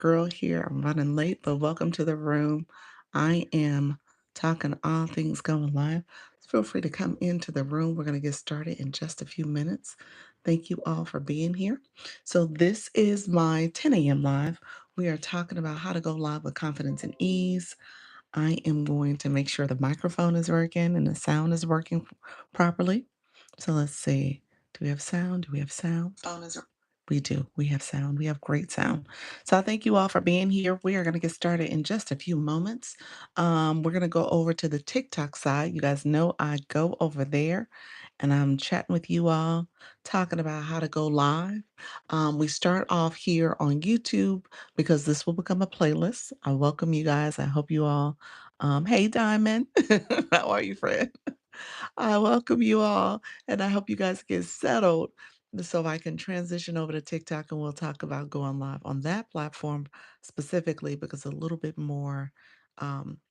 girl here. I'm running late, but welcome to the room. I am talking all things going live. Feel free to come into the room. We're going to get started in just a few minutes. Thank you all for being here. So, this is my 10 a.m. live. We are talking about how to go live with confidence and ease. I am going to make sure the microphone is working and the sound is working properly. So let's see. Do we have sound? Do we have sound? Phone is. We do. We have sound. We have great sound. So I thank you all for being here. We are going to get started in just a few moments. We're going to go over to the TikTok side. You guys know I go over there and I'm chatting with you all, talking about how to go live. We start off here on YouTube because this will become a playlist. I welcome you guys. I hope you all. Hey, Diamond. How are you, friend? I welcome you all, and I hope you guys get settled so I can transition over to TikTok and we'll talk about going live on that platform specifically because a little bit more,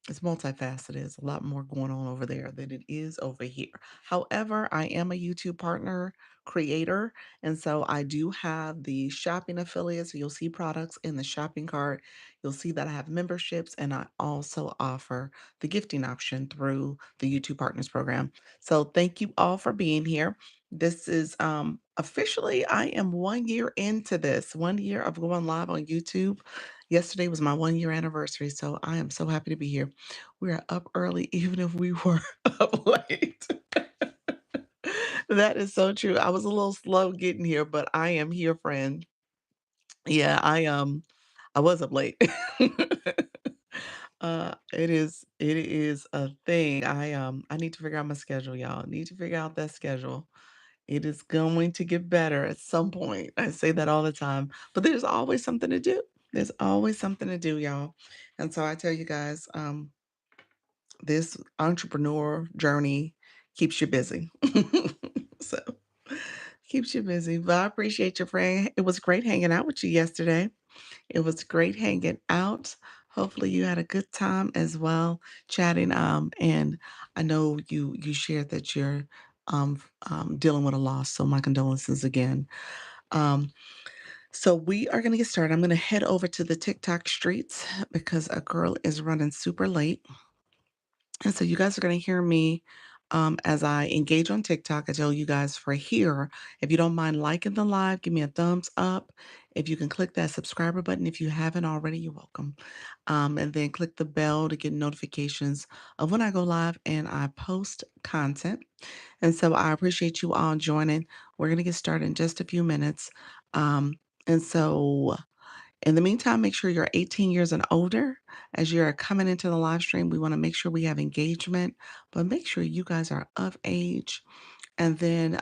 it's multifaceted. There's a lot more going on over there than it is over here. However, I am a YouTube partner creator, and so I do have the shopping affiliates. So you'll see products in the shopping cart. You'll see that I have memberships, and I also offer the gifting option through the YouTube Partners Program. So thank you all for being here. This is officially, I am 1 year into this, 1 year of going live on YouTube. Yesterday was my 1 year anniversary, so I am so happy to be here. We are up early, even if we were up late. That is so true. I was a little slow getting here, but I am here, friend. Yeah, I was up late. It is a thing. I need to figure out my schedule, y'all. Need to figure out that schedule. It is going to get better at some point. I say that all the time, but there's always something to do. There's always something to do, y'all. And so I tell you guys, this entrepreneur journey keeps you busy. So keeps you busy. But I appreciate your friend. It was great hanging out with you yesterday. It was great hanging out. Hopefully you had a good time as well chatting. And I know you shared that you're dealing with a loss. So my condolences again. Um, so we are gonna get started. I'm gonna head over to the TikTok streets because a girl is running super late. And so you guys are going to hear me as I engage on TikTok. I tell you guys for here, if you don't mind liking the live, give me a thumbs up. If you can click that subscriber button, if you haven't already, you're welcome. And then click the bell to get notifications of when I go live and I post content. And so I appreciate you all joining. We're going to get started in just a few minutes. And so in the meantime, make sure you're 18 years and older. As you're coming into the live stream, we want to make sure we have engagement, but make sure you guys are of age. And then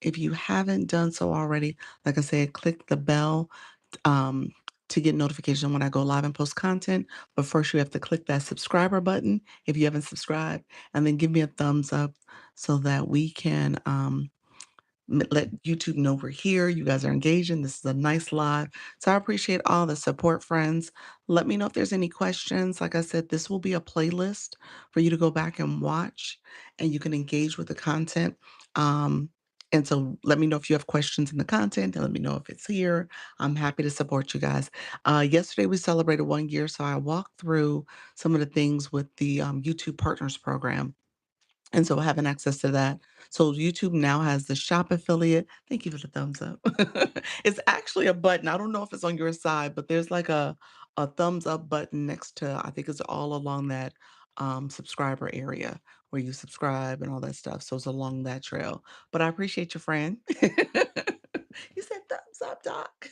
if you haven't done so already, like I said, click the bell um, to get notification when I go live and post content. But first, you have to click that subscriber button if you haven't subscribed, and then give me a thumbs up so that we can let YouTube know we're here. You guys are engaging. This is a nice live. So I appreciate all the support, friends. Let me know if there's any questions. Like I said, this will be a playlist for you to go back and watch, and you can engage with the content. And so let me know if you have questions in the content and let me know if it's here. I'm happy to support you guys. Yesterday we celebrated 1 year, so I walked through some of the things with the YouTube Partners Program. And so having access to that. So YouTube now has the shop affiliate. Thank you for the thumbs up. It's actually a button. I don't know if it's on your side, but there's like a thumbs up button next to, I think it's all along that subscriber area where you subscribe and all that stuff. So it's along that trail. But I appreciate your friend. You said thumbs up, Doc.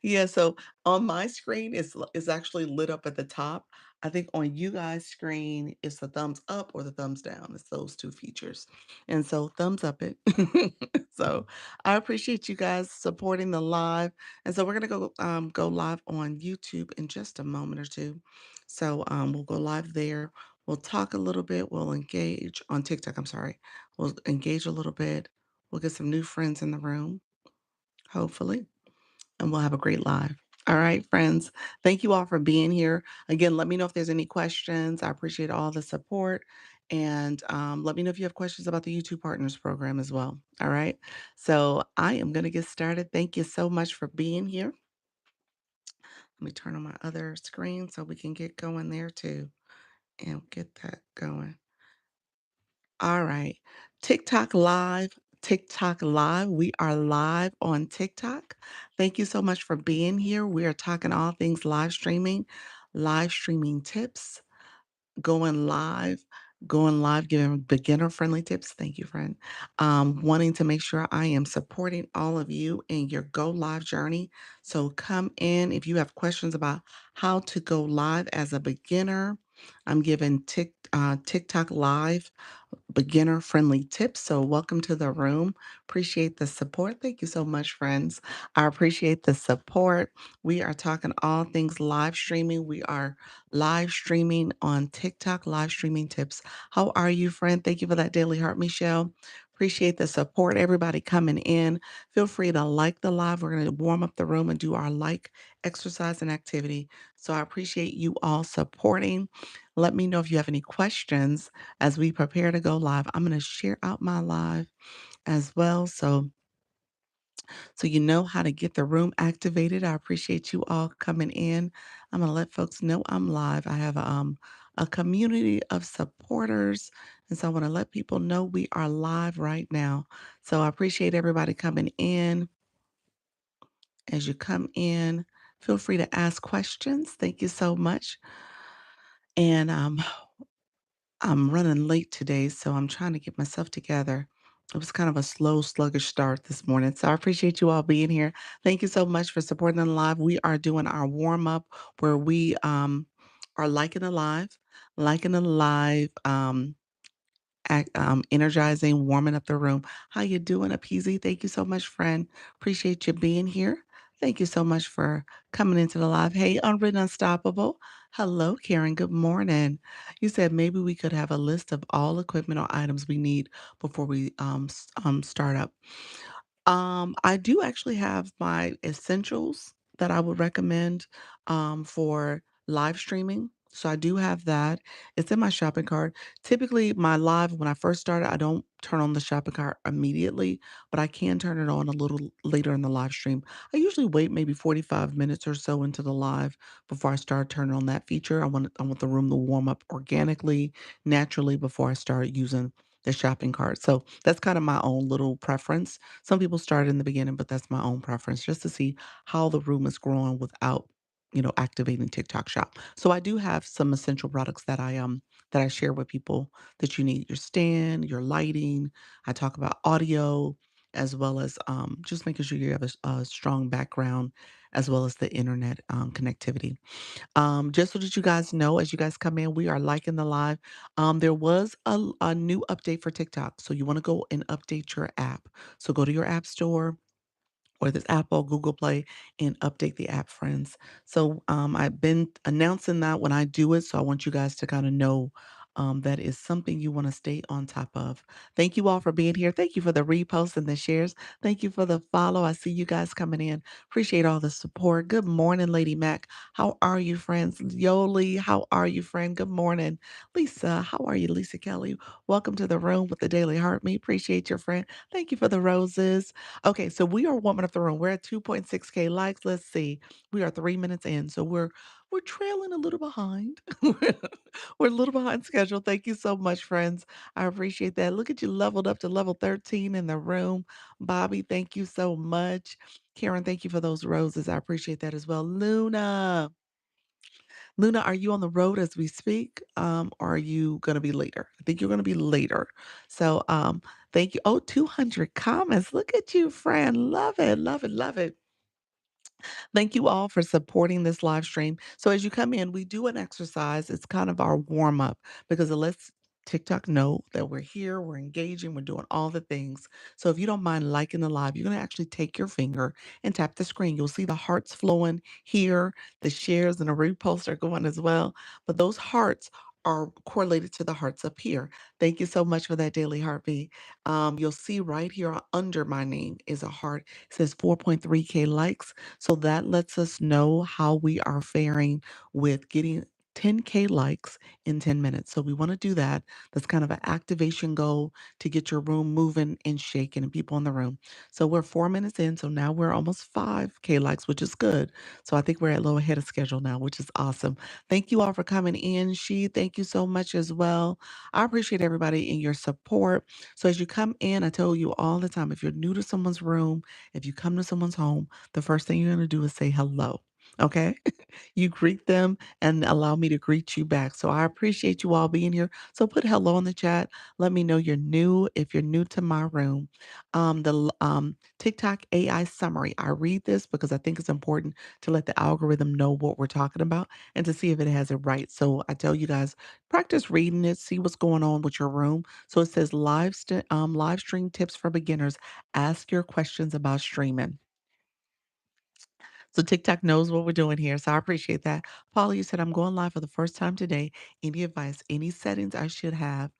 Yeah, so on my screen, it's actually lit up at the top. I think on you guys' screen, it's the thumbs up or the thumbs down. It's those 2 features. And so thumbs up it. So I appreciate you guys supporting the live. And so we're gonna go live on YouTube in just a moment or two. So we'll go live there. We'll talk a little bit. We'll engage on TikTok. I'm sorry. We'll engage a little bit. We'll get some new friends in the room, hopefully, and we'll have a great live. All right, friends. Thank you all for being here. Again, let me know if there's any questions. I appreciate all the support. And let me know if you have questions about the YouTube Partners Program as well. All right. So I am going to get started. Thank you so much for being here. Let me turn on my other screen so we can get going there too and get that going. All right. TikTok Live. TikTok Live. We are live on TikTok. Thank you so much for being here. We are talking all things live streaming tips, going live, giving beginner friendly tips. Thank you, friend. Wanting to make sure I am supporting all of you in your go live journey. So come in if you have questions about how to go live as a beginner. I'm giving TikTok live beginner friendly tips. So, welcome to the room. Appreciate the support. Thank you so much, friends. I appreciate the support. We are talking all things live streaming. We are live streaming on TikTok, live streaming tips. How are you, friend? Thank you for that daily heart, Michelle. Appreciate the support. Everybody coming in. Feel free to like the live. We're going to warm up the room and do our like exercise and activity. So I appreciate you all supporting. Let me know if you have any questions as we prepare to go live. I'm going to share out my live as well. So you know how to get the room activated. I appreciate you all coming in. I'm going to let folks know I'm live. I have a community of supporters. And so I want to let people know we are live right now. So I appreciate everybody coming in. As you come in, feel free to ask questions. Thank you so much. And I'm running late today, so I'm trying to get myself together. It was kind of a slow, sluggish start this morning. So I appreciate you all being here. Thank you so much for supporting the live. We are doing our warm up where we are liking the live. Energizing, warming up the room. How you doing, Appeasy? Thank you so much, friend. Appreciate you being here. Thank you so much for coming into the live. Hey, Unwritten Unstoppable. Hello, Karen. Good morning. You said maybe we could have a list of all equipment or items we need before we start up. I do actually have my essentials that I would recommend for live streaming. So I do have that. It's in my shopping cart. Typically, my live, when I first started, I don't turn on the shopping cart immediately, but I can turn it on a little later in the live stream. I usually wait maybe 45 minutes or so into the live before I start turning on that feature. I want the room to warm up organically, naturally before I start using the shopping cart. So that's kind of my own little preference. Some people start in the beginning, but that's my own preference just to see how the room is growing without, activating TikTok Shop. So I do have some essential products that I share with people that you need: your stand, your lighting. I talk about audio as well as just making sure you have a strong background as well as the internet connectivity. Just so that you guys know, as you guys come in, we are liking the live. There was a new update for TikTok. So you want to go and update your app. So go to your app store or this Apple, Google Play, and update the app, friends. So I've been announcing that when I do it. So I want you guys to kind of know that is something you want to stay on top of. Thank you all for being here. Thank you for the reposts and the shares. Thank you for the follow. I see you guys coming in. Appreciate all the support. Good morning, Lady Mac. How are you, friends? Yoli, how are you, friend? Good morning. Lisa, how are you, Lisa Kelly? Welcome to the room with the Daily Heart. Me appreciate your friend. Thank you for the roses. Okay, so we are warming up the room. We're at 2.6K likes. Let's see. We are 3 minutes in. So we're trailing a little behind. We're a little behind schedule. Thank you so much, friends. I appreciate that. Look at you leveled up to level 13 in the room. Bobby, thank you so much. Karen, thank you for those roses. I appreciate that as well. Luna, are you on the road as we speak? Or are you going to be later? I think you're going to be later. So, thank you. Oh, 200 comments. Look at you, friend. Love it, love it, love it. Thank you all for supporting this live stream. So as you come in, we do an exercise. It's kind of our warm up because it lets TikTok know that we're here, we're engaging, we're doing all the things. So if you don't mind liking the live, you're going to actually take your finger and tap the screen. You'll see the hearts flowing here, the shares and the reposts are going as well. But those hearts are correlated to the hearts up here. Thank you so much for that daily heartbeat. You'll see right here under my name is a heart. It says 4.3K likes. So that lets us know how we are faring with getting 10K likes in 10 minutes. So we want to do that. That's kind of an activation goal to get your room moving and shaking and people in the room. So we're 4 minutes in. So now we're almost 5K likes, which is good. So I think we're a little ahead of schedule now, which is awesome. Thank you all for coming in. Thank you so much as well. I appreciate everybody and your support. So as you come in, I tell you all the time, if you're new to someone's room, if you come to someone's home, the first thing you're going to do is say hello. Okay. You greet them and allow me to greet you back. So I appreciate you all being here. So put hello in the chat. Let me know you're new if you're new to my room. TikTok AI summary. I read this because I think it's important to let the algorithm know what we're talking about and to see if it has it right. So I tell you guys, practice reading it, see what's going on with your room. So it says live stream tips for beginners. Ask your questions about streaming. So TikTok knows what we're doing here. So I appreciate that. Paula, you said I'm going live for the first time today. Any advice, any settings I should have?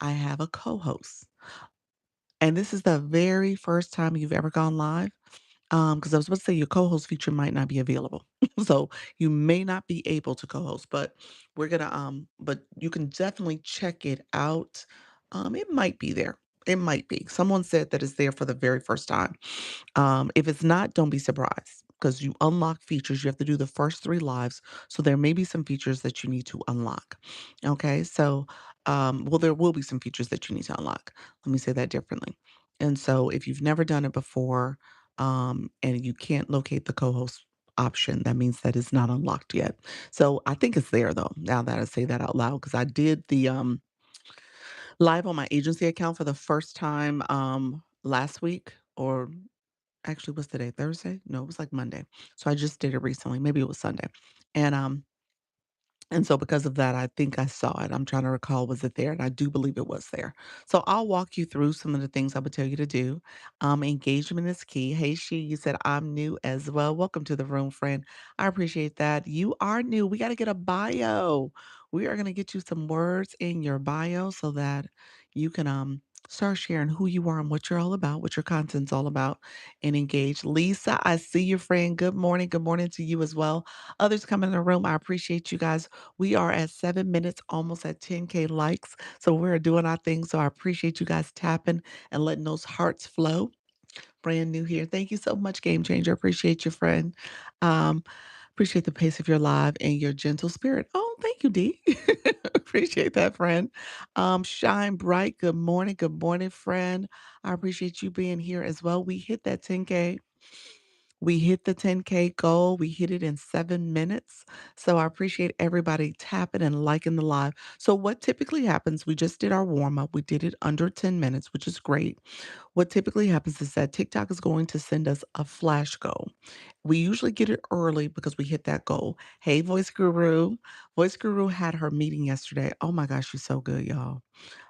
I have a co-host. And this is the very first time you've ever gone live. Because I was about to say your co-host feature might not be available. So you may not be able to co-host, but but you can definitely check it out. It might be there. It might be. Someone said that it's there for the very first time. If it's not, don't be surprised because you unlock features. You have to do the first 3 lives. So there may be some features that you need to unlock. Okay. So, well, there will be some features that you need to unlock. Let me say that differently. And so if you've never done it before, and you can't locate the co-host option, that means that it's not unlocked yet. So I think it's there though, now that I say that out loud, because I did the live on my agency account for the first time last week or actually, what's today? Thursday? No, it was like Monday. So I just did it recently. Maybe it was Sunday. And and so because of that, I think I saw it. I'm trying to recall, was it there? And I do believe it was there. So I'll walk you through some of the things I would tell you to do. Engagement is key. Hey, you said I'm new as well. Welcome to the room, friend. I appreciate that. You are new. We got to get a bio. We are going to get you some words in your bio so that you can start sharing who you are and what you're all about, what your content's all about, and engage. Lisa, I see you, friend. Good morning. Good morning to you as well. Others come in the room. I appreciate you guys. We are at 7 minutes, almost at 10K likes. So we're doing our thing. So I appreciate you guys tapping and letting those hearts flow. Brand new here. Thank you so much, Game Changer. Appreciate you, friend. Um, appreciate the pace of your live and your gentle spirit. Oh, thank you, D. Appreciate that, friend. Shine bright. Good morning. Good morning, friend. I appreciate you being here as well. We hit that 10K. We hit the 10K goal. We hit it in 7 minutes. So I appreciate everybody tapping and liking the live. So what typically happens, we just did our warm up. We did it under 10 minutes, which is great. What typically happens is that TikTok is going to send us a flash goal. We usually get it early because we hit that goal. Hey, Voice Guru. Voice Guru had her meeting yesterday. Oh my gosh, she's so good, y'all.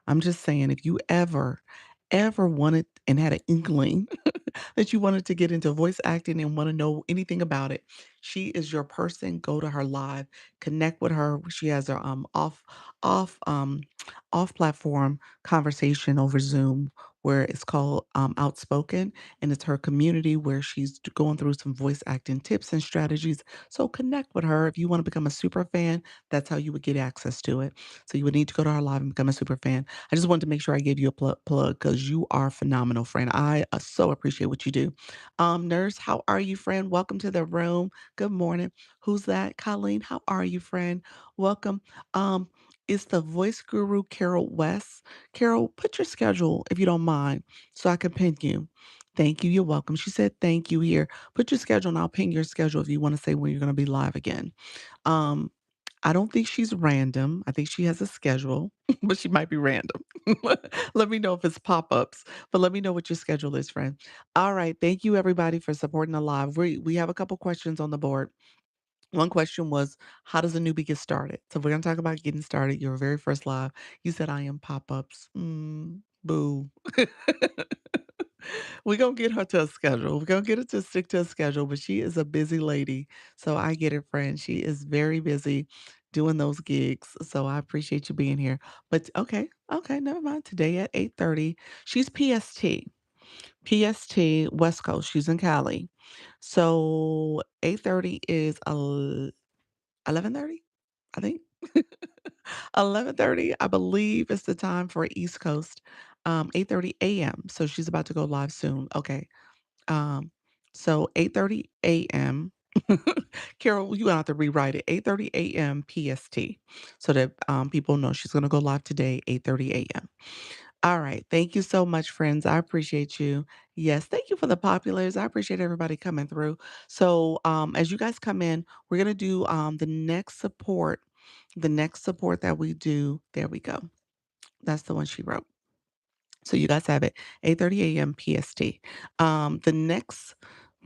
I'm just saying, if you ever wanted and had an inkling that you wanted to get into voice acting and want to know anything about it, she is your person. Go to her live, connect with her. She has her off off platform conversation over Zoom where it's called Outspoken, and it's her community where she's going through some voice acting tips and strategies. So connect with her if you want to become a super fan. That's how you would get access to it. So you would need to go to her live and become a super fan. I just wanted to make sure I gave you a plug because you are phenomenal, friend. I so appreciate what you do. Nurse, how are you, friend? Welcome to the room. Good morning. Who's that? Colleen, how are you, friend? Welcome. Um, it's the voice guru, Carol West. Carol, put your schedule, if you don't mind, so I can pin you. Thank you. You're welcome. She said, thank you here. Put your schedule and I'll ping your schedule if you want to say when you're going to be live again. Um, I don't think she's random. I think she has a schedule, but she might be random. Let me know if it's pop-ups, but let me know what your schedule is, friend. All right. Thank you everybody for supporting the live. We have a couple questions on the board. One question was, how does a newbie get started? So we're going to talk about getting started. Your very first live. You said I am pop-ups. Boo. We're gonna get her to a schedule. We're gonna get her to stick to a schedule, but she is a busy lady. So I get it, friend. She is very busy doing those gigs. So I appreciate you being here. But okay, never mind. Today at 8:30. She's PST. PST West Coast. She's in Cali. So 8:30 is 11:30, I think. 11:30, I believe, is the time for East Coast, 8:30 AM, so she's about to go live soon. Okay, um, so 8:30 AM. Carol, you gonna have to rewrite it. 8:30 AM PST, so that, people know she's gonna go live today, 8:30 AM. All right. Thank you so much, friends. I appreciate you. Yes, thank you for the populars. I appreciate everybody coming through. So, as you guys come in, we're gonna do the next support. The next support that we do. There we go. That's the one she wrote. So you guys have it, 8:30 AM PST.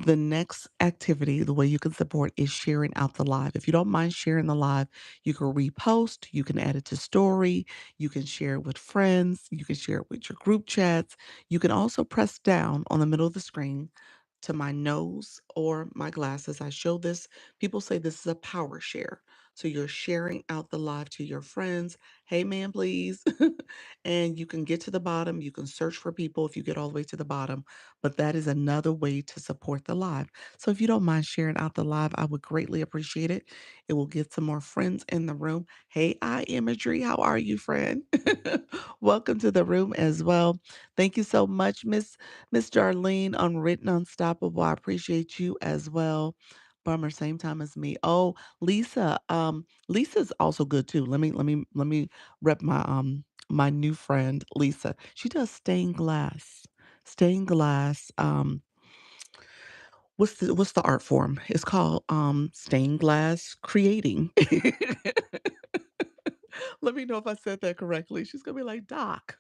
The next activity, the way you can support is sharing out the live. If you don't mind sharing the live, you can repost, you can add it to story, you can share it with friends, you can share it with your group chats. You can also press down on the middle of the screen to my nose or my glasses. I show this. People say this is a power share. So you're sharing out the live to your friends. Hey man, please. And you can get to the bottom. You can search for people if you get all the way to the bottom. But that is another way to support the live. So if you don't mind sharing out the live, I would greatly appreciate it. It will get some more friends in the room. Hey, I Imagery, how are you, friend? Welcome to the room as well. Thank you so much, Miss Darlene, Unwritten Unstoppable. I appreciate you as well. Bummer, same time as me. Oh, Lisa. Lisa's also good too. Let me rep my new friend, Lisa. She does stained glass. Stained glass. What's the art form? It's called stained glass creating. Let me know if I said that correctly. She's gonna be like, Doc.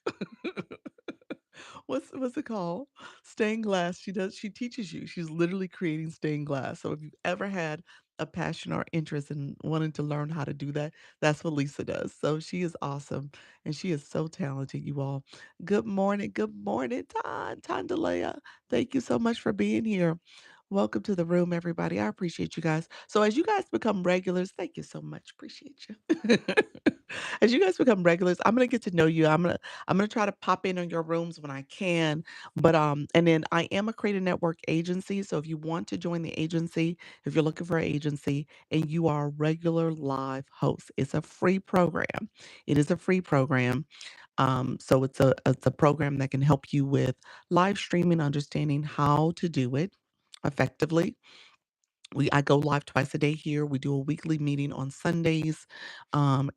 What's it called? Stained glass. She teaches you. She's literally creating stained glass. So if you've ever had a passion or interest in wanting to learn how to do that, that's what Lisa does. So she is awesome and she is so talented, you all. Good morning. Good morning, Tandalea. Thank you so much for being here. Welcome to the room, everybody. I appreciate you guys. So as you guys become regulars, thank you so much. Appreciate you. As you guys become regulars, I'm gonna get to know you. I'm gonna try to pop in on your rooms when I can. But and then I am a creative network agency. So if you want to join the agency, if you're looking for an agency and you are a regular live host, it's a free program. It is a free program. So it's a program that can help you with live streaming, understanding how to do it effectively. I go live twice a day here. We do a weekly meeting on Sundays,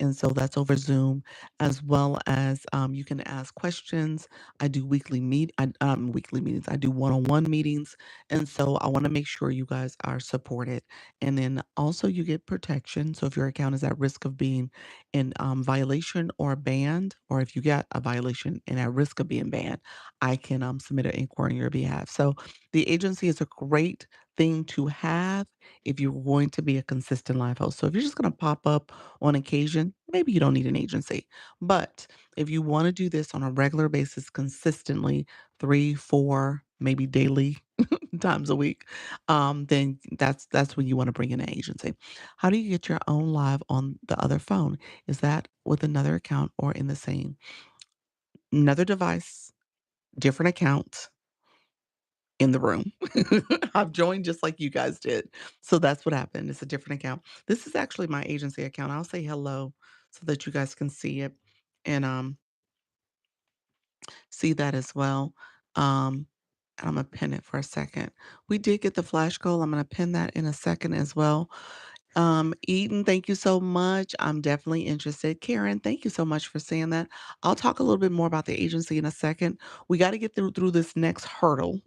and so that's over Zoom, as well as you can ask questions. I do weekly meetings. I do one-on-one meetings, and so I want to make sure you guys are supported. And then also you get protection. So if your account is at risk of being in violation or banned, or if you get a violation and at risk of being banned, I can submit an inquiry on your behalf. So the agency is a great thing to have if you're going to be a consistent live host. So if you're just going to pop up on occasion, maybe you don't need an agency. But if you want to do this on a regular basis, consistently, 3, 4, maybe daily times a week, then that's when you want to bring in an agency. How do you get your own live on the other phone? Is that with another account or in the same another device, different account? In the room. I've joined just like you guys did. So that's what happened. It's a different account. This is actually my agency account. I'll say hello so that you guys can see it and see that as well. I'm gonna pin it for a second. We did get the flash goal. I'm gonna pin that in a second as well. Eden, thank you so much. I'm definitely interested. Karen, thank you so much for saying that. I'll talk a little bit more about the agency in a second. We got to get through this next hurdle.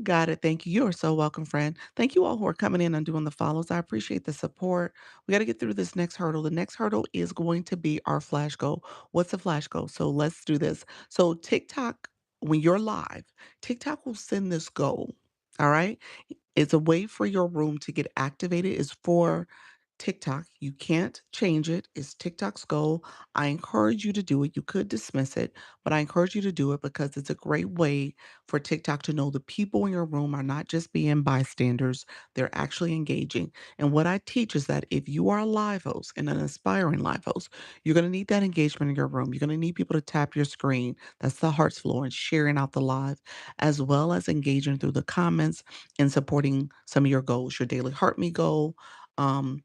Got it. Thank you. You're so welcome, friend. Thank you all who are coming in and doing the follows. I appreciate the support. We got to get through this next hurdle. The next hurdle is going to be our flash goal. What's a flash goal? So let's do this. So TikTok, when you're live, TikTok will send this goal. All right. It's a way for your room to get activated. It's for TikTok. You can't change it. It's TikTok's goal. I encourage you to do it. You could dismiss it, but I encourage you to do it because it's a great way for TikTok to know the people in your room are not just being bystanders, they're actually engaging. And what I teach is that if you are a live host and an aspiring live host, you're going to need that engagement in your room. You're going to need people to tap your screen. That's the hearts flow and sharing out the live, as well as engaging through the comments and supporting some of your goals, your daily heart me goal. Um,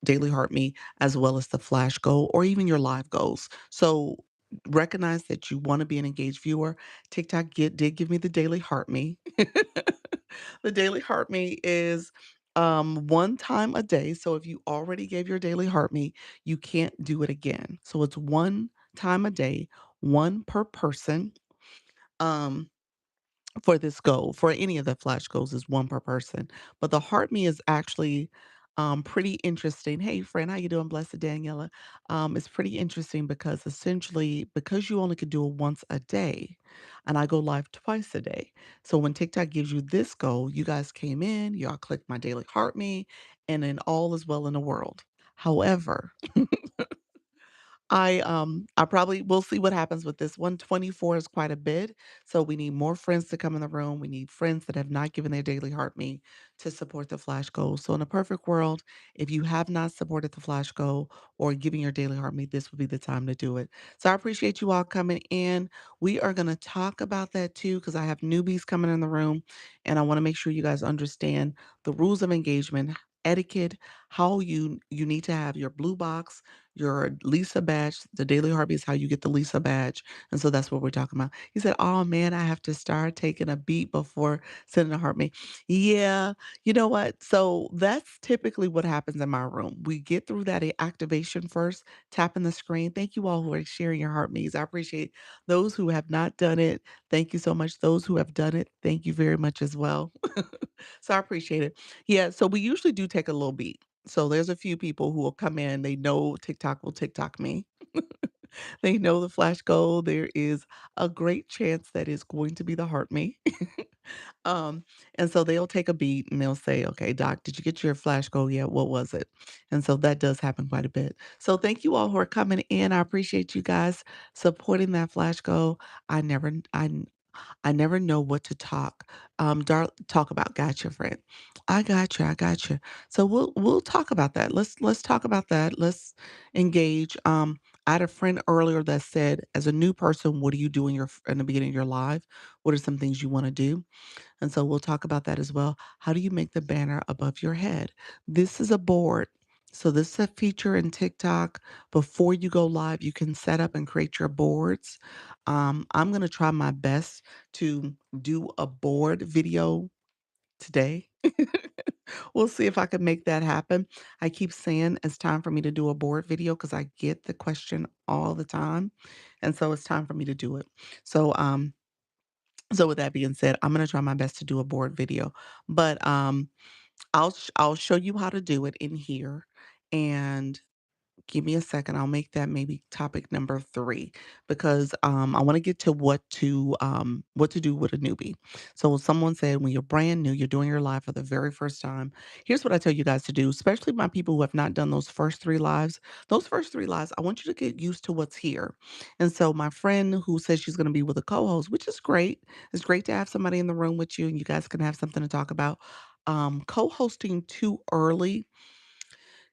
daily heart me as well as the flash goal or even your live goals. So recognize that you want to be an engaged viewer. TikTok did give me the daily heart me. The daily heart me is one time a day. So if you already gave your daily heart me, you can't do it again. So it's one time a day, one per person. Um for this goal, for any of the flash goals is one per person. But the heart me is actually pretty interesting. Hey friend, how you doing? Blessed Daniela. It's pretty interesting because essentially because you only could do it once a day and I go live twice a day. So when TikTok gives you this goal, you guys came in, y'all clicked my daily heart me, and then all is well in the world. However, I probably will see what happens with this one. 24 is quite a bit, so we need more friends to come in the room. We need friends that have not given their daily heart me to support the flash goal. So in a perfect world, if you have not supported the flash goal or giving your daily heart me, this would be the time to do it. So I appreciate you all coming in. We are going to talk about that too because I have newbies coming in the room, and I want to make sure you guys understand the rules of engagement, etiquette, how you need to have your blue box, your Lisa badge. The daily hobby is how you get the Lisa badge. And so that's what we're talking about. He said, oh man, I have to start taking a beat before sending a heart me. Yeah, you know what? So that's typically what happens in my room. We get through that activation first, tapping the screen. Thank you all who are sharing your heart me's. I appreciate those who have not done it. Thank you so much. Those who have done it, thank you very much as well. So I appreciate it. Yeah, so we usually do take a little beat. So there's a few people who will come in, they know TikTok will TikTok me. They know the flash goal. There is a great chance that it's going to be the heart me. um, and so they'll take a beat and they'll say, okay, Doc, did you get your flash goal yet? What was it? And so that does happen quite a bit. So thank you all who are coming in. I appreciate you guys supporting that flash goal. I never, I I never know what to talk about. Gotcha, friend. I got you. I got you. So we'll talk about that. Let's talk about that. Let's engage. I had a friend earlier that said, as a new person, what do you do in the beginning of your life? What are some things you want to do? And so we'll talk about that as well. How do you make the banner above your head? This is a board. So this is a feature in TikTok. Before you go live, you can set up and create your boards. I'm going to try my best to do a board video today. We'll see if I can make that happen. I keep saying it's time for me to do a board video because I get the question all the time. And so it's time for me to do it. So so with that being said, I'm gonna try my best to do a board video, but, I'll show you how to do it in here, and give me a second. I'll make that maybe topic number 3 because I want to get to what to do with a newbie. So someone said when you're brand new, you're doing your live for the very first time. Here's what I tell you guys to do, especially my people who have not done those first 3 lives. Those first 3 lives, I want you to get used to what's here. And so my friend who says she's going to be with a co-host, which is great. It's great to have somebody in the room with you and you guys can have something to talk about. Co-hosting too early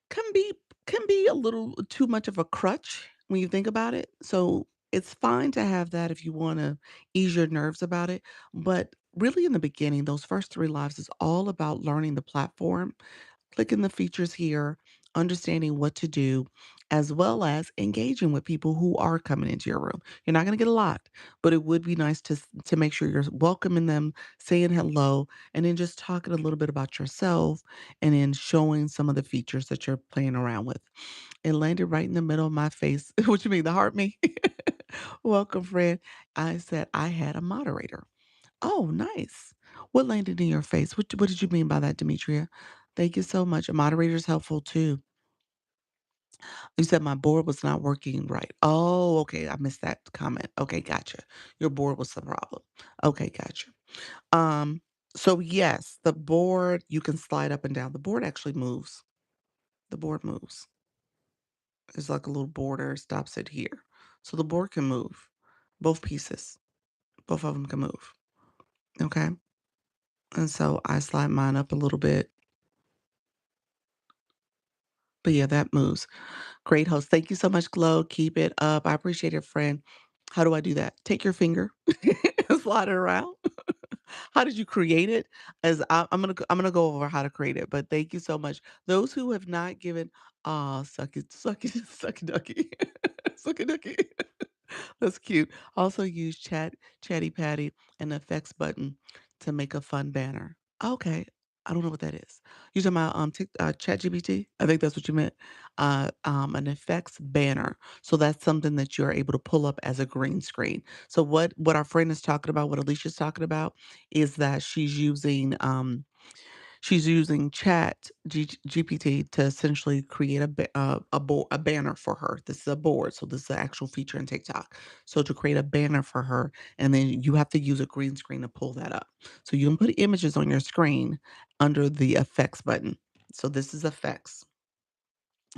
can be can be a little too much of a crutch when you think about it. So it's fine to have that if you want to ease your nerves about it. But really in the beginning, those first 3 lives is all about learning the platform, clicking the features here, understanding what to do, as well as engaging with people who are coming into your room. You're not going to get a lot, but it would be nice to make sure you're welcoming them, saying hello, and then just talking a little bit about yourself, and then showing some of the features that you're playing around with. It landed right in the middle of my face. What you mean, the heart me? Welcome, friend. I said I had a moderator. Oh, nice. What landed in your face? What did you mean by that, Demetria? Thank you so much. A moderator is helpful too. You said my board was not working right. Oh, okay. I missed that comment. Okay, gotcha. Your board was the problem. Okay, gotcha. Um, so yes, the board you can slide up and down. The board actually moves. The board moves. It's like a little border, stops it here. So the board can move. Both pieces. Both of them can move. Okay. And so I slide mine up a little bit. But yeah, that moves. Great host. Thank you so much, Glow. Keep it up. I appreciate it, friend. How do I do that? Take your finger, slide it around. how did you create it? As I'm gonna go over how to create it, but thank you so much. Those who have not given, suck it, suck it, suck it, ducky, suck it, ducky. That's cute. Also use Chatty Patty and the effects button to make a fun banner. Okay. I don't know what that is. You talking about ChatGPT? I think that's what you meant. An effects banner. So that's something that you're able to pull up as a green screen. So what our friend is talking about, what Alicia's talking about, is that she's using GPT to essentially create a banner for her. This is a board, so this is an actual feature in TikTok. So to create a banner for her, and then you have to use a green screen to pull that up. So you can put images on your screen under the effects button. So this is effects.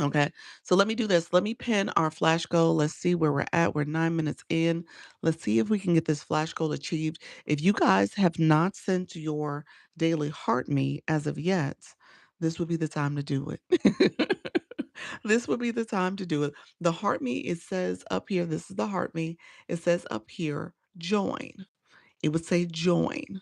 Okay, so let me do this. Let me pin our flash goal. Let's see where we're at. We're 9 minutes in. Let's see if we can get this flash goal achieved. If you guys have not sent your daily heart me as of yet, this would be the time to do it. This would be the time to do it. The heart me, it says up here, this is the heart me. It says up here, join. It would say join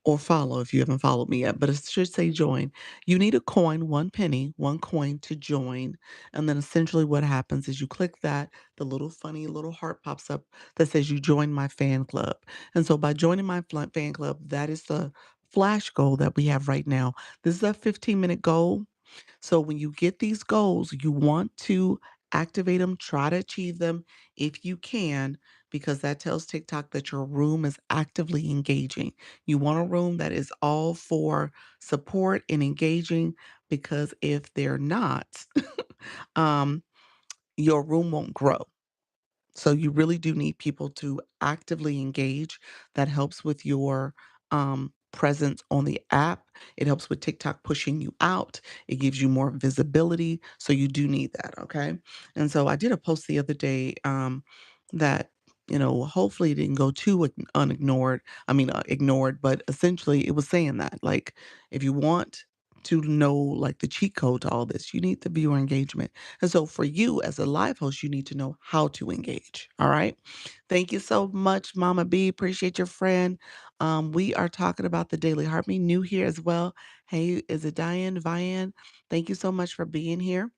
or follow if you haven't followed me yet, but it should say join. You need a coin, 1 penny, 1 coin to join. And then essentially what happens is you click that, the little funny little heart pops up that says you join my fan club. And so by joining my fan club, that is the flash goal that we have right now. This is a 15-minute goal. So when you get these goals, you want to activate them, try to achieve them if you can, because that tells TikTok that your room is actively engaging. You want a room that is all for support and engaging, because if they're not, um, your room won't grow. So you really do need people to actively engage. That helps with your presence on the app. It helps with TikTok pushing you out. It gives you more visibility. So you do need that. Okay. And so I did a post the other day that, hopefully it didn't go too unignored. I mean, ignored, but essentially it was saying that, like, if you want to know like the cheat code to all this, you need the viewer engagement. And so for you as a live host, you need to know how to engage. All right. Thank you so much, Mama B. Appreciate your friend. We are talking about the Daily Heartbeat, new here as well. Hey, is it Diane? Vian? Thank you so much for being here.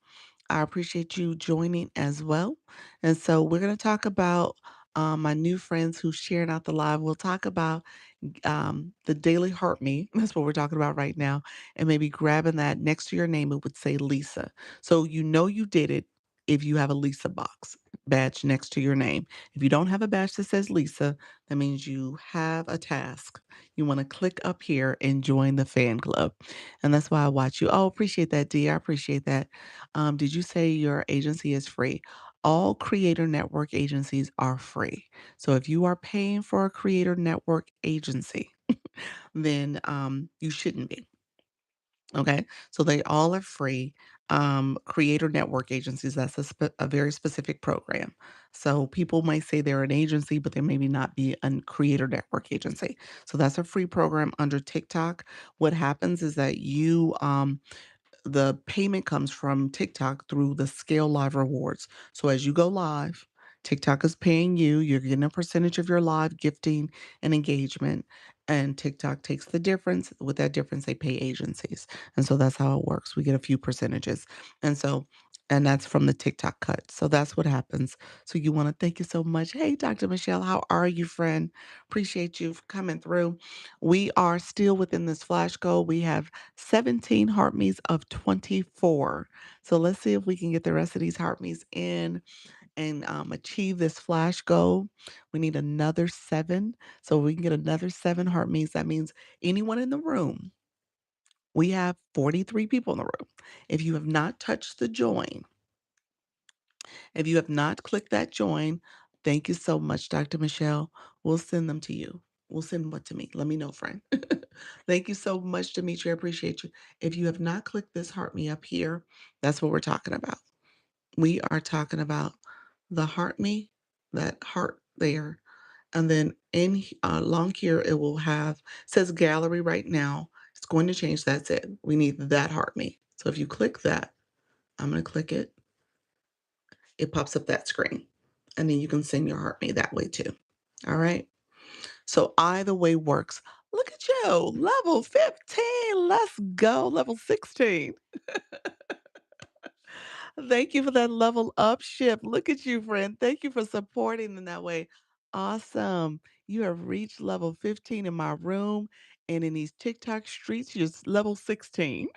I appreciate you joining as well. And so we're going to talk about my new friends who sharing out the live. We'll talk about the daily heart me. That's what we're talking about right now. And maybe grabbing that next to your name, it would say Lisa. So you know you did it if you have a Lisa box badge next to your name. If you don't have a badge that says Lisa, that means you have a task. You want to click up here and join the fan club. And that's why I watch you. Oh, appreciate that, D. I appreciate that. Did you say your agency is free? All creator network agencies are free. So if you are paying for a creator network agency, then you shouldn't be. Okay, so they all are free. Creator network agencies, that's a very specific program. So people might say they're an agency, but they maybe not be a creator network agency. So that's a free program under TikTok. What happens is that the payment comes from TikTok through the Scale Live rewards. So as you go live, TikTok is paying you. You're getting a percentage of your live gifting and engagement. And TikTok takes the difference. With that difference, they pay agencies. And so that's how it works. We get a few percentages. And so, and that's from the TikTok cut. So that's what happens. So you want to thank you so much. Hey, Dr. Michelle, how are you, friend? Appreciate you for coming through. We are still within this flash goal. We have 17 heart me's of 24. So let's see if we can get the rest of these heart me's in and achieve this flash goal. We need another 7. So we can get another 7 heart me's. That means anyone in the room, we have 43 people in the room. If you have not touched the join, if you have not clicked that join, thank you so much, Dr. Michelle. We'll send them to you. We'll send what to me. Let me know, friend. Thank you so much, Dimitri. I appreciate you. If you have not clicked this heart me up here, that's what we're talking about. We are talking about the heart me, that heart there. And then in long here, it will have, says gallery right now. It's going to change. That's it. We need that heart me. So if you click that, I'm going to click it. It pops up that screen. And then you can send your heart me that way too. All right. So either way works. Look at you, level 15. Let's go. Level 16. Thank you for that level up shift. Look at you, friend. Thank you for supporting in that way. Awesome. You have reached level 15 in my room, and in these TikTok streets, you're level 16.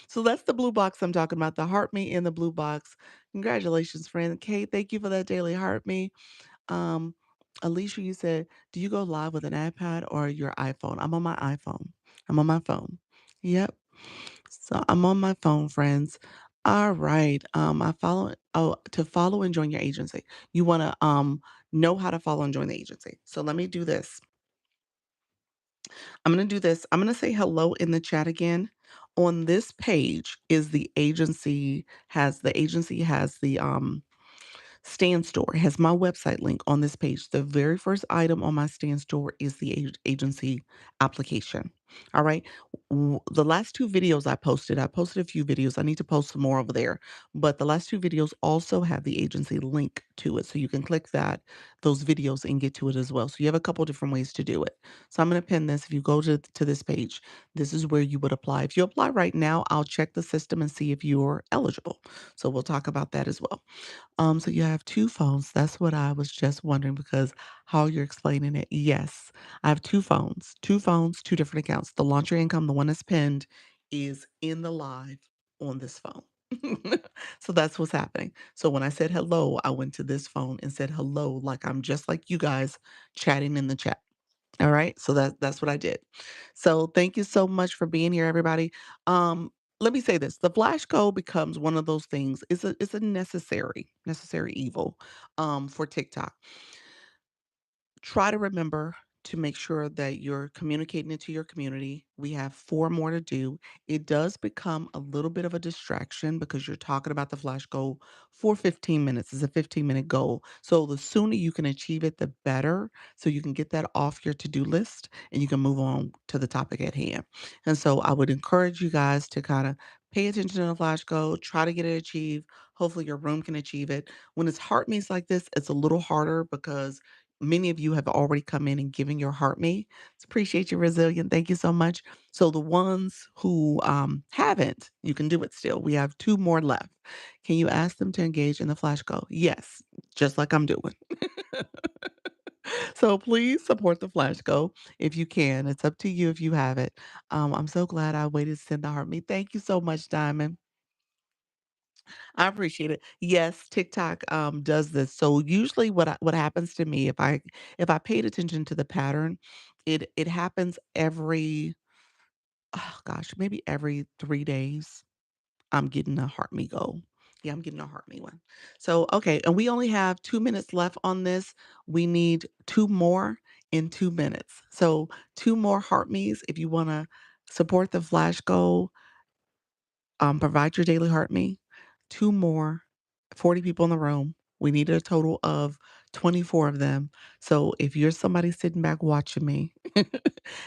So that's the blue box I'm talking about, the heart me in the blue box. Congratulations, friend. Kate, thank you for that daily heart me. Um, Alicia, you said, do you go live with an iPad or your iPhone? I'm on my iPhone. I'm on my phone. Yep. So I'm on my phone, friends. All right. I follow to follow and join your agency. You want to know how to follow and join the agency. So let me do this. I'm going to do this. I'm going to say hello in the chat again. On this page is the agency has the Stand Store. It has my website link on this page. The very first item on my Stand Store is the agency application. All right. The last two videos I posted a few videos. I need to post some more over there. But the last two videos also have the agency link to it. So you can click those videos and get to it as well. So you have a couple different ways to do it. So I'm going to pin this. If you go to this page, this is where you would apply. If you apply right now, I'll check the system and see if you're eligible. So we'll talk about that as well. So you have 2 phones. That's what I was just wondering because how you're explaining it. Yes, I have 2 phones, 2 different accounts. The launch your income, the one that's pinned, is in the live on this phone. So that's what's happening. So when I said hello, I went to this phone and said hello, like I'm just like you guys chatting in the chat. All right. So that's what I did. So thank you so much for being here, everybody. Let me say this. The flash code becomes one of those things. It's a necessary evil for TikTok. Try to remember to make sure that you're communicating it to your community. We have 4 more to do. It does become a little bit of a distraction because you're talking about the flash goal for 15 minutes. It's a 15-minute goal. So the sooner you can achieve it, the better. So you can get that off your to-do list and you can move on to the topic at hand. And so I would encourage you guys to kind of pay attention to the flash goal, try to get it achieved. Hopefully your room can achieve it. When it's heart meets like this, it's a little harder because many of you have already come in and given your heart me. Appreciate your resilient. Thank you so much. So the ones who haven't, you can do it still. We have 2 more left. Can you ask them to engage in the flash goal? Yes, just like I'm doing. So please support the flash goal if you can. It's up to you if you have it. I'm so glad I waited to send the heart me. Thank you so much, Diamond. I appreciate it. Yes, TikTok does this. So usually what happens to me if I paid attention to the pattern, it happens every oh gosh, maybe every 3 days. I'm getting a heart me goal. Yeah, I'm getting a heart me one. So okay, and we only have 2 minutes left on this. We need 2 more in 2 minutes. So 2 more heart me's if you want to support the flash goal, provide your daily heart me. 2 more, 40 people in the room. We needed a total of 24 of them. So if you're somebody sitting back watching me and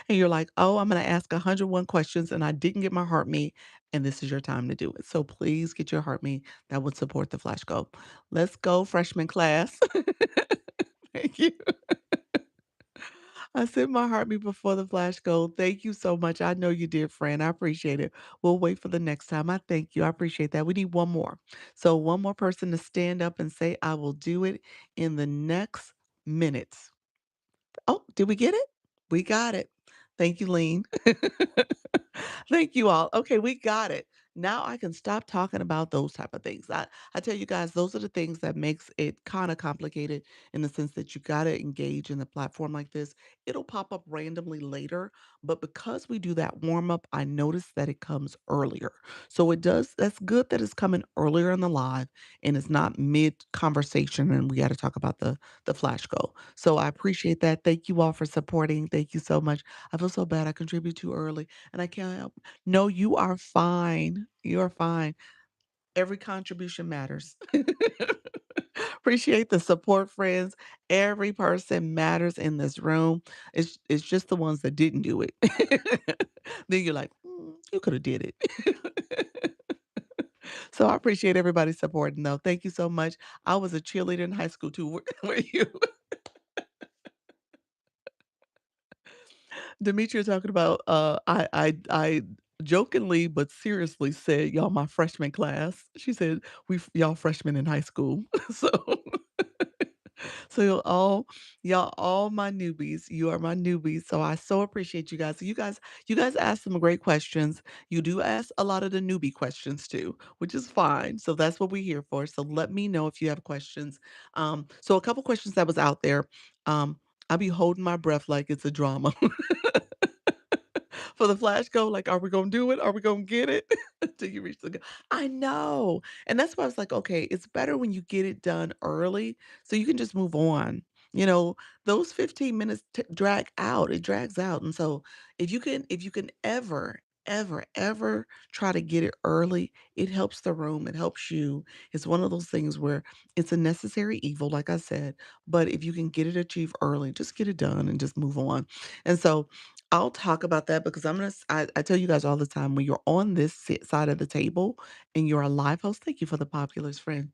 you're like, oh, I'm going to ask 101 questions and I didn't get my heart me, and this is your time to do it. So please get your heart me that would support the flash goal. Let's go, freshman class. Thank you. I sent my heartbeat before the flash goal. Thank you so much. I know you did, friend. I appreciate it. We'll wait for the next time. I thank you. I appreciate that. We need one more. So one more person to stand up and say, I will do it in the next minutes. Oh, did we get it? We got it. Thank you, Lean. Thank you all. Okay, we got it. Now I can stop talking about those type of things. I tell you guys, those are the things that makes it kind of complicated in the sense that you got to engage in the platform like this. It'll pop up randomly later, but because we do that warm up, I notice that it comes earlier. So it does. That's good that it's coming earlier in the live and it's not mid conversation and we got to talk about the flash goal. So I appreciate that. Thank you all for supporting. Thank you so much. I feel so bad I contribute too early and I can't help. No, you are fine. You are fine. Every contribution matters. Appreciate the support, friends. Every person matters in this room. It's just the ones that didn't do it. Then you're like, you could have did it. So I appreciate everybody supporting though. Thank you so much. I was a cheerleader in high school too. Were you? Demetria talking about, I jokingly but seriously said, "Y'all my freshman class." She said, y'all freshmen in high school." So so y'all all my newbies. You are my newbies, so I so appreciate you guys. You guys asked some great questions. You do ask a lot of the newbie questions too, which is fine. So that's what we're here for. So let me know if you have questions. So a couple questions that was out there. I'll be holding my breath like it's a drama. For the flash go, like, "Are we gonna do it? Are we gonna get it?" Till you reach the go I know, and that's why I was like, "Okay, it's better when you get it done early so you can just move on." You know, those 15 minutes drag out, it drags out, and so if you can ever try to get it early, it helps the room, it helps you. It's one of those things where it's a necessary evil, like I said, but if you can get it achieved early, just get it done and just move on. And so I'll talk about that because I tell you guys all the time when you're on this side of the table and you're a live host. Thank you for the populars, friend.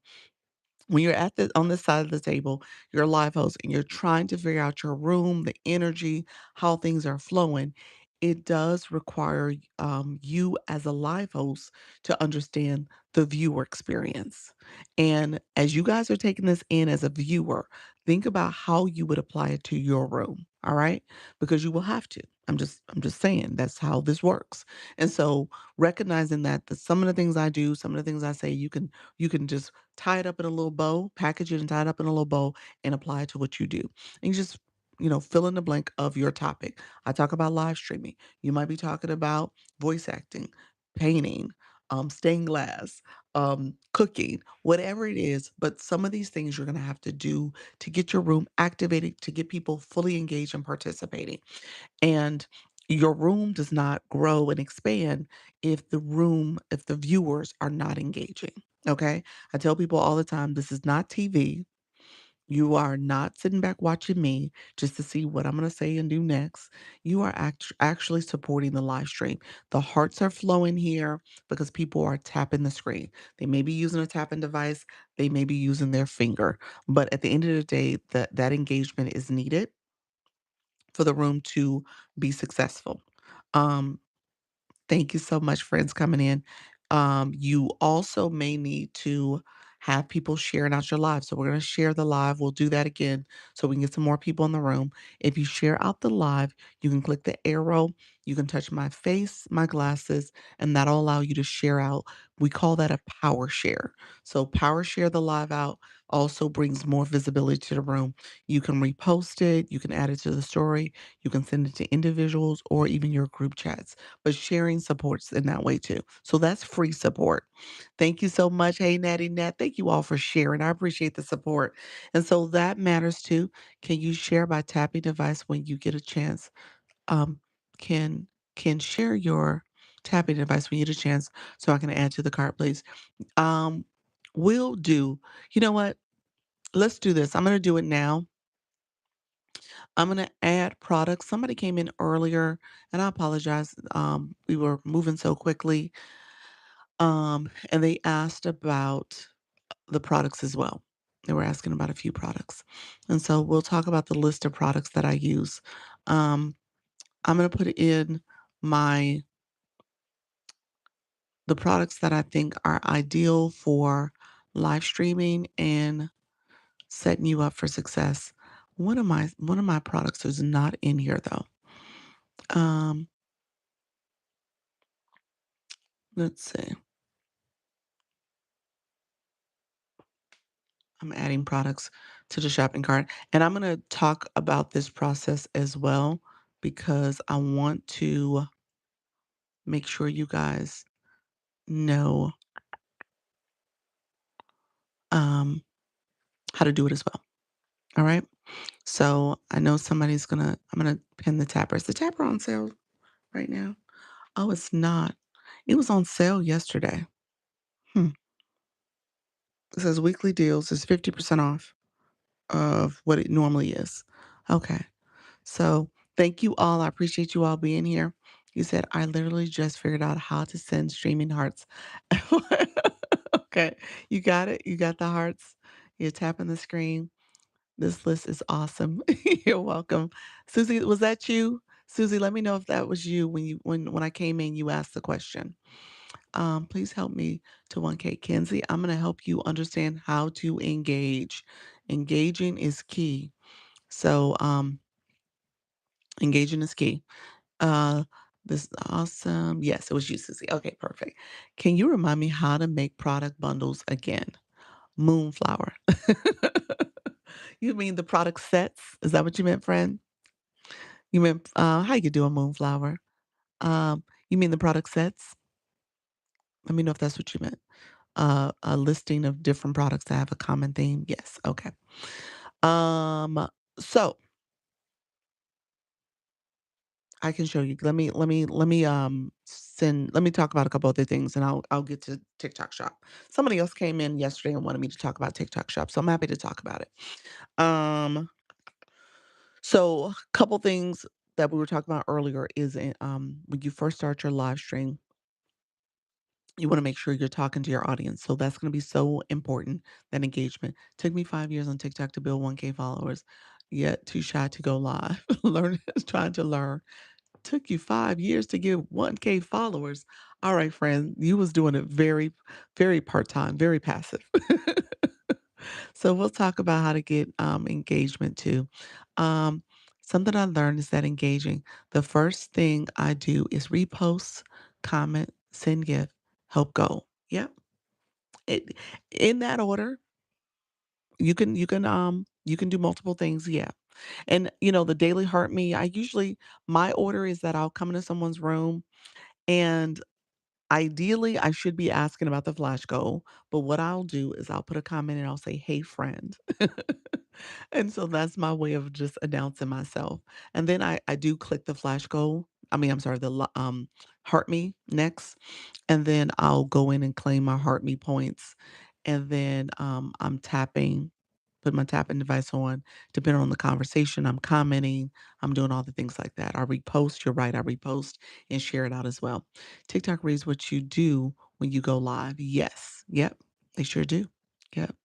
When you're at the on this side of the table, you're a live host and you're trying to figure out your room, the energy, how things are flowing. It does require you as a live host to understand the viewer experience. And as you guys are taking this in as a viewer, think about how you would apply it to your room. All right, because you will have to. I'm just saying that's how this works. And so recognizing that some of the things I do, some of the things I say, you can just tie it up in a little bow, package it and tie it up in a little bow and apply it to what you do. And you just, fill in the blank of your topic. I talk about live streaming. You might be talking about voice acting, painting, stained glass, cooking, whatever it is. But some of these things you're going to have to do to get your room activated, to get people fully engaged and participating. And your room does not grow and expand if the viewers are not engaging. Okay. I tell people all the time this is not TV. You are not sitting back watching me just to see what I'm going to say and do next. You are actually supporting the live stream. The hearts are flowing here because people are tapping the screen. They may be using a tapping device, they may be using their finger. But at the end of the day, that engagement is needed for the room to be successful. Um, Thank you so much, friends coming in. You also may need to have people sharing out your live. So we're going to share the live. We'll do that again so we can get some more people in the room. If you share out the live, you can click the arrow. You can touch my face, my glasses, and that'll allow you to share out. We call that a power share. So power share the live out also brings more visibility to the room. You can repost it. You can add it to the story. You can send it to individuals or even your group chats, but sharing supports in that way too. So that's free support. Thank you so much. Hey, Natty Nat. Thank you all for sharing. I appreciate the support. And so that matters too. Can you share by tapping device when you get a chance? Um, can can share your tapping device when you get a chance so I can add to the cart, please. Um, we'll do. You know what? Let's do this. I'm going to do it now. I'm gonna add products. Somebody came in earlier, and I apologize. We were moving so quickly, and they asked about the products as well. They were asking about a few products, and so we'll talk about the list of products that I use. Um, I'm gonna put in my the products that I think are ideal for live streaming and setting you up for success. One of my products is not in here though. Um, let's see. I'm adding products to the shopping cart. And I'm going to talk about this process as well because I want to make sure you guys know um, how to do it as well. All right. So I know I'm going to pin the tapper. Is the tapper on sale right now? Oh, it's not. It was on sale yesterday. Hmm. It says weekly deals is 50% off of what it normally is. Okay. So thank you all. I appreciate you all being here. You said, I literally just figured out how to send streaming hearts. Okay. You got it. You got the hearts. You're tapping the screen. This list is awesome. You're welcome. Susie, was that you? Susie, let me know if that was you when I came in, you asked the question. Please help me to 1K. Kenzie, I'm gonna help you understand how to engage. Engaging is key. So, engaging is key. Uh, this is awesome. Yes, it was you, Susie. Okay, perfect. Can you remind me how to make product bundles again? Moonflower. You mean the product sets? Is that what you meant, friend? You meant how you doing, Moonflower? You mean the product sets? Let me know if that's what you meant. A listing of different products that have a common theme. Yes. Okay. Um, so I can show you. Let me talk about a couple other things and I'll get to TikTok Shop. Somebody else came in yesterday and wanted me to talk about TikTok Shop, so I'm happy to talk about it. Um, so a couple things that we were talking about earlier is when you first start your live stream, you want to make sure you're talking to your audience. So that's going to be so important, that engagement. Took me 5 years on TikTok to build 1K followers, yet too shy to go live. Learning, trying to learn. Took you 5 years to get 1K followers. All right, friend, you was doing it very, very part-time, very passive. So we'll talk about how to get engagement too. Um, Something I learned is that engaging, the first thing I do is repost, comment, send gift, help go. Yep. It, in that order, you can do multiple things. Yeah. And the daily heart me, my order is that I'll come into someone's room and ideally, I should be asking about the flash goal, but what I'll do is I'll put a comment and I'll say, "Hey, friend." And so that's my way of just announcing myself. And then I do click the flash goal. I mean, I'm sorry, heart me next, and then I'll go in and claim my heart me points, and then I'm tapping. Put my tapping device on, depending on the conversation, I'm commenting, I'm doing all the things like that. I repost, you're right, I repost and share it out as well. TikTok reads what you do when you go live. Yes. Yep. They sure do. Yep.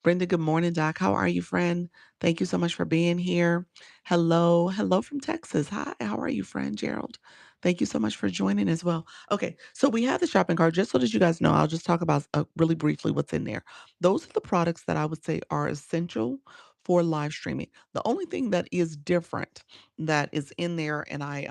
Brenda, good morning, Doc. How are you, friend? Thank you so much for being here. Hello. Hello from Texas. Hi. How are you, friend? Gerald. Thank you so much for joining as well. Okay. So we have the shopping cart. Just so that you guys know, I'll just talk about really briefly what's in there. Those are the products that I would say are essential for live streaming. The only thing that is different that is in there, and I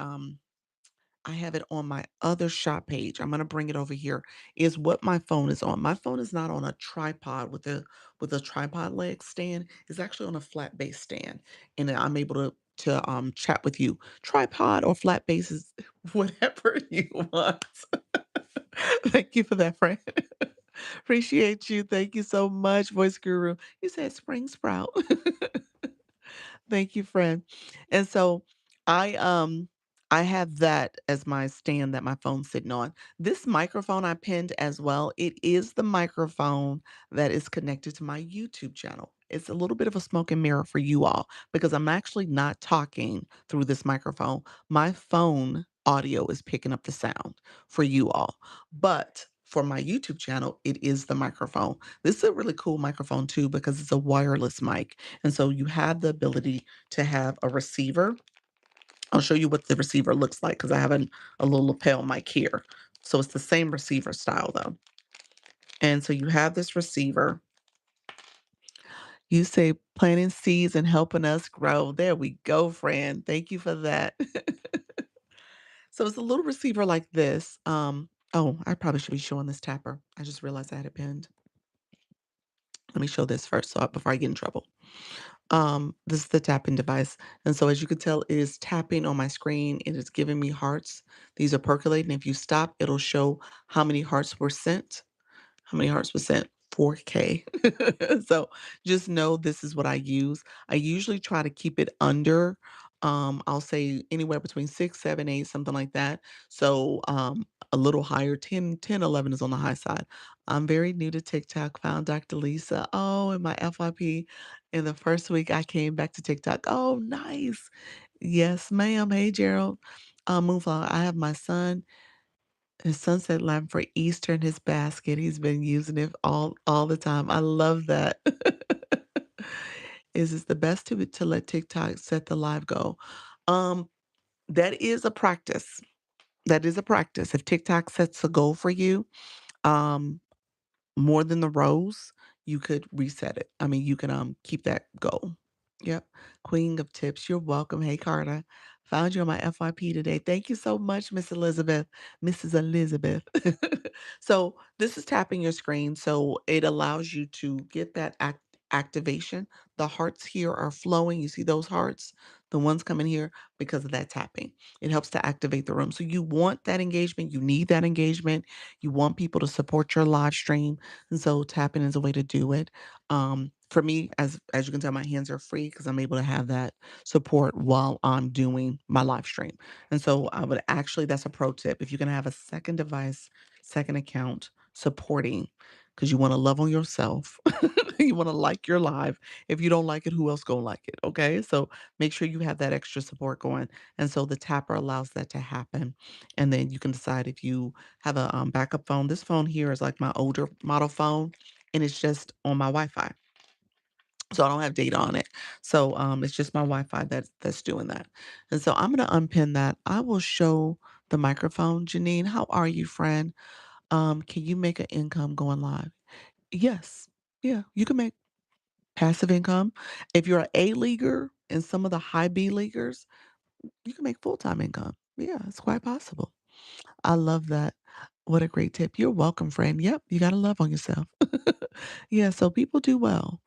have it on my other shop page. I'm gonna bring it over here. Is what my phone is on. My phone is not on a tripod with a tripod leg stand. It's actually on a flat base stand, and I'm able to chat with you. Tripod or flat base is whatever you want. Thank you for that, friend. Appreciate you. Thank you so much, voice guru. You said spring sprout. Thank you, friend. And so I um I have that as my stand that my phone's sitting on. This microphone I pinned as well. It is the microphone that is connected to my YouTube channel. It's a little bit of a smoke and mirror for you all because I'm actually not talking through this microphone. My phone audio is picking up the sound for you all. But for my YouTube channel, it is the microphone. This is a really cool microphone too because it's a wireless mic. And so you have the ability to have a receiver. I'll show you what the receiver looks like because I have a little lapel mic here. So it's the same receiver style though. And so you have this receiver. You say planting seeds and helping us grow. There we go, friend. Thank you for that. So it's a little receiver like this. Oh, I probably should be showing this tapper. I just realized I had it pinned. Let me show this first before I get in trouble. This is the tapping device. And so as you can tell, it is tapping on my screen. It is giving me hearts. These are percolating. If you stop, it'll show how many hearts were sent. How many hearts were sent? 4K. So just know this is what I use. I usually try to keep it under, I'll say anywhere between 6, 7, 8, something like that. So a little higher, 10, 10, 11 is on the high side. I'm very new to TikTok, found Dr. Lisa. Oh, in my FYP. In the first week I came back to TikTok. Oh, nice. Yes, ma'am. Hey, Gerald. Moonflower, I have my son his sunset lamp for Easter in his basket. He's been using it all the time. I love that. Is this the best to let TikTok set the live goal? Um, That is a practice. That is a practice. If TikTok sets a goal for you, um, more than the rows, you could reset it. I mean, you can, keep that goal. Yep. Queen of tips. You're welcome. Hey, Carter. Found you on my FYP today. Thank you so much, Miss Elizabeth. Mrs. Elizabeth. So this is tapping your screen. So it allows you to get that activation. The hearts here are flowing. You see those hearts? The ones coming here because of that tapping. It helps to activate the room. So you want that engagement. You need that engagement. You want people to support your live stream. And so tapping is a way to do it. For me, as you can tell, my hands are free because I'm able to have that support while I'm doing my live stream. And so I would actually, that's a pro tip. If you can have a second device, second account supporting, because you want to love on yourself. You want to like your live. If you don't like it, who else gonna like it? Okay. So make sure you have that extra support going. And so the tapper allows that to happen. And then you can decide if you have a backup phone. This phone here is like my older model phone, and it's just on my Wi-Fi. So I don't have data on it. So it's just my Wi-Fi that's doing that. And so I'm gonna unpin that. I will show the microphone. Janine, how are you, friend? Can you make an income going live? Yes. Yeah, you can make passive income. If you're an A leaguer and some of the high B leaguers, you can make full-time income. Yeah, it's quite possible. I love that. What a great tip. You're welcome, friend. Yep, you gotta love on yourself. Yeah, so people do well.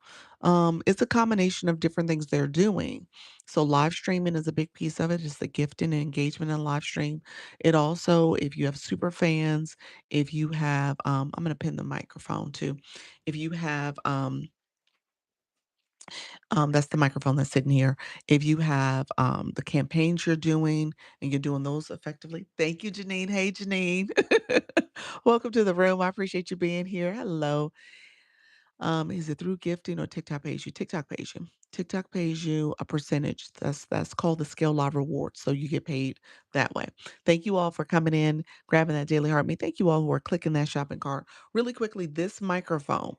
It's a combination of different things they're doing. So live streaming is a big piece of it. It's the gifting and engagement in live stream. It also, if you have super fans, if you have, I'm gonna pin the microphone too. If you have, that's the microphone that's sitting here. If you have the campaigns you're doing and you're doing those effectively, thank you, Janine. Hey, Janine. Welcome to the room. I appreciate you being here. Hello. Is it through gifting or TikTok pays you? TikTok pays you. TikTok pays you a percentage. That's called the Scale Live Reward. So you get paid that way. Thank you all for coming in, grabbing that daily heart. Me. Thank you all who are clicking that shopping cart. Really quickly, this microphone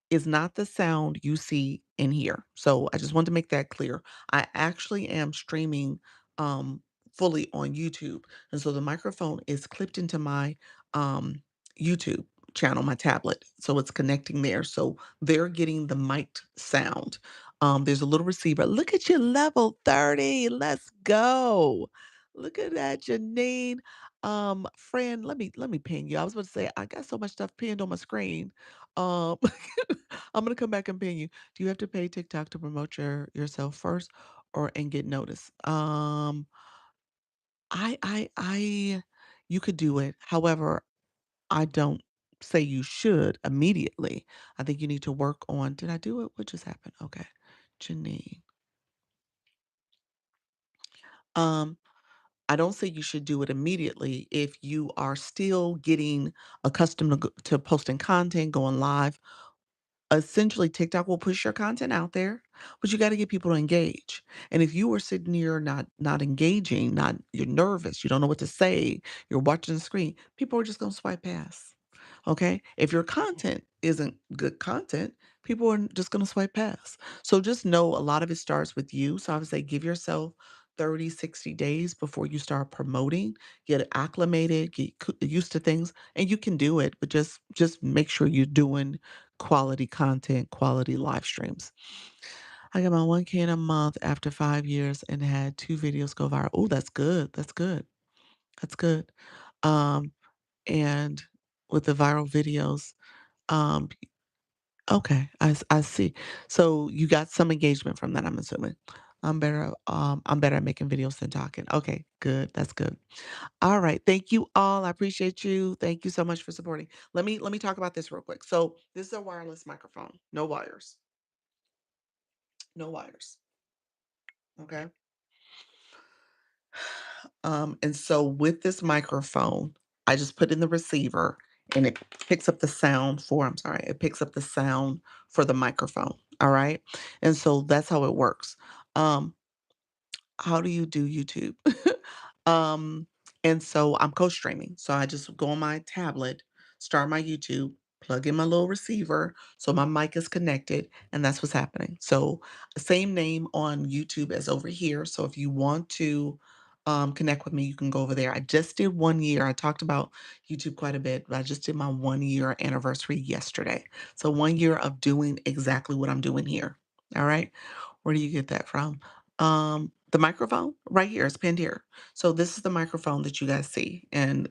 is not the sound you see in here. So I just want to make that clear. I actually am streaming fully on YouTube. And so the microphone is clipped into my um YouTube channel, my tablet. So it's connecting there. So they're getting the mic'd sound. There's a little receiver. Look at you, level 30. Let's go. Look at that, Janine. Friend, let me ping you. I was about to say I got so much stuff pinned on my screen. Um, I'm gonna come back and ping you. Do you have to pay TikTok to promote yourself first or and get noticed? I you could do it. However, I don't say you should immediately. I think you need to work on, did I do it? What just happened? Okay. Janine. Um, I don't say you should do it immediately if you are still getting accustomed to posting content, going live. Essentially, TikTok will push your content out there, but you gotta get people to engage. And if you are sitting here not engaging, not you're nervous, you don't know what to say, you're watching the screen, people are just gonna swipe past. Okay? If your content isn't good content, people are just gonna swipe past. So just know a lot of it starts with you. So I would say give yourself 30, 60 days before you start promoting, get acclimated, get used to things, and you can do it, but just make sure you're doing quality content, quality live streams. I got my 1K in a month after 5 years and had 2 videos go viral. Oh, that's good. That's good. That's good. Um, and with the viral videos, um, okay, I see. So you got some engagement from that, I'm assuming. I'm better at making videos than talking. Okay, good. That's good. All right. Thank you all. I appreciate you. Thank you so much for supporting. Let me talk about this real quick. So this is a wireless microphone. No wires. No wires. Okay. And so with this microphone, I just put in the receiver and it picks up the sound for, I'm sorry, it picks up the sound for the microphone. All right. And so that's how it works. Um, how do you do YouTube? um, and so I'm co-streaming. So I just go on my tablet, start my YouTube, plug in my little receiver, so my mic is connected, and that's what's happening. So same name on YouTube as over here. So if you want to connect with me, you can go over there. I just did 1 year. I talked about YouTube quite a bit, but I just did my 1 year anniversary yesterday. So 1 year of doing exactly what I'm doing here. All right. Where do you get that from? The microphone right here is pinned here. So this is the microphone that you guys see. And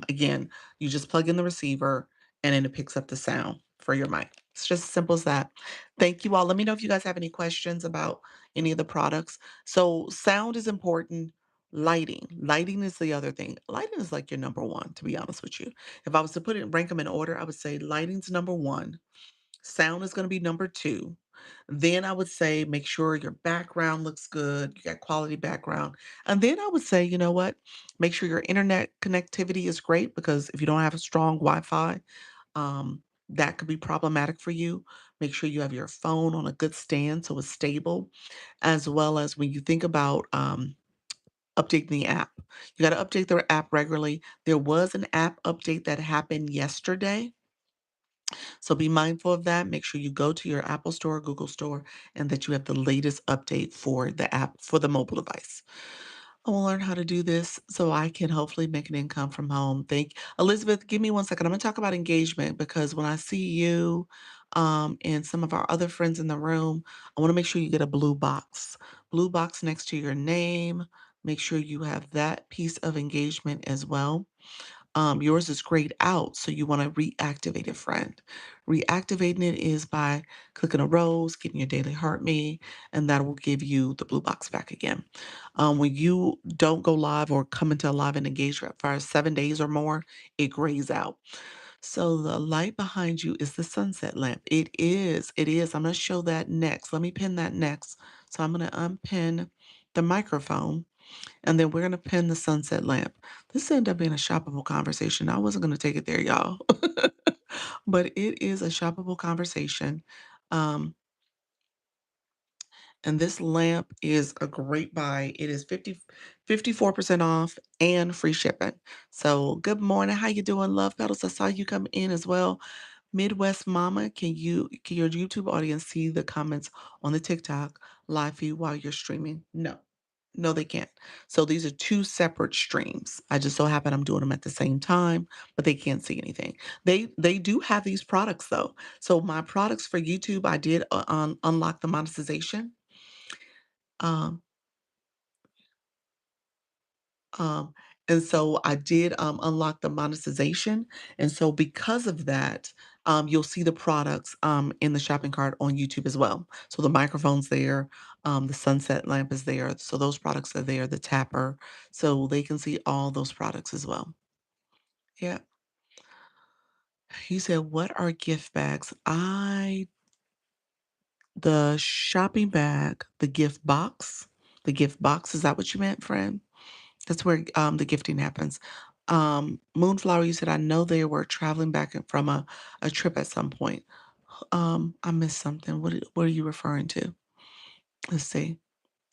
again, you just plug in the receiver and then it picks up the sound for your mic. It's just as simple as that. Thank you all. Let me know if you guys have any questions about any of the products. So sound is important. Lighting is the other thing. Lighting is like your number one, to be honest with you. If I was to put it, rank them in order, I would say lighting's number one. Sound is going to be number two. Then I would say make sure your background looks good, you got quality background. And then I would say, you know what? Make sure your internet connectivity is great because if you don't have a strong Wi-Fi, that could be problematic for you. Make sure you have your phone on a good stand so it's stable, as well as when you think about updating the app. You got to update the app regularly. There was an app update that happened yesterday, so be mindful of that. Make sure you go to your Apple Store, Google Store, and that you have the latest update for the app for the mobile device. I will learn how to do this so I can hopefully make an income from home. Thank Elizabeth, give me 1 second. I'm gonna talk about engagement because when I see you and some of our other friends in the room, I want to make sure you get a blue box. Blue box next to your name. Make sure you have that piece of engagement as well. Yours is grayed out, so you want to reactivate it, friend. Reactivating it is by clicking a rose, getting your daily heart me, and that will give you the blue box back again. When you don't go live or come into a live and engage for 7 days or more, it grays out. So the light behind you is the sunset lamp. It is. I'm going to show that next. Let me pin that next. So I'm going to unpin the microphone and then we're gonna pin the sunset lamp. This ended up being a shoppable conversation. I wasn't gonna take it there, y'all. But it is a shoppable conversation. Um, and this lamp is a great buy. It is 54% off and free shipping. So good morning. How you doing, Love Petals? I saw you come in as well. Midwest Mama, can your YouTube audience see the comments on the TikTok live feed while you're streaming? No. No, they can't. So these are two separate streams. I just so happen I'm doing them at the same time, but they can't see anything. They do have these products though. So my products for YouTube, I did unlock the monetization. Um, Um, and so I did unlock the monetization. And so because of that, you'll see the products in the shopping cart on YouTube as well. So the microphone's there, the sunset lamp is there. So those products are there, the tapper. So they can see all those products as well. Yeah. He said, what are gift bags? The shopping bag, the gift box, is that what you meant, friend? That's where, the gifting happens. Moonflower, you said, "I know they were traveling back from a trip at some point." I missed something. What are you referring to? Let's see,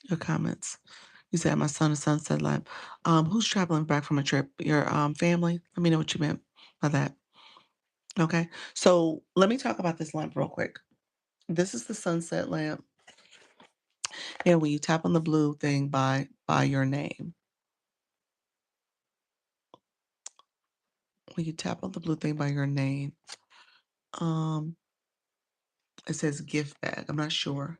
your comments. You said, "My son is sunset lamp." Who's traveling back from a trip? Your, family? Let me know what you meant by that. Okay. So, let me talk about this lamp real quick. This is the sunset lamp, and when you tap on the blue thing by your name, when you tap on the blue thing by your name, um it says gift bag. I'm not sure.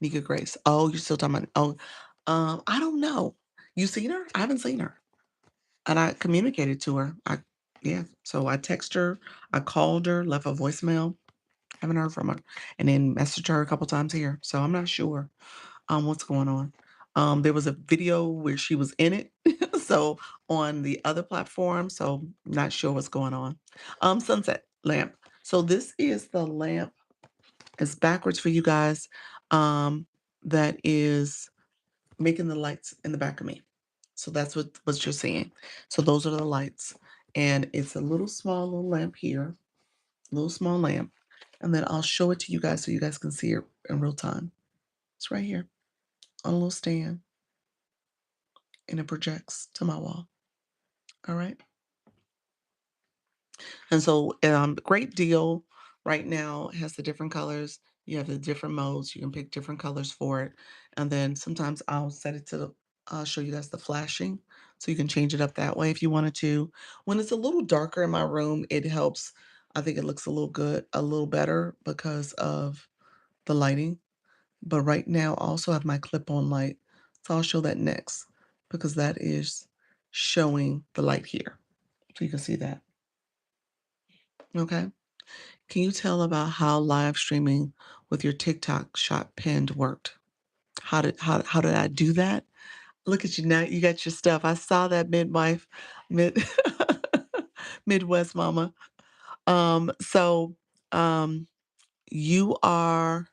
Nika Grace. Oh, you're still talking about, I don't know. You seen her? I haven't seen her. And I communicated to her. Yeah. So I text her, I called her, left a voicemail, haven't heard from her, and then messaged her a couple times here. So I'm not sure what's going on. There was a video where she was in it. So on the other platform, so not sure what's going on. Sunset lamp. So this is the lamp. It's backwards for you guys. That is making the lights in the back of me. So that's what you're seeing. So those are the lights. And it's a little small little lamp here, little small lamp. And then I'll show it to you guys so you guys can see it in real time. It's right here on a little stand and it projects to my wall. All right. And so, great deal right now. It has the different colors. You have the different modes. You can pick different colors for it. And then sometimes I'll set it to I'll show you guys the flashing, so you can change it up that way if you wanted to. When it's a little darker in my room, it helps. I think it looks a little better because of the lighting. But right now, I also have my clip-on light, so I'll show that next because that is showing the light here. So you can see that, okay? Can you tell about how live streaming with your TikTok shop pinned worked? How did I do that? Look at you now, you got your stuff. I saw that midwife, mid Midwest mama. So, um, you are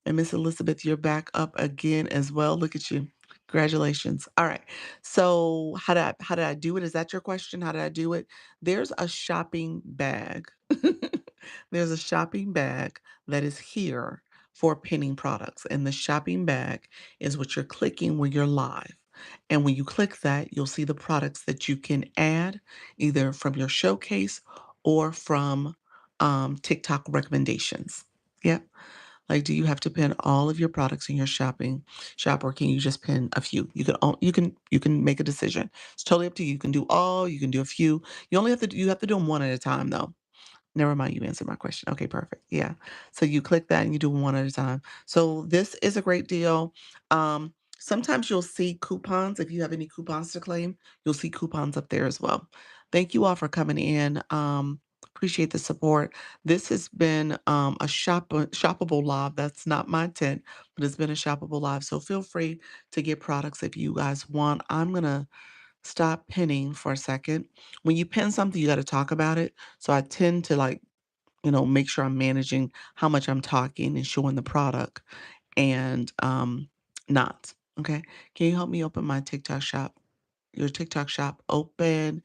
and Miss Elizabeth, you're back up again as well. Look at you. Congratulations. All right. So how did I do it? Is that your question? How did I do it? There's a shopping bag. There's a shopping bag that is here for pinning products. And the shopping bag is what you're clicking when you're live. And when you click that, you'll see the products that you can add either from your showcase or from TikTok recommendations. Yep. Like, do you have to pin all of your products in your shopping shop, or can you just pin a few? You can make a decision. It's totally up to you. You can do all, you can do a few. You have to do them one at a time though. Never mind, you answered my question. Okay, perfect. Yeah. So you click that and you do them one at a time. So this is a great deal. Sometimes you'll see coupons. If you have any coupons to claim, you'll see coupons up there as well. Thank you all for coming in. Appreciate the support. This has been a shoppable live. That's not my intent, but it's been a shoppable live. So feel free to get products if you guys want. I'm gonna stop pinning for a second. When you pin something, you got to talk about it. So I tend to like, make sure I'm managing how much I'm talking and showing the product and not. Okay. Can you help me open my TikTok shop? Your TikTok shop open.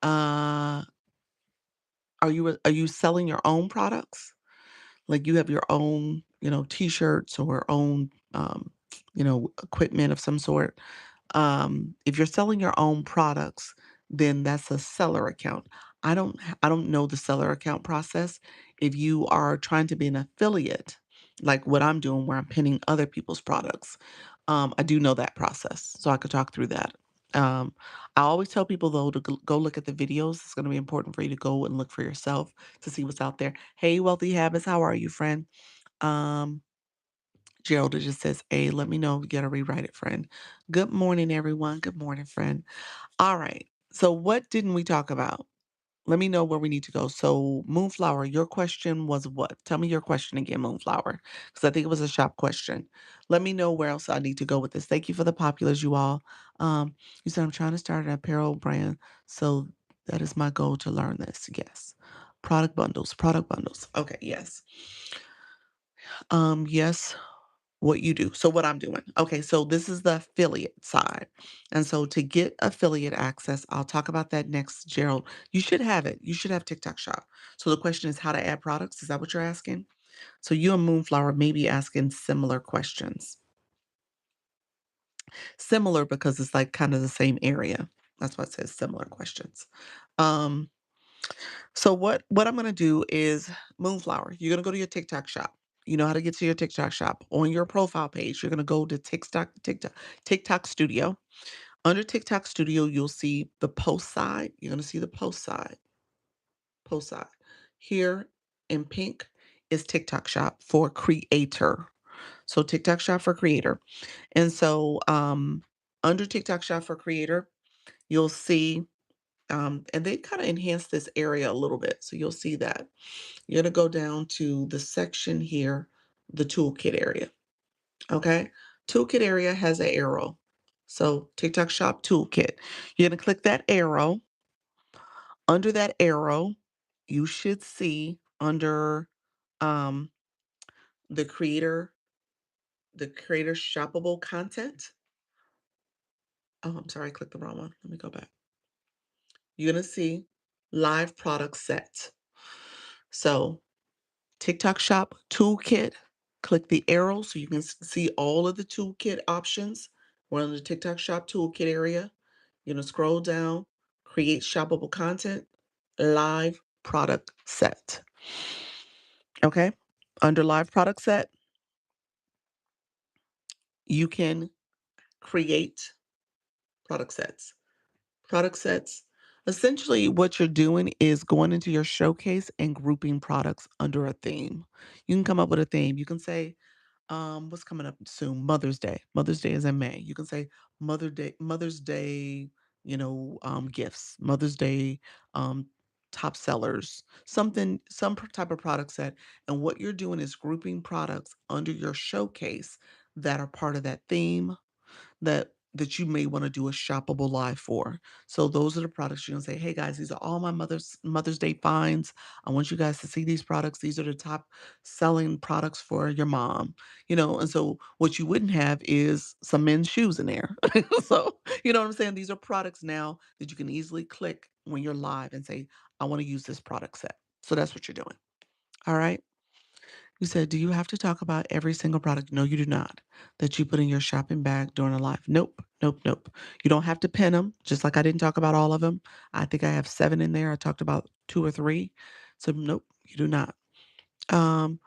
Uh are you selling your own products? Like you have your own, t-shirts or own equipment of some sort. If you're selling your own products, then that's a seller account. I don't know the seller account process. If you are trying to be an affiliate, like what I'm doing where I'm pinning other people's products, I do know that process. So I could talk through that. Um, I always tell people though to go look at the videos. It's going to be important for you to go and look for yourself to see what's out there. Hey, Wealthy Habits, how are you, friend? Um, Gerald just says, "Hey, let me know if you gotta rewrite it, friend." Good morning, everyone. Good morning, friend. All right. So what didn't we talk about? Let me know where we need to go. So Moonflower, your question was what? Tell me your question again, Moonflower, because I think it was a shop question. Let me know where else I need to go with this. Thank you for the populars, you all. You said I'm trying to start an apparel brand, so that is my goal to learn this. Yes. Product bundles, product bundles. Okay, yes. Yes, what you do. So what I'm doing. Okay, so this is the affiliate side. And so to get affiliate access, I'll talk about that next, Gerald. You should have it. You should have TikTok Shop. So the question is how to add products. Is that what you're asking? So you and Moonflower may be asking similar questions. Similar because it's like kind of the same area. That's why it says similar questions. Um, So what I'm gonna do is Moonflower, you're gonna go to your TikTok shop. You know how to get to your TikTok shop. On your profile page, you're gonna go to TikTok Studio. Under TikTok Studio, you'll see the post side. You're gonna see the post side. Here in pink is TikTok shop for creator. So TikTok shop for creator. And so under TikTok shop for creator, you'll see and they kind of enhance this area a little bit. So you'll see that. You're going to go down to the section here, the toolkit area. Okay. Toolkit area has an arrow. So TikTok shop toolkit. You're going to click that arrow. Under that arrow, you should see under um, the creator shoppable content. Oh, I'm sorry, I clicked the wrong one. Let me go back. You're going to see live product set. So TikTok shop toolkit, click the arrow so you can see all of the toolkit options. We're in the TikTok shop toolkit area. You're gonna scroll down, create shoppable content, live product set. Okay. Under live product set, you can create. Product sets. Product sets. Essentially, what you're doing is going into your showcase and grouping products under a theme. You can come up with a theme. You can say, what's coming up soon? Mother's Day. Mother's Day is in May. You can say Mother's Day, gifts, Mother's Day, um, top sellers, something, type of product set. And what you're doing is grouping products under your showcase that are part of that theme that you may wanna do a shoppable live for. So those are the products you're gonna say, "Hey, guys, these are all my Mother's Day finds. I want you guys to see these products. These are the top selling products for your mom." And so what you wouldn't have is some men's shoes in there. So, you know what I'm saying? These are products now that you can easily click when you're live and say, "I wanna use this product set." So that's what you're doing. Alright? You said, "Do you have to talk about every single product?" No, you do not. That you put in your shopping bag during a live. Nope, nope, nope. You don't have to pin them, just like I didn't talk about all of them. I think I have 7 in there. I talked about 2 or 3. So, nope, you do not. Um,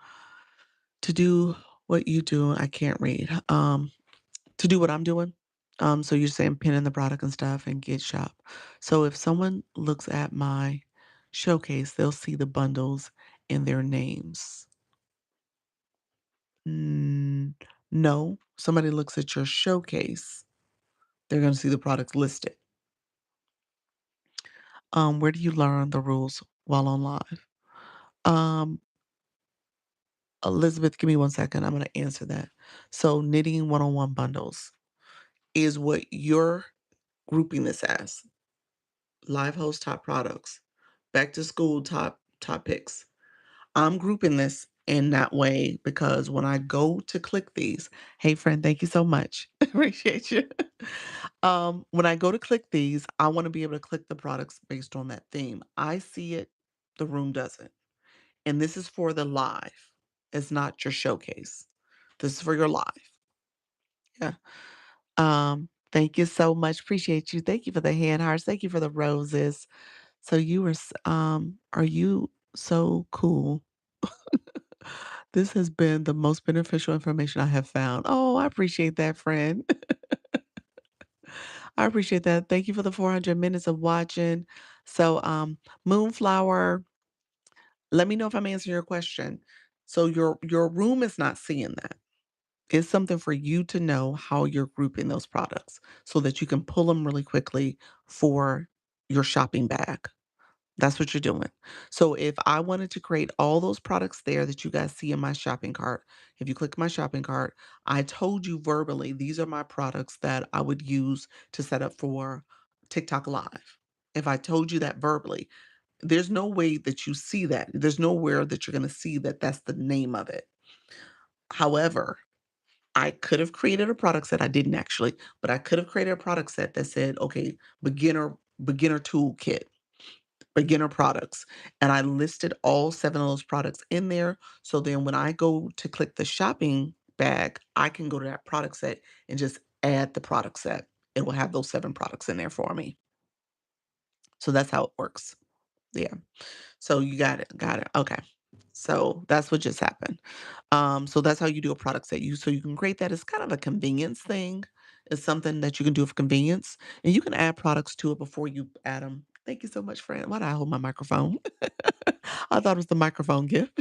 to do what you do, I can't read. To do what I'm doing. So you're saying pin in the product and stuff and get shop. So if someone looks at my showcase, they'll see the bundles and their names. Mm, no. Somebody looks at your showcase, they're gonna see the products listed. Where do you learn the rules while on live? Um, Elizabeth, give me 1 second, I'm gonna answer that. So knitting one-on-one bundles is what you're grouping this as. Live host top products, back to school top picks. I'm grouping this in that way because when I go to click these, hey friend, thank you so much. Appreciate you. When I go to click these, I want to be able to click the products based on that theme. I see it, the room doesn't. And this is for the live. It's not your showcase. This is for your live. Yeah. Thank you so much. Appreciate you. Thank you for the hand hearts. Thank you for the roses. So you were are you so cool? This has been the most beneficial information I have found. Oh, I appreciate that, friend. I appreciate that. Thank you for the 400 minutes of watching. So, Moonflower, let me know if I'm answering your question. So your room is not seeing that. It's something for you to know how you're grouping those products so that you can pull them really quickly for your shopping bag. That's what you're doing. So if I wanted to create all those products there that you guys see in my shopping cart, if you click my shopping cart, I told you verbally, these are my products that I would use to set up for TikTok Live. If I told you that verbally, there's no way that you see that. There's nowhere that you're going to see that that's the name of it. However, I could have created a product set. I didn't actually, but I could have created a product set that said, okay, beginner toolkit, beginner products, and I listed all 7 of those products in there, so then when I go to click the shopping bag, I can go to that product set and just add the product set. It will have those 7 products in there for me. So that's how it works. Yeah. So you got it, okay. So that's what just happened. So that's how you do a product set. So you can create that as kind of a convenience thing. It's something that you can do for convenience, and you can add products to it before you add them. Thank you so much, friend. Why did I hold my microphone? I thought it was the microphone gift.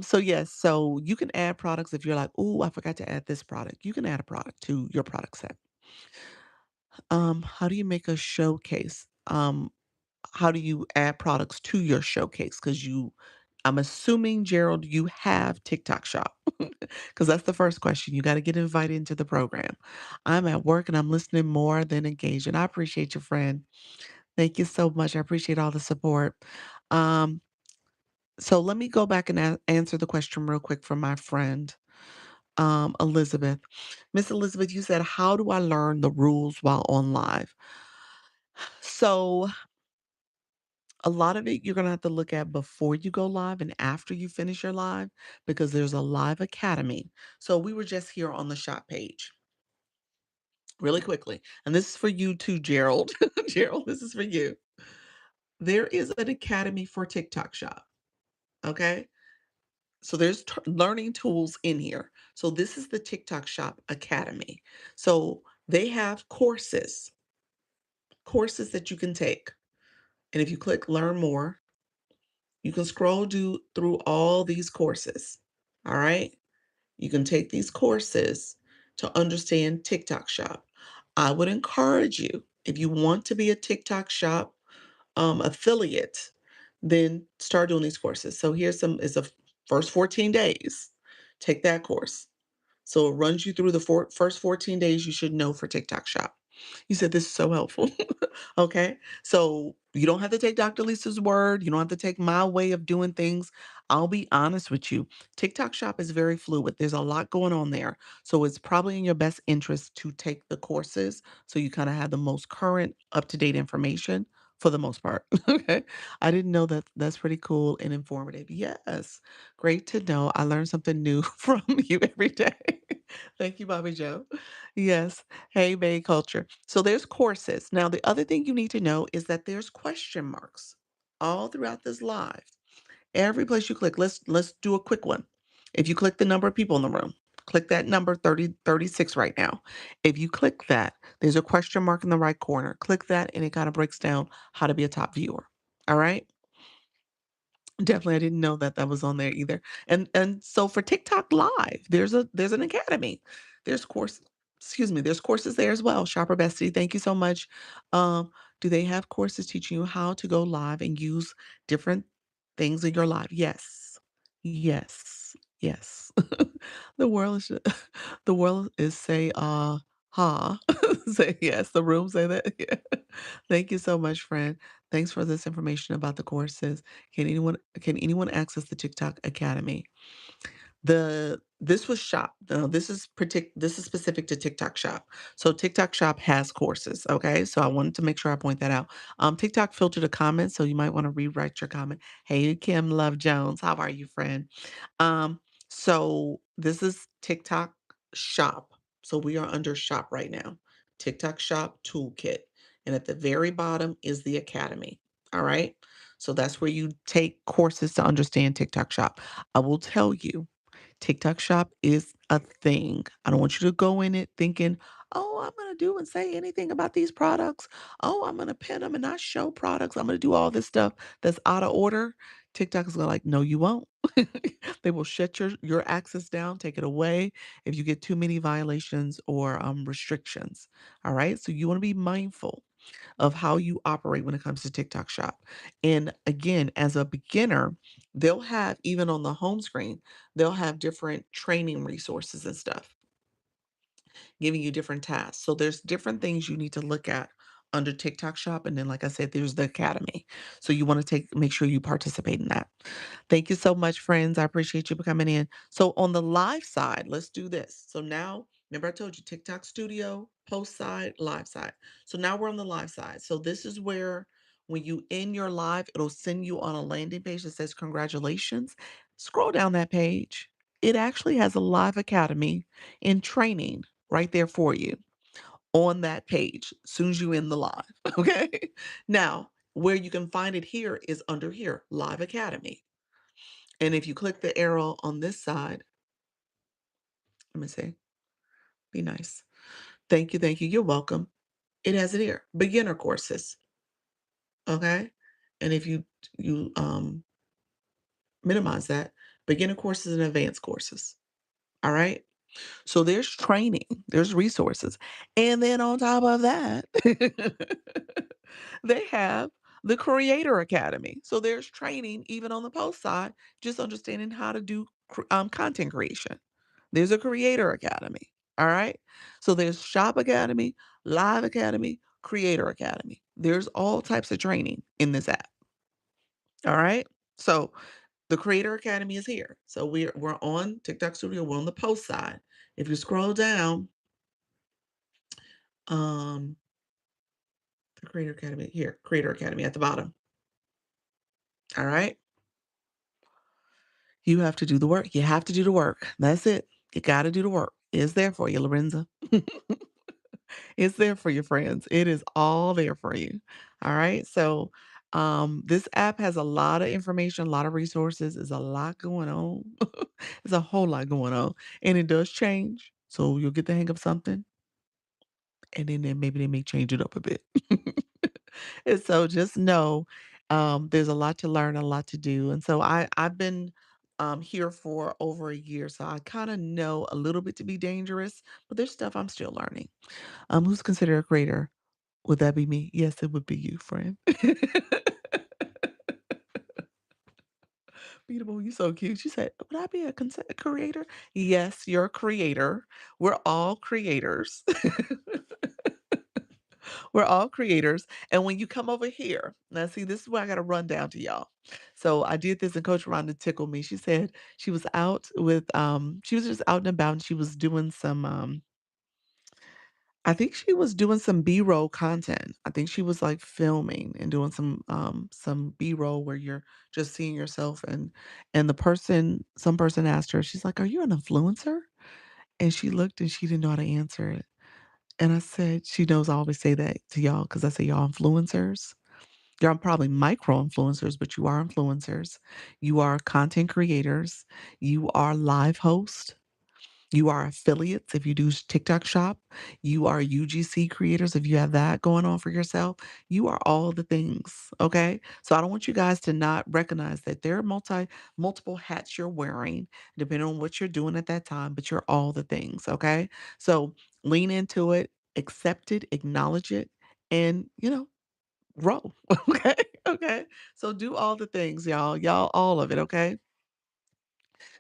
So yes, so you can add products if you're like, "Oh, I forgot to add this product." You can add a product to your product set. How do you make a showcase? How do you add products to your showcase? Because I'm assuming, Gerald, you have TikTok Shop. Because that's the first question. You got to get invited into the program. I'm at work and I'm listening more than engaged. And I appreciate your friend. Thank you so much. I appreciate all the support. Um, so let me go back and answer the question real quick from my friend, Elizabeth. Miss Elizabeth, you said, how do I learn the rules while on live? So a lot of it you're gonna have to look at before you go live and after you finish your live because there's a live academy. So we were just here on the shop page really quickly. And this is for you too, Gerald. Gerald, this is for you. There is an academy for TikTok shop. Okay. So there's learning tools in here. So this is the TikTok shop academy. So They have courses that you can take. And if you click learn more, you can scroll through all these courses. All right. You can take these courses to understand TikTok Shop. I would encourage you, if you want to be a TikTok Shop affiliate, then start doing these courses. So here's some, it's a first 14 days. Take that course. So it runs you through the first 14 days you should know for TikTok Shop. You said this is so helpful. Okay. So you don't have to take Dr. Lisa's word. You don't have to take my way of doing things. I'll be honest with you. TikTok Shop is very fluid. There's a lot going on there. So it's probably in your best interest to take the courses so you kind of have the most current, up to date information for the most part. Okay. I didn't know that. That's pretty cool and informative. Yes. Great to know. I learn something new from you every day. Thank you, Bobby Joe. Yes. Hey, Bay Culture. So there's courses. Now, the other thing you need to know is that there's question marks all throughout this live. Every place you click, let's do a quick one. If you click the number of people in the room, click that number 36 right now. If you click that, there's a question mark in the right corner. Click that and it kind of breaks down how to be a top viewer. All right? Definitely, I didn't know that that was on there either. And so for TikTok Live, there's an academy. There's course excuse me, there's courses there as well. Shopper Bestie, thank you so much. Do they have courses teaching you how to go live and use different things in your live? Yes. Yes. Yes. The world is the world is say ha. Say yes. The room say that. Yeah. Thank you so much, friend. Thanks for this information about the courses. Can anyone access the TikTok Academy? This was Shop. This is specific to TikTok Shop. So TikTok Shop has courses. Okay, so I wanted to make sure I point that out. TikTok filtered a comment, so you might want to rewrite your comment. Hey, Kim Love Jones, how are you, friend? Um, so this is TikTok Shop. So we are under Shop right now. TikTok Shop Toolkit, and at the very bottom is the Academy. All right. So that's where you take courses to understand TikTok Shop. I will tell you. TikTok Shop is a thing. I don't want you to go in it thinking, oh, I'm going to do and say anything about these products. Oh, I'm going to pin them and not show products. I'm going to do all this stuff that's out of order. TikTok is going to like, no, you won't. They will shut your access down, take it away if you get too many violations or restrictions. All right. So you want to be mindful of how you operate when it comes to TikTok Shop. And again, as a beginner, they'll have, even on the home screen, they'll have different training resources and stuff, giving you different tasks. So there's different things you need to look at under TikTok Shop. And then, like I said, there's the Academy. So you want to make sure you participate in that. Thank you so much, friends. I appreciate you for coming in. So on the live side, let's do this. So now, remember I told you TikTok Studio, post side, live side. So now we're on the live side. So this is where when you end your live, it'll send you on a landing page that says congratulations. Scroll down that page. It actually has a live academy in training right there for you on that page as soon as you end the live. Okay. Now, where you can find it here is under here, Live Academy. And if you click the arrow on this side, let me see, be nice. Thank you. Thank you. You're welcome. It has it here, beginner courses. Okay. And if you minimize that, beginner courses and advanced courses. All right. So there's training, there's resources. And then on top of that, they have the Creator Academy. So there's training even on the post side, just understanding how to do content creation. There's a Creator Academy. All right. So there's Shop Academy, Live Academy, Creator Academy. There's all types of training in this app. All right. So the Creator Academy is here. So we're on TikTok Studio. We're on the post side. If you scroll down, um, the Creator Academy here, Creator Academy at the bottom. All right. You have to do the work. You have to do the work. That's it. You got to do the work. It's there for you, Lorenza. It's there for your friends. It is all there for you. All right. So this app has a lot of information, a lot of resources. There's a lot going on. There's a whole lot going on. And it does change. So you'll get the hang of something. and then maybe they may change it up a bit. And so just know, there's a lot to learn, a lot to do, and so I've been, here for over a year, so I kinda know a little bit to be dangerous, but there's stuff I'm still learning. Who's considered a creator? Would that be me? Yes, it would be you, friend. Beautiful, you so cute. She said, "Would I be a creator?" Yes, you're a creator. We're all creators. We're all creators, and when you come over here now see, this is where I gotta run down to y'all. So, I did this and Coach Rhonda tickled me. She said she was out with, she was just out and about, and she was doing some, I think she was doing some B-roll content. I think she was, like, filming and doing some B-roll where you're just seeing yourself, and the person some person asked her, she's like, "Are you an influencer?" And she looked and she didn't know how to answer it. And I said she knows I always say that to y'all because I say, "Y'all influencers." You're probably micro influencers, but you are influencers. You are content creators. You are live hosts. You are affiliates if you do TikTok shop. You are UGC creators if you have that going on for yourself. You are all the things, okay? So I don't want you guys to not recognize that there are multiple hats you're wearing depending on what you're doing at that time, but you're all the things, okay? So lean into it, accept it, acknowledge it, and grow. Okay? Okay? So do all the things, y'all. Y'all all of it, okay?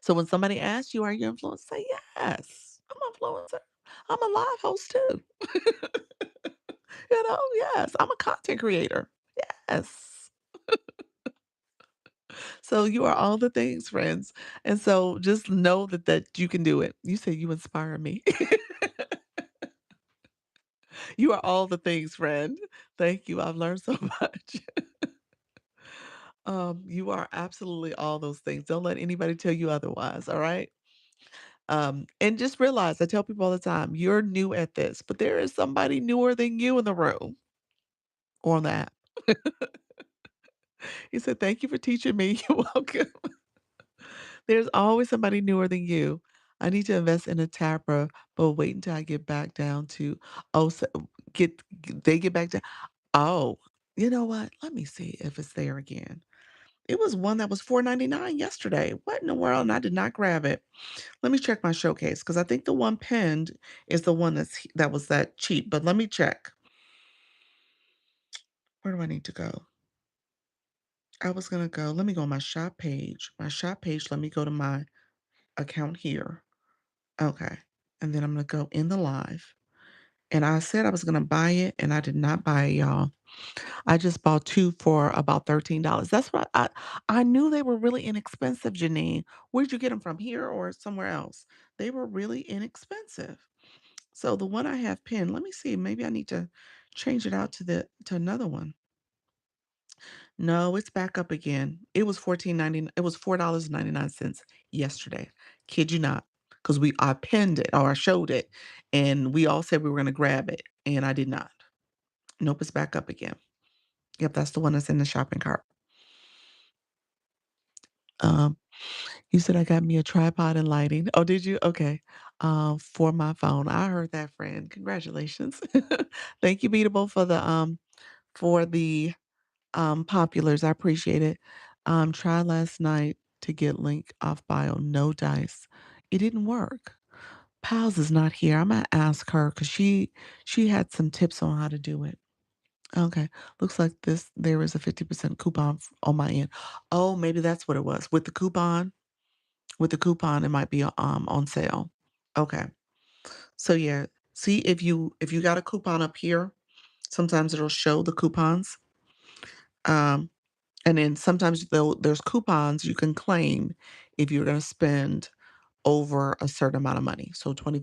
So when somebody asks you, "Are you an influencer?" Say, "Yes, I'm an influencer. I'm a live host too." Yes, I'm a content creator. Yes. So you are all the things, friends. And so just know that you can do it. You say you inspire me. You are all the things, friend. Thank you. I've learned so much. You are absolutely all those things. Don't let anybody tell you otherwise, all right? And just realize, I tell people all the time, you're new at this, but there is somebody newer than you in the room or on the app. He said, "Thank you for teaching me." You're welcome. There's always somebody newer than you. I need to invest in a tapper, but wait until I get back down to oh, so they get back to oh, you know what? Let me see if it's there again. It was one that was 4.99 yesterday. What in the world? And I did not grab it. Let me check my showcase because I think the one pinned is the one that was that cheap. But let me check. Where do I need to go? I was gonna go. Let me go on my shop page. My shop page. Let me go to my account here. Okay, and then I'm gonna go in the live. And I said I was gonna buy it, and I did not buy it, y'all. I just bought two for about $13. That's what I knew they were really inexpensive, Janine. Where'd you get them from? Here or somewhere else? They were really inexpensive. So the one I have pinned, let me see, maybe I need to change it out to another one. No, it's back up again. It was 14.90. It was $4.99 yesterday. Kid you not. Because I pinned it or I showed it and we all said we were gonna grab it and I did not. Nope, it's back up again. Yep, that's the one that's in the shopping cart. Um, you said I got me a tripod and lighting. Oh, did you? Okay. For my phone. I heard that, friend. Congratulations. Thank you, Beatable, for the populars. I appreciate it. Tried last night to get link off bio. No dice. It didn't work. Pals is not here. I'm gonna ask her because she had some tips on how to do it. Okay. Looks like there is a 50% coupon on my end. Oh, maybe that's what it was. With the coupon, it might be on sale. Okay. So yeah, see if you got a coupon up here, sometimes it'll show the coupons. Um, and then sometimes there's coupons you can claim if you're gonna spend over a certain amount of money. So $25,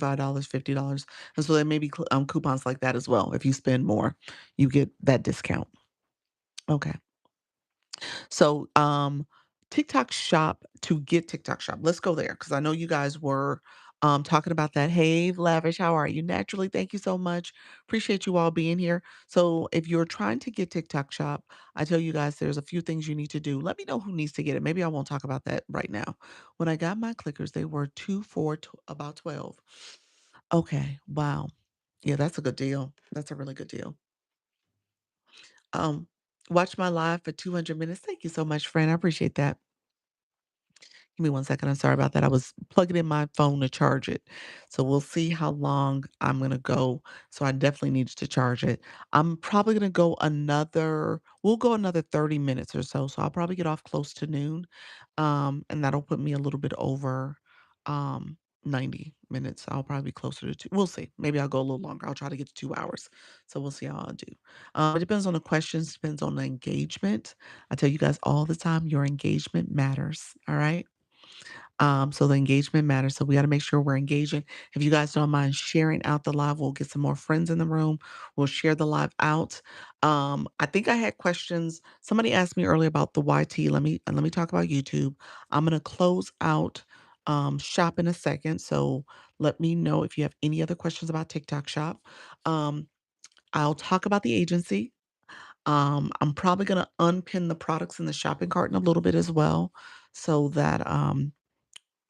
$50. And so there may be coupons like that as well. If you spend more, you get that discount. Okay. So, TikTok Shop to get TikTok Shop. Let's go there because I know you guys were talking about that. Hey, Lavish, how are you? Naturally, thank you so much. Appreciate you all being here. So, if you're trying to get TikTok Shop, I tell you guys there's a few things you need to do. Let me know who needs to get it. Maybe I won't talk about that right now. When I got my clickers, they were two, four, about 12. Okay, wow. Yeah, that's a good deal. That's a really good deal. Watch my live for 200 minutes. Thank you so much, friend. I appreciate that. Give me 1 second. I'm sorry about that. I was plugging in my phone to charge it. So we'll see how long I'm gonna go. So I definitely needed to charge it. I'm probably gonna go we'll go another 30 minutes or so. So I'll probably get off close to noon. And that'll put me a little bit over 90 minutes. I'll probably be closer to two. We'll see. Maybe I'll go a little longer. I'll try to get to 2 hours. So we'll see how I'll do. It depends on the questions, depends on the engagement. I tell you guys all the time, your engagement matters. All right. So the engagement matters. So we got to make sure we're engaging. If you guys don't mind sharing out the live, we'll get some more friends in the room. We'll share the live out. I think I had questions. Somebody asked me earlier about the YT. Let me talk about YouTube. I'm gonna close out shop in a second. So let me know if you have any other questions about TikTok shop. Um, I'll talk about the agency. I'm probably gonna unpin the products in the shopping cart in a little bit as well, so that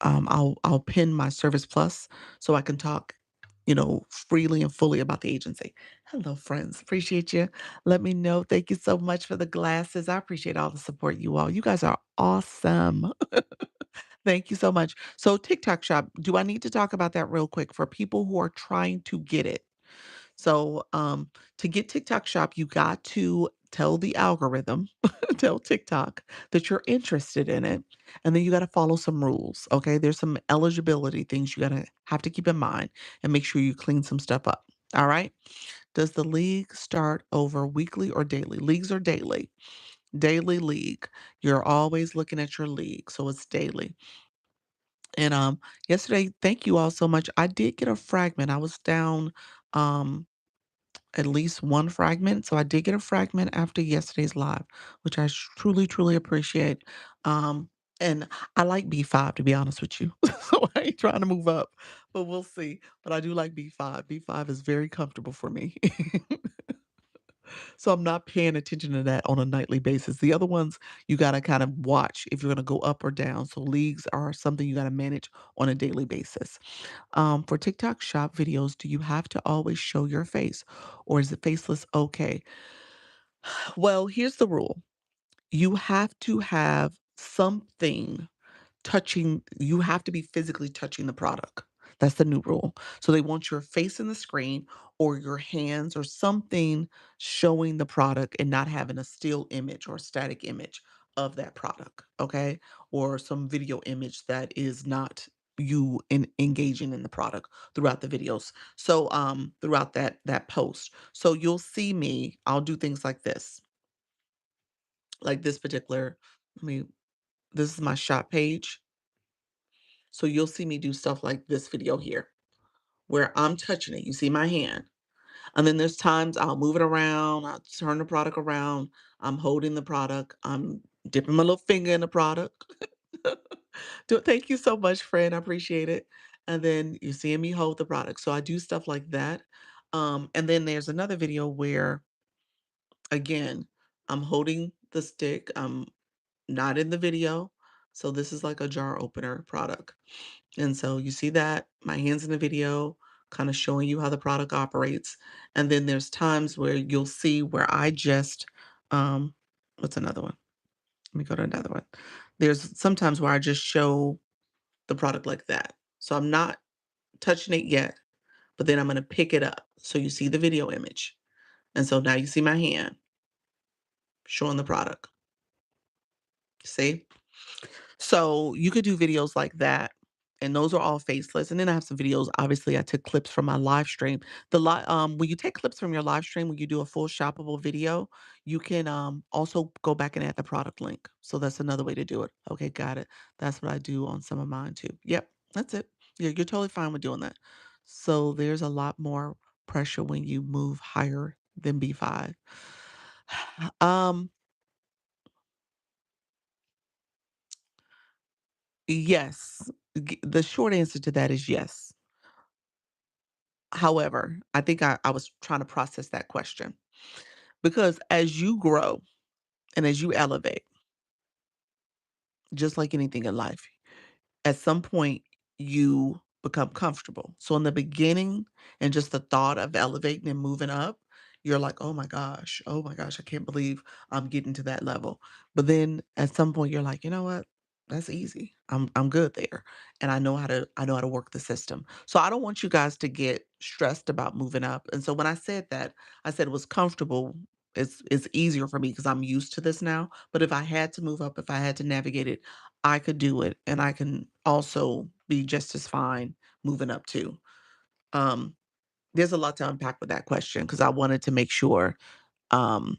I'll pin my Service Plus so I can talk, freely and fully about the agency. Hello, friends. Appreciate you. Let me know. Thank you so much for the glasses. I appreciate all the support you all. You guys are awesome. Thank you so much. So TikTok shop, do I need to talk about that real quick for people who are trying to get it? So, to get TikTok Shop, you got to tell the algorithm, tell TikTok that you're interested in it, and then you got to follow some rules. Okay, there's some eligibility things you gotta have to keep in mind, and make sure you clean some stuff up. All right. Does the league start over weekly or daily? Leagues are daily. Daily league. You're always looking at your league, so it's daily. And yesterday, thank you all so much. I did get a fragment. I was down. Um, at least one fragment. So I did get a fragment after yesterday's live, which I truly, truly appreciate. And I like B5 to be honest with you. So I ain't trying to move up, but we'll see. But I do like B5. B5 is very comfortable for me. So I'm not paying attention to that on a nightly basis. The other ones you got to kind of watch if you're going to go up or down. So leagues are something you got to manage on a daily basis. For TikTok shop videos, do you have to always show your face or is it faceless okay? Well, here's the rule. You have to have something you have to be physically touching the product. That's the new rule. So they want your face in the screen or your hands or something showing the product and not having a still image or static image of that product, okay? Or some video image that is not you engaging in the product throughout the videos. So throughout that post. So you'll see me, I'll do things like this. Like this particular, I mean, this is my shop page. So you'll see me do stuff like this video here, where I'm touching it. You see my hand. And then there's times I'll move it around, I'll turn the product around, I'm holding the product, I'm dipping my little finger in the product. Thank you so much, friend. I appreciate it. And then you see me hold the product. So I do stuff like that. And then there's another video where, again, I'm holding the stick. I'm not in the video. So this is like a jar opener product. And so you see that my hands in the video kind of showing you how the product operates. And then there's times where you'll see where I just what's another one? Let me go to another one. There's sometimes where I just show the product like that. So I'm not touching it yet, but then I'm going to pick it up. So you see the video image. And so now you see my hand showing the product. See? So you could do videos like that. And those are all faceless. And then I have some videos. Obviously, I took clips from my live stream. When you take clips from your live stream, when you do a full shoppable video, you can also go back and add the product link. So that's another way to do it. Okay, got it. That's what I do on some of mine too. Yep, that's it. You're totally fine with doing that. So there's a lot more pressure when you move higher than B5. Um, yes. The short answer to that is yes. However, I think I was trying to process that question because as you grow and as you elevate, just like anything in life, at some point you become comfortable. So in the beginning and just the thought of elevating and moving up, you're like, oh my gosh, I can't believe I'm getting to that level." But then at some point you're like, "You know what? That's easy. I'm good there. And I know how to work the system." So I don't want you guys to get stressed about moving up. And so when I said that, I said it was comfortable. It's easier for me because I'm used to this now. But if I had to move up, if I had to navigate it, I could do it, and I can also be just as fine moving up too. Um, there's a lot to unpack with that question because I wanted to make sure, um,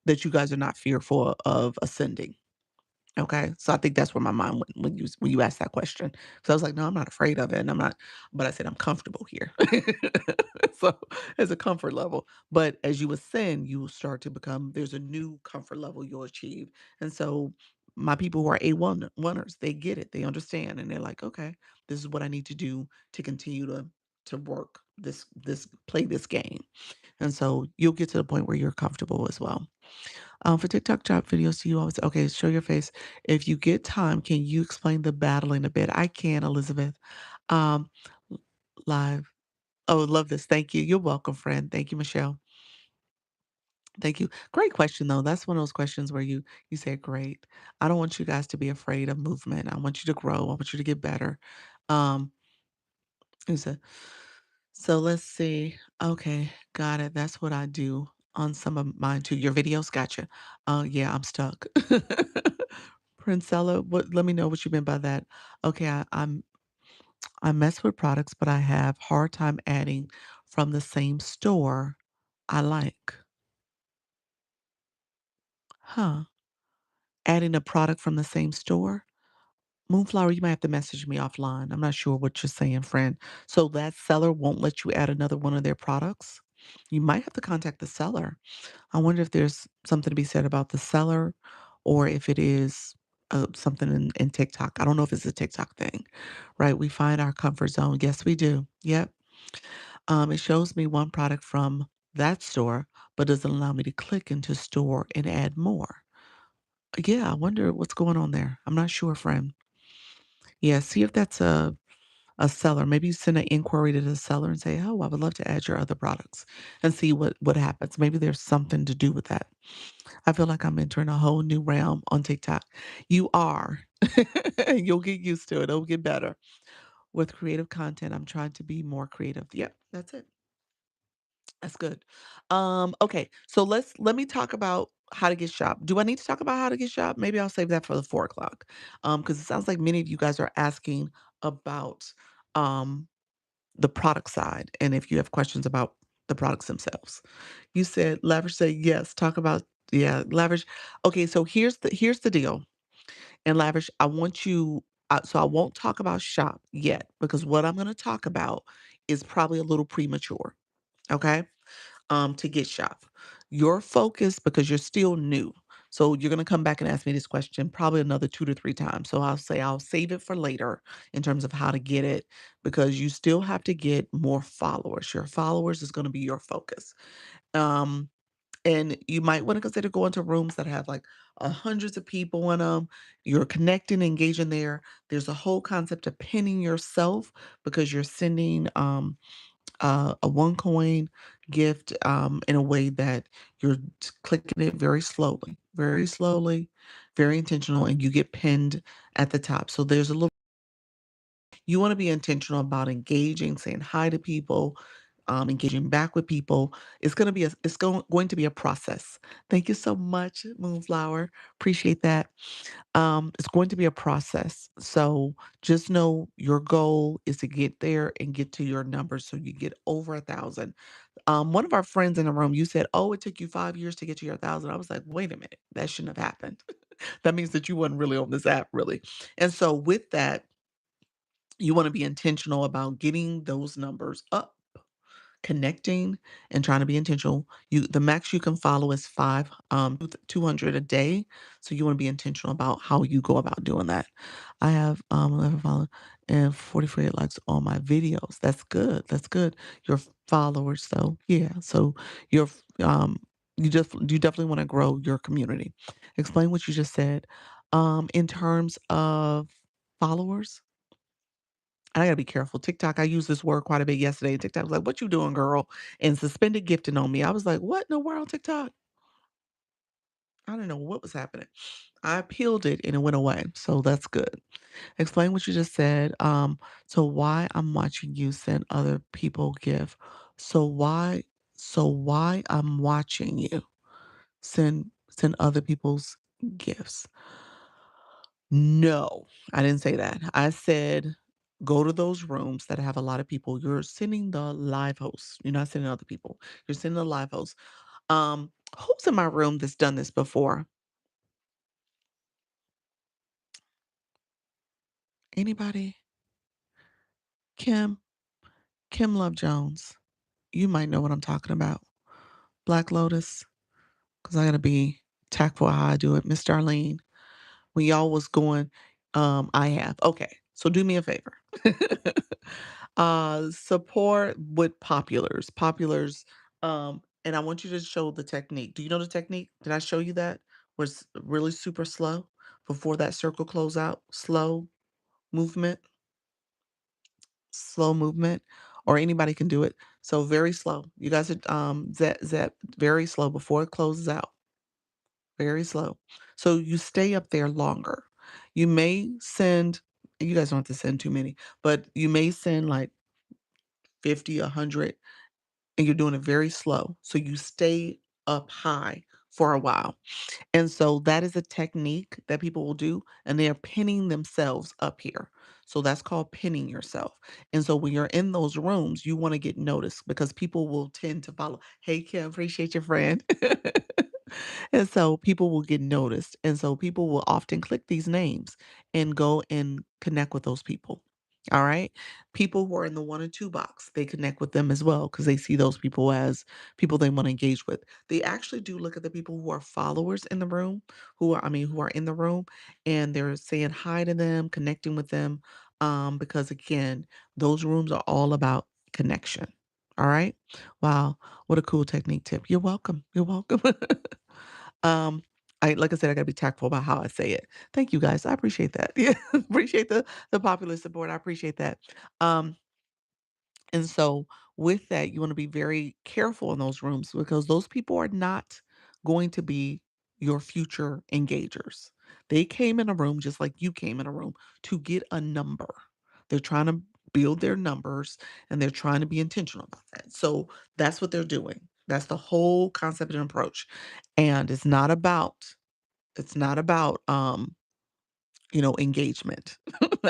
that you guys are not fearful of ascending. Okay, so I think that's where my mind went when you asked that question. So I was like, "No, I'm not afraid of it, and I'm not," but I said, "I'm comfortable here." So, as a comfort level, but as you ascend, you will start to become there's a new comfort level you'll achieve, and so my people who are A1ers, they get it, they understand, and they're like, "Okay, this is what I need to do to continue to work this play this game," and so you'll get to the point where you're comfortable as well. For TikTok drop videos, do you always okay, show your face. If you get time, can you explain the battling a bit? I can, Elizabeth. Um, l live. Oh, love this. Thank you. You're welcome, friend. Thank you, Michelle. Thank you. Great question, though. That's one of those questions where you said, "Great." I don't want you guys to be afraid of movement. I want you to grow. I want you to get better. Um, is it so let's see. Okay, got it. That's what I do on some of mine too. Your videos, gotcha. Yeah, I'm stuck. Princella, what? Let me know what you meant by that. Okay, I mess with products, but I have hard time adding from the same store I like. Huh? Adding a product from the same store? Moonflower, you might have to message me offline. I'm not sure what you're saying, friend. So that seller won't let you add another one of their products? You might have to contact the seller. I wonder if there's something to be said about the seller or if it is something in TikTok. I don't know if it's a TikTok thing, right? We find our comfort zone. Yes, we do. Yep. It shows me one product from that store, but doesn't allow me to click into store and add more. Yeah, I wonder what's going on there. I'm not sure, friend. Yeah, see if that's a seller. Maybe you send an inquiry to the seller and say, "Oh, I would love to add your other products," and see what happens. Maybe there's something to do with that. I feel like I'm entering a whole new realm on TikTok. You are. You'll get used to it. It'll get better. With creative content, I'm trying to be more creative. Yep, that's it. That's good. Okay, so let me talk about how to get shop. Do I need to talk about how to get shop? Maybe I'll save that for the 4 o'clock. Because it sounds like many of you guys are asking about um the product side and if you have questions about the products themselves. You said Lavish said yes, talk about yeah, Lavish. Okay, so here's the deal. And Lavish, I want you so I won't talk about shop yet because what I'm going to talk about is probably a little premature, okay? To get shop. Your focus because you're still new. So you're going to come back and ask me this question probably another 2 to 3 times. So I'll say I'll save it for later in terms of how to get it because you still have to get more followers. Your followers is going to be your focus. Um and you might want to consider going to rooms that have like hundreds of people in them. You're connecting, engaging there. There's a whole concept of pinning yourself because you're sending a one coin gift in a way that you're clicking it very slowly, very intentional, and you get pinned at the top. So there's a little, you want to be intentional about engaging, saying hi to people. Engaging back with people, it's going to be a process. Thank you so much, Moonflower. Appreciate that. It's going to be a process. So just know your goal is to get there and get to your numbers so you get over 1,000. One of our friends in the room, you said, "Oh, it took you 5 years to get to your 1,000." I was like, "Wait a minute, that shouldn't have happened." That means that you wasn't really on this app, really. And so with that, you want to be intentional about getting those numbers up, connecting and trying to be intentional. The max you can follow is 200 a day. So you want to be intentional about how you go about doing that. I have 11 followers and 44 likes on my videos. That's good. That's good. Your followers, so yeah. So your you definitely want to grow your community. Explain what you just said. In terms of followers, and I gotta be careful. TikTok, I used this word quite a bit yesterday. And TikTok was like, "What you doing, girl?" And suspended gifting on me. I was like, "What in the world, TikTok?" I don't know what was happening. I appealed it and it went away. So that's good. Explain what you just said. So why I'm watching you send other people give. So why so why I'm watching you send other people's gifts. No, I didn't say that. I said go to those rooms that have a lot of people. You're sending the live hosts. You're not sending other people. You're sending the live hosts. Who's in my room that's done this before? Anybody? Kim? Kim Love Jones. You might know what I'm talking about. Black Lotus, because I gotta be tactful how I do it. Miss Darlene, when y'all was going, I have. Okay, so do me a favor. Support with populars. Populars, and I want you to show the technique. Do you know the technique? Did I show you that? Was really super slow before that circle close out? Movement, slow movement, or anybody can do it. So very slow. You guys are zap very slow before it closes out. Very slow. So you stay up there longer. You may send you guys don't have to send too many, but you may send like 50, 100, and you're doing it very slow. So you stay up high for a while. And so that is a technique that people will do, and they're pinning themselves up here. So that's called pinning yourself. And so when you're in those rooms, you want to get noticed because people will tend to follow. Hey, Kim, appreciate your friend. And so people will get noticed. And so people will often click these names and go and connect with those people. All right. People who are in the 1 and 2 box, they connect with them as well because they see those people as people they want to engage with. They actually do look at the people who are followers in the room, who are in the room, and they're saying hi to them, connecting with them. Because again, those rooms are all about connection. All right. Wow. What a cool technique tip. You're welcome. You're welcome. Um, I like I said, I gotta be tactful about how I say it. Thank you guys. I appreciate that. Yeah, appreciate the popular support. I appreciate that. Um, and so with that, you want to be very careful in those rooms because those people are not going to be your future engagers. They came in a room just like you came in a room to get a number. They're trying to build their numbers and they're trying to be intentional about that. So that's what they're doing. That's the whole concept and approach. And it's not about engagement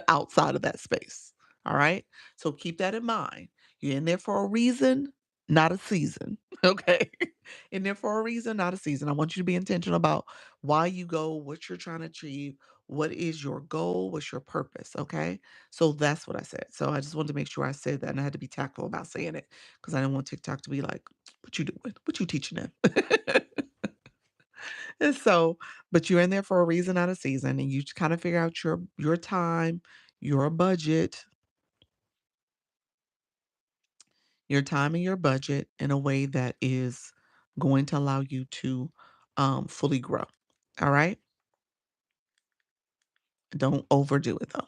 outside of that space. All right. So keep that in mind. You're in there for a reason, not a season. Okay. In there for a reason, not a season. I want you to be intentional about why you go, what you're trying to achieve, what is your goal, what's your purpose. Okay. So that's what I said. So I just wanted to make sure I said that and I had to be tactful about saying it because I didn't want TikTok to be like, what you doing? What you teaching them? And so, but you're in there for a reason, not a season, and you kind of figure out your time, your budget, your time and your budget in a way that is going to allow you to fully grow. All right. Don't overdo it though.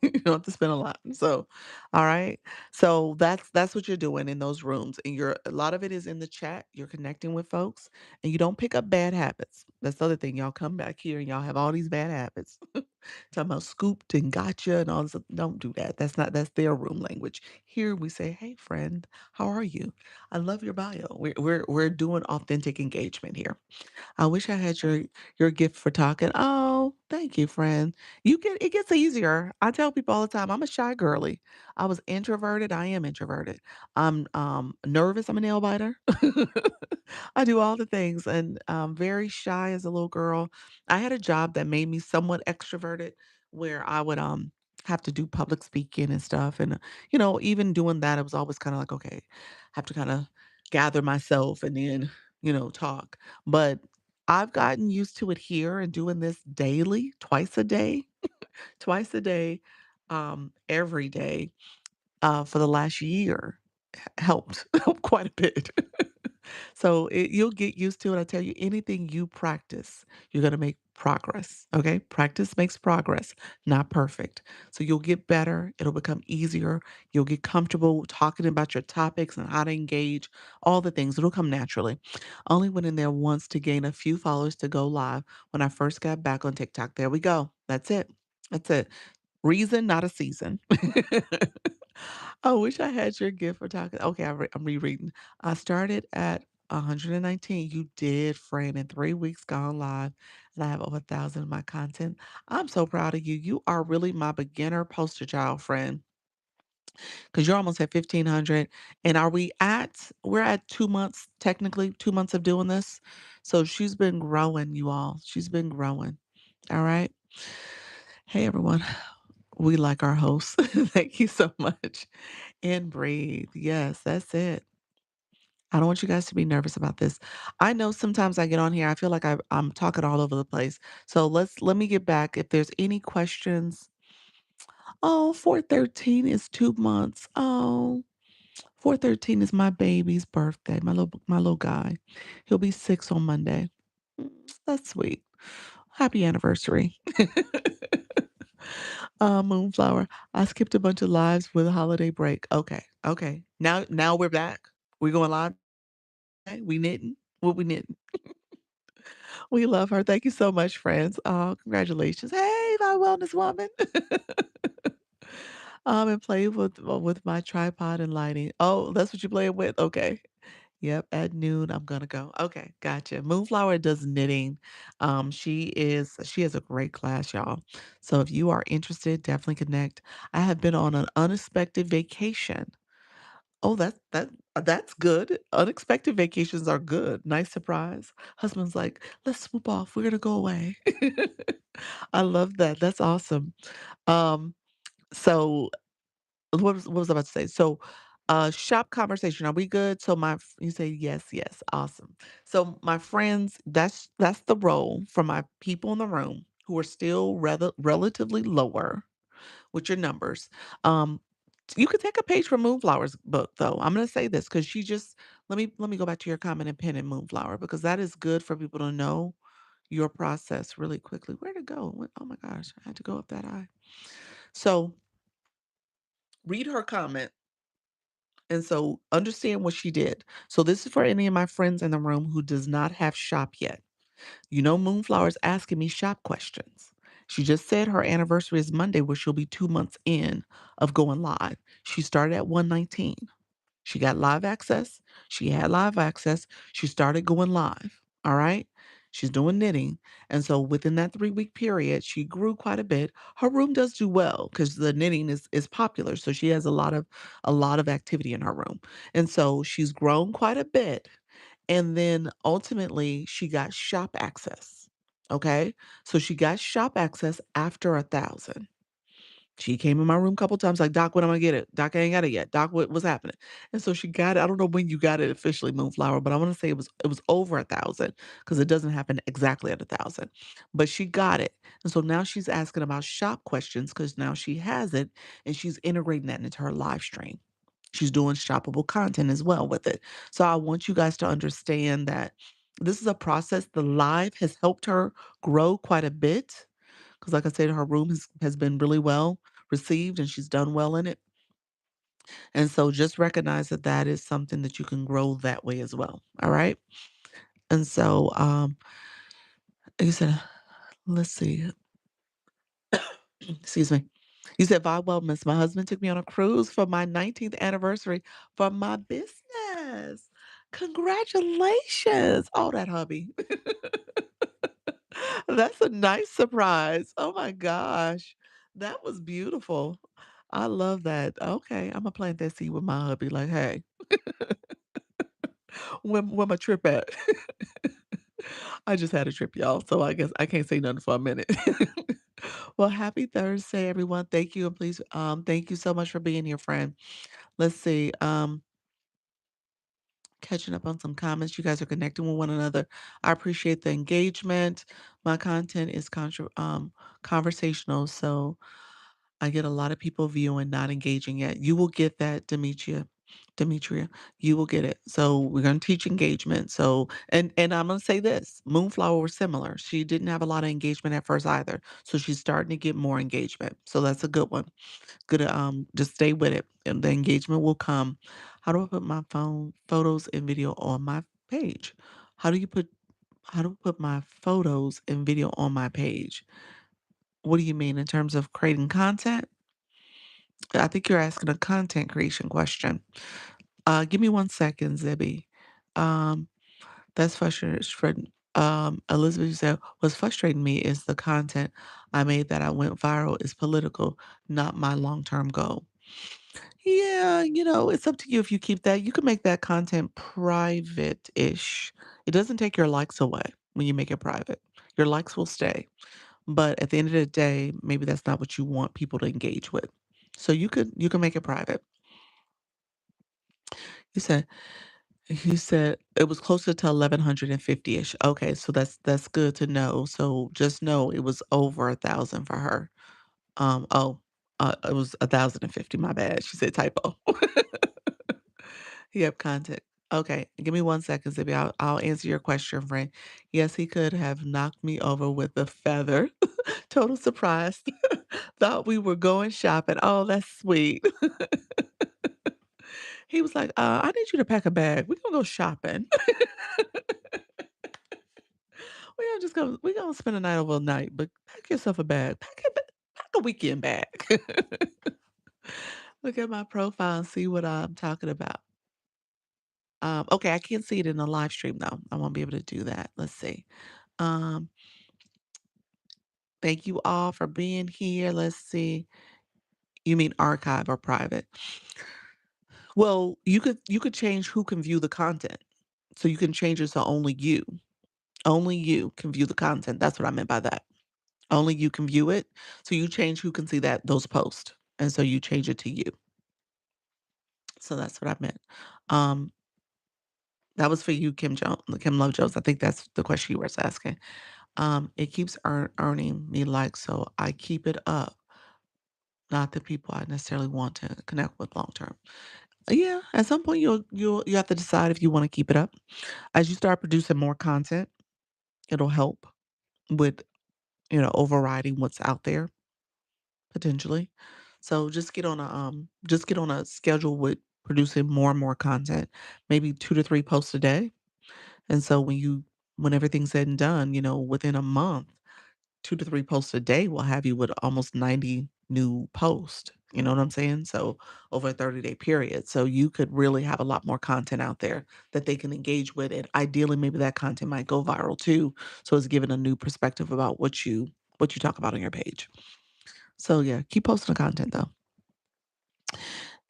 You don't have to spend a lot. So, all right. So that's what you're doing in those rooms. And you're a lot of it is in the chat. You're connecting with folks and you don't pick up bad habits. That's the other thing. Y'all come back here and y'all have all these bad habits. Talking about scooped and gotcha and all this. Don't do that. That's their room language. Here we say, hey friend, how are you? I love your bio. We're doing authentic engagement here. I wish I had your gift for talking. Oh, thank you, friend. It gets easier. I tell people all the time, I'm a shy girly. I was introverted. I am introverted. I'm nervous. I'm a nail biter. I do all the things and very shy as a little girl. I had a job that made me somewhat extroverted where I would have to do public speaking and stuff. And even doing that, it was always kind of like, okay, have to kind of gather myself and then, talk. But I've gotten used to it here and doing this daily, twice a day, every day, for the last year helped quite a bit. So you'll get used to it. I tell you, anything you practice, you're gonna make progress, okay? Practice makes progress, not perfect. So you'll get better, it'll become easier, you'll get comfortable talking about your topics and how to engage, all the things. It'll come naturally. Only went in there once to gain a few followers to go live when I first got back on TikTok. There we go. That's it. That's it. Reason, not a season. I wish I had your gift for talking. Okay, I'm rereading. I started at 119. You did, friend, in 3 weeks gone live, and I have over 1,000 of my content. I'm so proud of you. You are really my beginner poster child, friend, because you're almost at 1,500. And we're at 2 months, technically, 2 months of doing this. So she's been growing, you all. She's been growing. All right. Hey, everyone. We like our hosts. Thank you so much. And breathe. Yes, that's it. I don't want you guys to be nervous about this. I know sometimes I get on here, I feel like I'm talking all over the place. So let me get back. If there's any questions, oh, 413 is 2 months. Oh, 413 is my baby's birthday, my little guy. He'll be 6 on Monday. Mm, that's sweet. Happy anniversary. Moonflower. I skipped a bunch of lives with a holiday break. Okay. Okay. Now we're back. We're going live. Okay, we knitting. What we knitting? We love her. Thank you so much, friends. Oh, congratulations. Hey, my wellness woman. And play with my tripod and lighting. Oh, that's what you're playing with? Okay. Yep, at noon I'm gonna go. Okay, gotcha. Moonflower does knitting. She has a great class, y'all. So if you are interested, definitely connect. I have been on an unexpected vacation. Oh, that's good. Unexpected vacations are good. Nice surprise. Husband's like, let's swoop off. We're gonna go away. I love that. That's awesome. Um, so what was I about to say? So, shop conversation. Are we good? So you say yes, yes, awesome. So my friends, that's the role for my people in the room who are still relatively lower with your numbers. Um, you could take a page from Moonflower's book, though. I'm gonna say this because she just let me go back to your comment and pin in Moonflower because that is good for people to know your process really quickly. Where'd it go? Oh my gosh, I had to go up that high. So read her comment. And so understand what she did. So this is for any of my friends in the room who does not have shop yet. You know, Moonflower's asking me shop questions. She just said her anniversary is Monday, where she'll be 2 months in of going live. She started at 119. She got live access. She had live access. She started going live. All right. She's doing knitting. And so within that 3 week period, she grew quite a bit. Her room does do well because the knitting is popular. So she has a lot of activity in her room. And so she's grown quite a bit. And then ultimately she got shop access. Okay. So she got shop access after 1,000. She came in my room a couple times like, "Doc, when am I get it? Doc, I ain't got it yet. Doc, what's happening?" And so she got it. I don't know when you got it officially, Moonflower, but I wanna say it was over 1,000 because it doesn't happen exactly at 1,000. But she got it. And so now she's asking about shop questions because now she has it, and she's integrating that into her live stream. She's doing shoppable content as well with it. So I want you guys to understand that this is a process. The live has helped her grow quite a bit. Because, like I said, her room has been really well received and she's done well in it. And so just recognize that that is something that you can grow that way as well. All right. And so, you said, let's see, excuse me. You said, "Vibe Wellness. My husband took me on a cruise for my 19th anniversary for my business. Congratulations." Oh, that hubby. That's a nice surprise. Oh my gosh. That was beautiful. I love that. Okay, Imma plant that seed with my hubby, like, "Hey, where my trip at?" I just had a trip, y'all, so I guess I can't say nothing for a minute. Well, happy Thursday, everyone. Thank you, and please, thank you so much for being here, friend. Let's see, catching up on some comments. You guys are connecting with one another. I appreciate the engagement. My content is conversational, so I get a lot of people viewing, not engaging yet. You will get that, Demetria. Demetria, you will get it. So we're going to teach engagement. So, and I'm going to say this: Moonflower was similar. She didn't have a lot of engagement at first either. So she's starting to get more engagement. So that's a good one. Good. Just stay with it, and the engagement will come. How do I put my phone photos and video on my page? How do you put? How do I put my photos and video on my page? What do you mean in terms of creating content? I think you're asking a content creation question. Give me 1 second, Zibby. Um, that's frustrating. Elizabeth said, "What's frustrating me is the content I made that I went viral is political, not my long-term goal." Yeah, it's up to you if you keep that. You can make that content private-ish. It doesn't take your likes away when you make it private. Your likes will stay. But at the end of the day, maybe that's not what you want people to engage with. So you can make it private. You said You said it was closer to 1,150-ish. Okay, so that's good to know. So just know it was over 1,000 for her. It was 1,050, my bad. She said typo. Yep, content. Okay, give me 1 second, Zibby. I'll answer your question, friend. Yes, he could have knocked me over with a feather. Total surprise. Thought we were going shopping. Oh, that's sweet. He was like, I need you to pack a bag. We're gonna go shopping. We're gonna spend a night overnight, but pack yourself a bag. Pack a weekend bag. Look at my profile and see what I'm talking about. Okay, I can't see it in the live stream though. I won't be able to do that. Let's see. Um, thank you all for being here. Let's see. You mean archive or private? Well, you could change who can view the content. So you can change it so only you. Only you can view the content. That's what I meant by that. Only you can view it. So you change who can see those posts. And so you change it to you. So that's what I meant. Um, that was for you, Kim Love Jones. I think that's the question you were asking. It keeps earning me likes, so I keep it up. Not the people I necessarily want to connect with long term. Yeah, at some point you have to decide if you want to keep it up. As you start producing more content, it'll help with overriding what's out there potentially. So just get on a schedule with producing more and more content, maybe 2 to 3 posts a day. And so when everything's said and done, within a month, 2 to 3 posts a day will have you with almost 90 new posts. You know what I'm saying? So over a 30-day period. So you could really have a lot more content out there that they can engage with. And ideally maybe that content might go viral too. So it's giving a new perspective about what you talk about on your page. So yeah, keep posting the content though.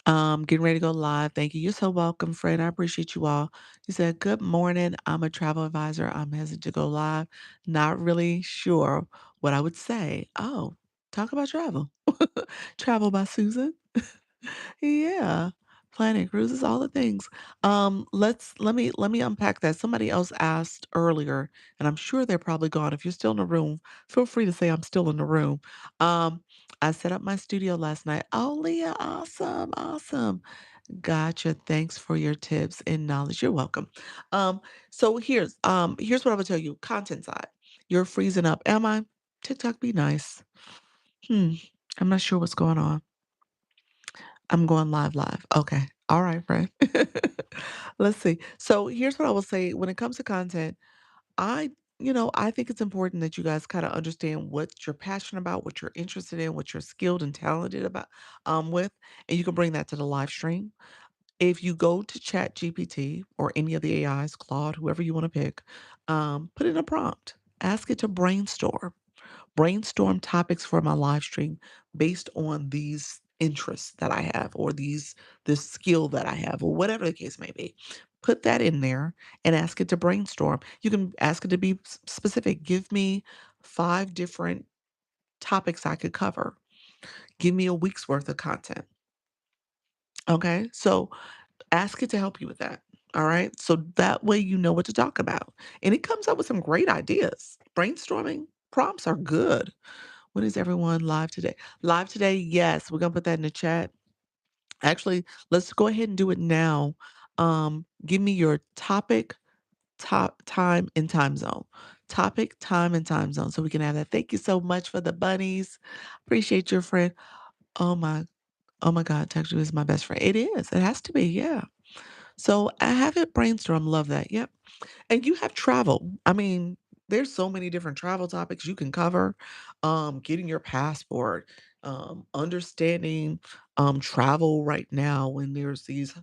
Getting ready to go live. Thank you. You're so welcome, friend. I appreciate you all. You said, "Good morning. I'm a travel advisor. I'm hesitant to go live. Not really sure what I would say." Oh, talk about travel. Travel by Susan. Yeah. Planning cruises, all the things. Let me unpack that. Somebody else asked earlier, and I'm sure they're probably gone. If you're still in the room, feel free to say I'm still in the room. Um, I set up my studio last night. Oh, Leah, awesome, awesome. Gotcha. Thanks for your tips and knowledge. You're welcome. So here's what I would tell you. Content side. You're freezing up. Am I? TikTok be nice. Hmm. I'm not sure what's going on. I'm going live. Okay. All right, friend. Let's see. So here's what I will say when it comes to content. I think it's important that you guys kind of understand what you're passionate about, what you're interested in, what you're skilled and talented about with, and you can bring that to the live stream. If you go to Chat GPT or any of the AIs, Claude, whoever you want to pick, put in a prompt. Ask it to brainstorm topics for my live stream based on these interests that I have or this skill that I have or whatever the case may be. Put that in there and ask it to brainstorm. You can ask it to be specific. Give me 5 different topics I could cover. Give me a week's worth of content. Okay? So ask it to help you with that. All right? So that way you know what to talk about. And it comes up with some great ideas. Brainstorming prompts are good. When is everyone live today? Live today, yes. We're gonna put that in the chat. Actually, let's go ahead and do it now. Give me your topic, time, and time zone. Topic, time, and time zone, so we can have that. Thank you so much for the bunnies. Appreciate your friend. Oh my oh my God, Texture is my best friend. It is. It has to be, yeah. So I have it brainstorm. Love that. Yep. And you have travel. I mean, there's so many different travel topics you can cover. Getting your passport, understanding travel right now when there's these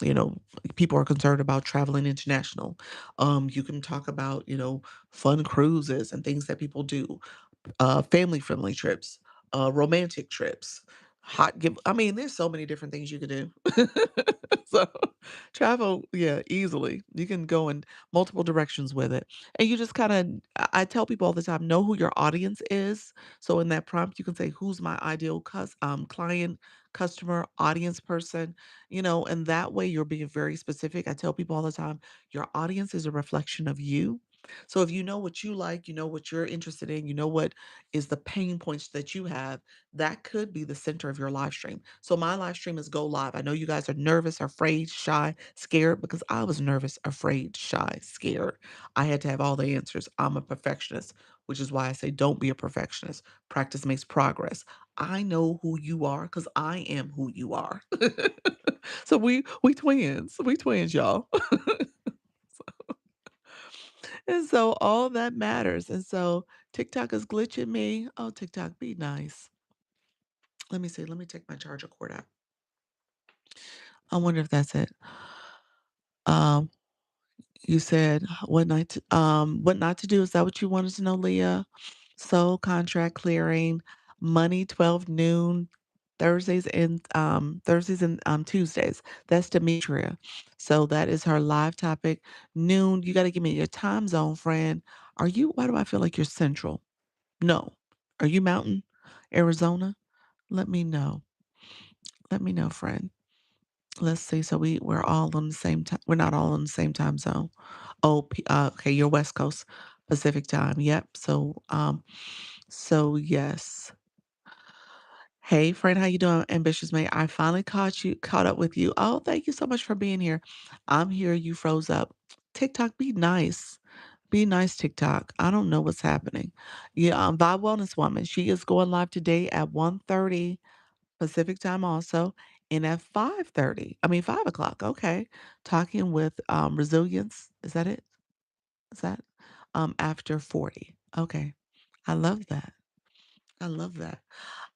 you know, people are concerned about traveling international. You can talk about, fun cruises and things that people do, family friendly trips, romantic trips, hot give. I mean, there's so many different things you could do. So travel, yeah, easily. You can go in multiple directions with it. And you just kind of, I tell people all the time, know who your audience is. So in that prompt, you can say, who's my ideal client, customer, audience person, and that way you're being very specific. I tell people all the time, your audience is a reflection of you. So if you know what you like, you know what you're interested in, you know what is the pain points that you have, that could be the center of your live stream. So my live stream is go live. I know you guys are nervous, afraid, shy, scared because I was nervous, afraid, shy, scared. I had to have all the answers. I'm a perfectionist, which is why I say don't be a perfectionist. Practice makes progress. I know who you are because I am who you are. So we twins. We twins, y'all. And so all that matters. And so TikTok is glitching me. Oh, TikTok, be nice. Let me see. Let me take my charger cord out. I wonder if that's it. Um, you said what not to do. Is that what you wanted to know, Leah? So contract clearing, money 12 noon, Thursdays and Tuesdays. That's Demetria. So that is her live topic. Noon. You got to give me your time zone, friend. Why do I feel like you're central? No. Are you Mountain, Arizona? Let me know. Let me know, friend. Let's see. So we're all on the same time. We're not all on the same time zone. Oh, okay. You're West Coast Pacific time. Yep. So yes. Hey, friend, how you doing? Ambitious mate. I finally caught up with you. Oh, thank you so much for being here. I'm here. You froze up. TikTok, be nice. Be nice, TikTok. I don't know what's happening. Yeah, Vibe Wellness Woman. She is going live today at 1:30 Pacific time also, and at 5:30, I mean 5 o'clock, okay, talking with, resilience. Is that it? Is that? After 40. Okay. I love that. I love that.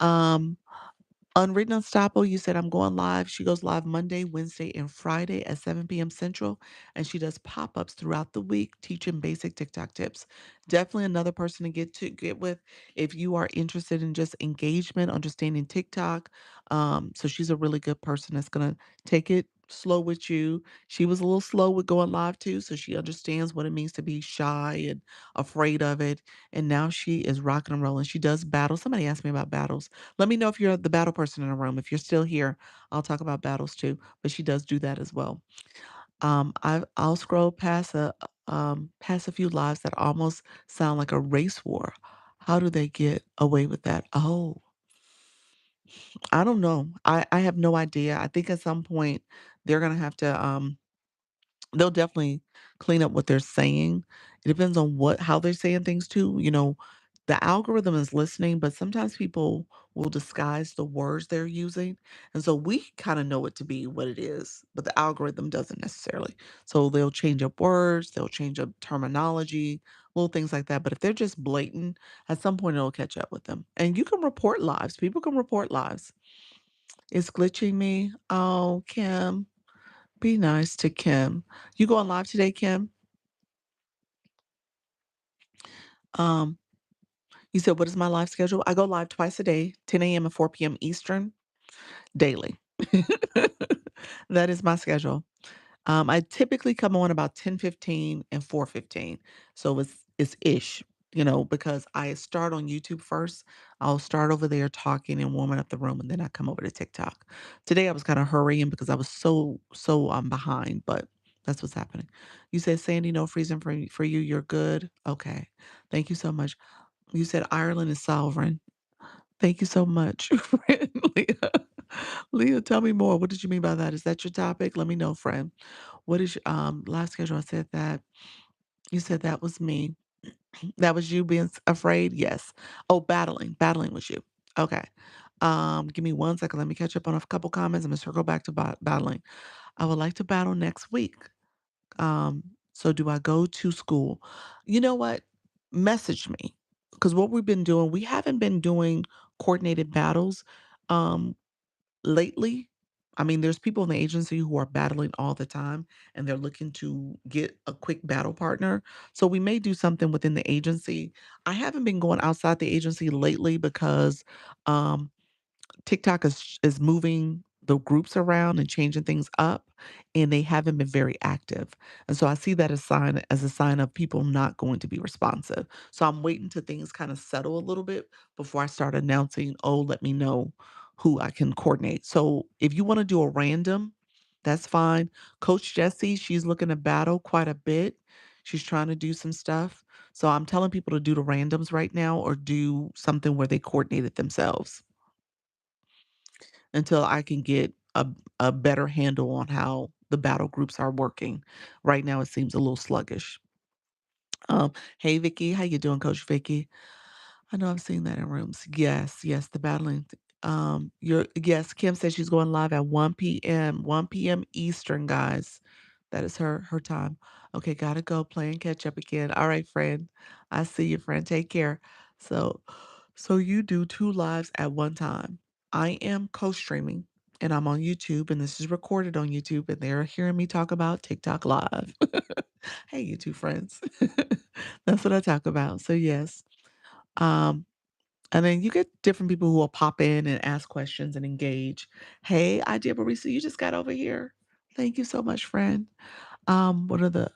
Um Unwritten Unstoppable, you said I'm going live. She goes live Monday, Wednesday, and Friday at 7 p.m. Central. And she does pop-ups throughout the week teaching basic TikTok tips. Definitely another person to get with if you are interested in just engagement, understanding TikTok. So she's a really good person that's gonna take it slow with you. She was a little slow with going live too, so she understands what it means to be shy and afraid of it. And now she is rocking and rolling. She does battles. Somebody asked me about battles. Let me know if you're the battle person in the room. If you're still here, I'll talk about battles too, but she does do that as well. I'll scroll past a few lives that almost sound like a race war. How do they get away with that? Oh, I don't know. I have no idea. I think at some point they're gonna have to they'll definitely clean up what they're saying. It depends on how they're saying things too. The algorithm is listening, but sometimes people will disguise the words they're using. And so we kind of know it to be what it is, but the algorithm doesn't necessarily. So they'll change up words, they'll change up terminology, little things like that. But if they're just blatant, at some point it'll catch up with them. And you can report lives. People can report lives. It's glitching me. Oh, Kim. Be nice to Kim. You going live today, Kim? Um, you said, what is my live schedule? I go live twice a day, 10 a.m. and 4 p.m. Eastern, daily. That is my schedule. I typically come on about 10:15 and 4:15. So it's ish, because I start on YouTube first. I'll start over there talking and warming up the room, and then I come over to TikTok. Today I was kind of hurrying because I was so behind, but that's what's happening. You said Sandy, no freezing for you. You're good. Okay. Thank you so much. You said Ireland is sovereign. Thank you so much, friend Leah. Leah, tell me more. What did you mean by that? Is that your topic? Let me know, friend. What is your live schedule? I said that. You said that was me. That was you being afraid? Yes. Oh, battling. Battling was you. Okay. Give me 1 second. Let me catch up on a couple comments. I'm gonna circle back to battling. I would like to battle next week. So do I go to school? You know what? Message me. Because what we've been doing, we haven't been doing coordinated battles. Um, lately. I mean, there's people in the agency who are battling all the time and they're looking to get a quick battle partner. So we may do something within the agency. I haven't been going outside the agency lately because um TikTok is moving the groups around and changing things up, and they haven't been very active. And so I see that as a sign of people not going to be responsive. So I'm waiting till things kind of settle a little bit before I start announcing, "Oh, let me know who I can coordinate." So if you want to do a random, that's fine. Coach Jessie, she's looking to battle quite a bit. She's trying to do some stuff. So I'm telling people to do the randoms right now or do something where they coordinate it themselves until I can get a better handle on how the battle groups are working. Right now, it seems a little sluggish. Hey Vicky, how you doing, Coach Vicky? I know I've seen that in rooms. Yes, yes, the battling. You're yes. Kim says she's going live at 1 p.m. 1 p.m. Eastern, guys. That is her time. Okay, gotta go play and catch up again. All right, friend. I see you, friend. Take care. So, so you do two lives at one time. I am co-streaming and I'm on YouTube and this is recorded on YouTube and they're hearing me talk about TikTok live. Hey, you two friends. That's what I talk about. So yes. Um, and then you get different people who will pop in and ask questions and engage. Hey, idea barista, you just got over here. Thank you so much, friend. What are the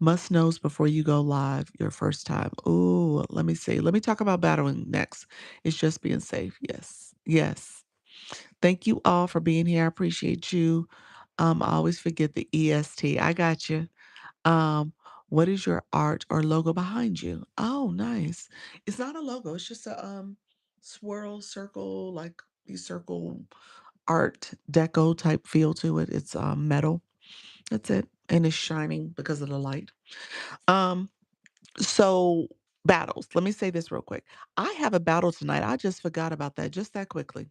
must knows before you go live your first time? Ooh, let me see. Let me talk about battling next. It's just being safe. Yes. Yes. Thank you all for being here. I appreciate you. I always forget the EST. I got you. Um, what is your art or logo behind you? Oh, nice. It's not a logo, it's just a swirl circle, like the circle art deco type feel to it. It's metal. That's it. And it's shining because of the light. Um, so battles. Let me say this real quick. I have a battle tonight. I just forgot about that just that quickly.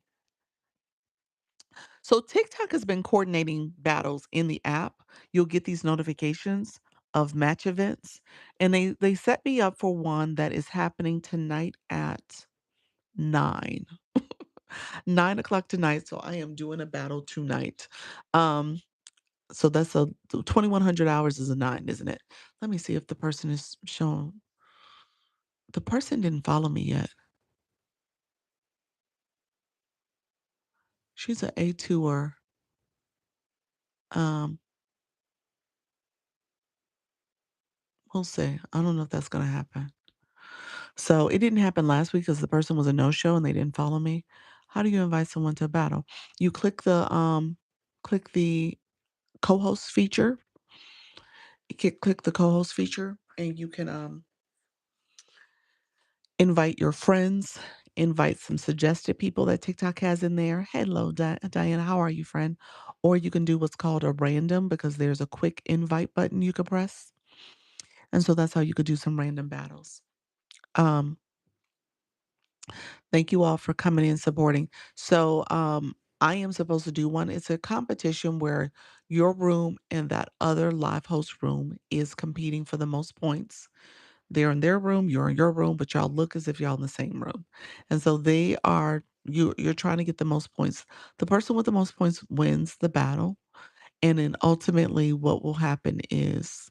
So TikTok has been coordinating battles in the app. You'll get these notifications of match events, and they set me up for one that is happening tonight at 9. 9 o'clock tonight. So I am doing a battle tonight. Um, so that's a 2100 hours is a 9, isn't it? Let me see if the person is shown. The person didn't follow me yet. She's an A2er. Um, we'll see. I don't know if that's gonna happen. So it didn't happen last week because the person was a no-show and they didn't follow me. How do you invite someone to a battle? You click the co-host feature. You can click the co-host feature and you can invite your friends, invite some suggested people that TikTok has in there. Hello, Diana, how are you, friend? Or you can do what's called a random because there's a quick invite button you could press. And so that's how you could do some random battles. Um, Thank you all for coming in supporting. So, I am supposed to do one. It's a competition where your room and that other live host room is competing for the most points. They're in their room, you're in your room, but y'all look as if y'all in the same room. And so you're trying to get the most points. The person with the most points wins the battle. And then ultimately what will happen is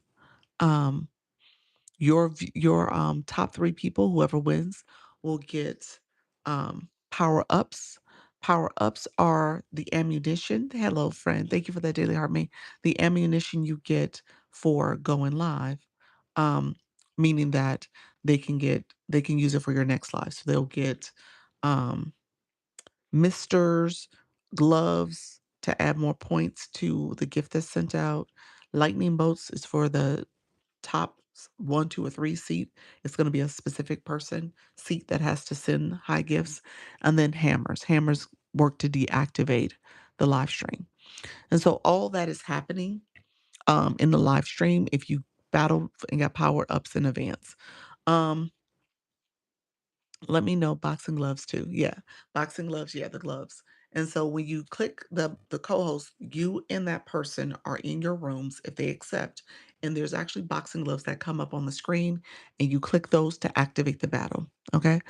um your top 3 people, whoever wins, will get, power-ups. Power-ups are the ammunition hello, friend, thank you for that daily heart me. The ammunition you get for going live, um, meaning that they can use it for your next live. So they'll get, um, misters, gloves to add more points to the gift that's sent out. Lightning bolts is for the top 1, 2, or 3 seat. It's gonna be a specific person seat that has to send high gifts, and then hammers. Hammers work to deactivate the live stream. And so all that is happening in the live stream if you battle and got power ups in advance. Um, let me know boxing gloves too. Yeah, boxing gloves. Yeah, the gloves. And so when you click the co-host, you and that person are in your rooms if they accept. And there's actually boxing gloves that come up on the screen, and you click those to activate the battle. Okay.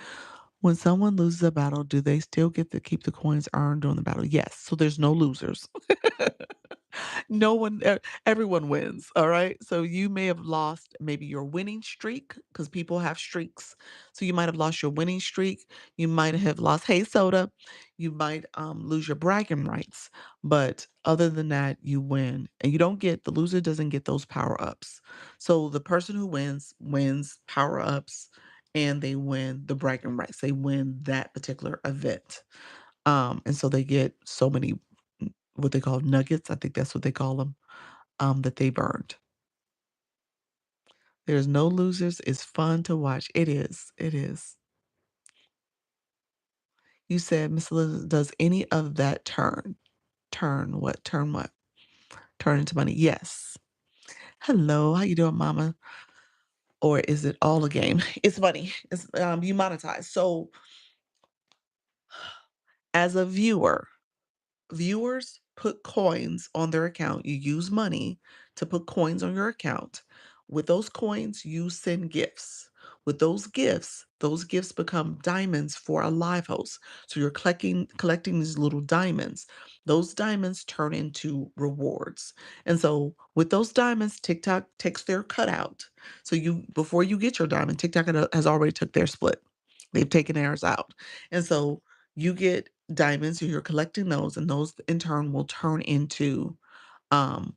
When someone loses a battle, do they still get to keep the coins earned during the battle? Yes. So there's no losers. No one, everyone wins. All right. So you may have lost maybe your winning streak because people have streaks. So you might have lost your winning streak. You might have lost Hey Soda. You might lose your bragging rights. But other than that, you win. And you don't get, the loser doesn't get those power ups. So the person who wins power ups and they win the bragging rights. They win that particular event. And so they get so many what they call nuggets, I think that's what they call them, that they burned. There's no losers. It's fun to watch. It is. It is. You said, Miss Elizabeth, does any of that turn what? Turn what? Turn into money? Yes. Hello, how you doing, Mama? Or is it all a game? It's money. It's you monetize. So as a viewer, viewers put coins on their account. You use money to put coins on your account. With those coins, you send gifts. With those gifts become diamonds for a live host. So you're collecting these little diamonds. Those diamonds turn into rewards. And so with those diamonds, TikTok takes their cutout. So you before you get your diamond, TikTok has already took their split. They've taken theirs out. And so you get diamonds, you're collecting those, and those in turn will turn into um,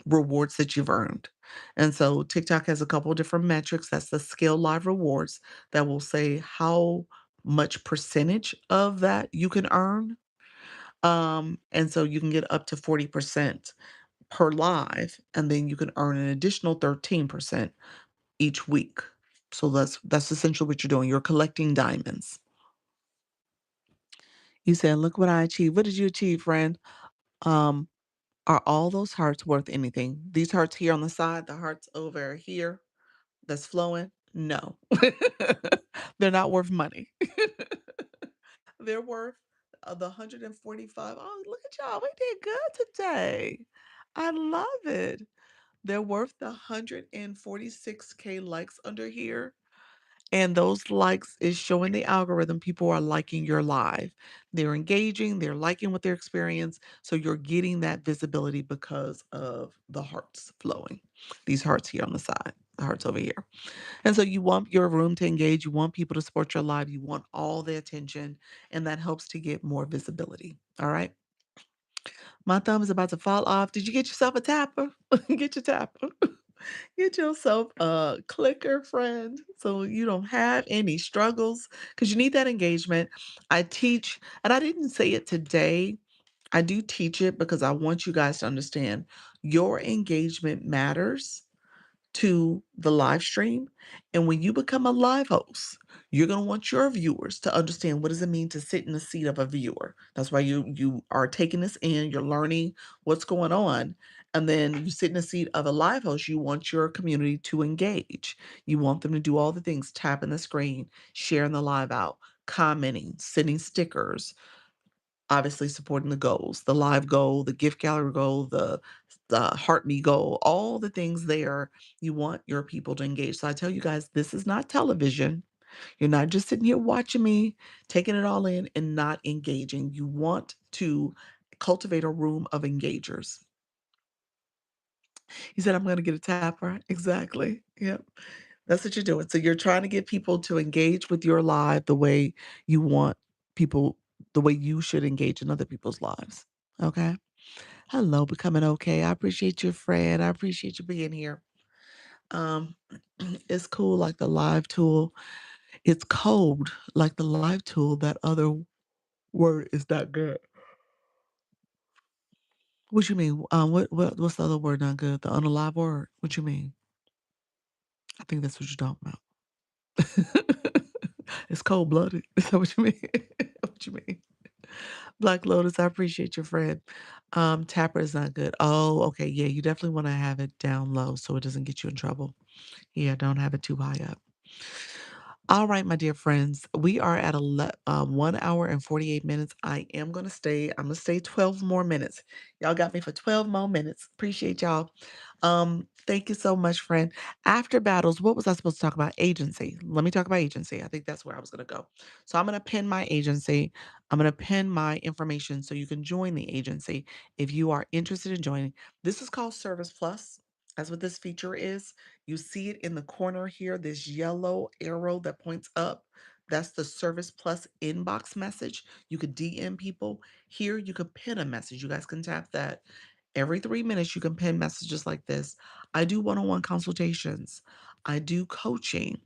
rewards that you've earned. And so TikTok has a couple of different metrics. That's the scale live rewards that will say how much percentage of that you can earn. And so you can get up to 40% per live, and then you can earn an additional 13% each week. So that's essentially what you're doing. You're collecting diamonds. You said, look what I achieved. What did you achieve, friend? Um, Are all those hearts worth anything? These hearts here on the side, the hearts over here that's flowing? No. They're not worth money. They're worth the 145. Oh, look at y'all. We did good today. I love it. They're worth the 146K likes under here. And those likes is showing the algorithm people are liking your live. They're engaging, they're liking what they're experiencing. So you're getting that visibility because of the hearts flowing. These hearts here on the side, the hearts over here. And so you want your room to engage, you want people to support your live, you want all the attention, and that helps to get more visibility. All right. My thumb is about to fall off. Did you get yourself a tapper? Get your tapper. Get yourself a clicker, friend, so you don't have any struggles because you need that engagement. I teach, and I didn't say it today. I do teach it because I want you guys to understand your engagement matters to the live stream. And when you become a live host, you're going to want your viewers to understand what does it mean to sit in the seat of a viewer. That's why you are taking this in, you're learning what's going on. And then you sit in the seat of a live host, you want your community to engage. You want them to do all the things, tapping the screen, sharing the live out, commenting, sending stickers, obviously supporting the goals, the live goal, the gift gallery goal, the heart me goal, all the things there. You want your people to engage. So I tell you guys, this is not television. You're not just sitting here watching me, taking it all in and not engaging. You want to cultivate a room of engagers. He said, I'm going to get a tapper. Exactly. Yep. That's what you're doing. So you're trying to get people to engage with your live the way you want people, the way you should engage in other people's lives. Okay. Hello, becoming okay. I appreciate you, Fred. I appreciate you being here. Um, it's cool like the live tool. It's cold like the live tool. That other word is not good. What you mean? What's the other word not good? The unalive word? What you mean? I think that's what you're talking about. It's cold blooded. Is that what you mean? What you mean? Black Lotus, I appreciate your friend. Tapper is not good. Oh, okay, yeah, you definitely wanna have it down low so it doesn't get you in trouble. Yeah, don't have it too high up. All right, my dear friends, we are at 1 hour and 48 minutes. I'm gonna stay 12 more minutes. Y'all got me for 12 more minutes. Appreciate y'all. Thank you so much, friend. After battles, what was I supposed to talk about? Agency. Let me talk about agency. I think that's where I was gonna go. So I'm gonna pin my agency. I'm gonna pin my information so you can join the agency if you are interested in joining. This is called Service Plus. That's what this feature is. You see it in the corner here, this yellow arrow that points up. That's the Service Plus inbox message. You could DM people. Here, you could pin a message. You guys can tap that. Every 3 minutes, you can pin messages like this. I do one on one consultations, I do coaching,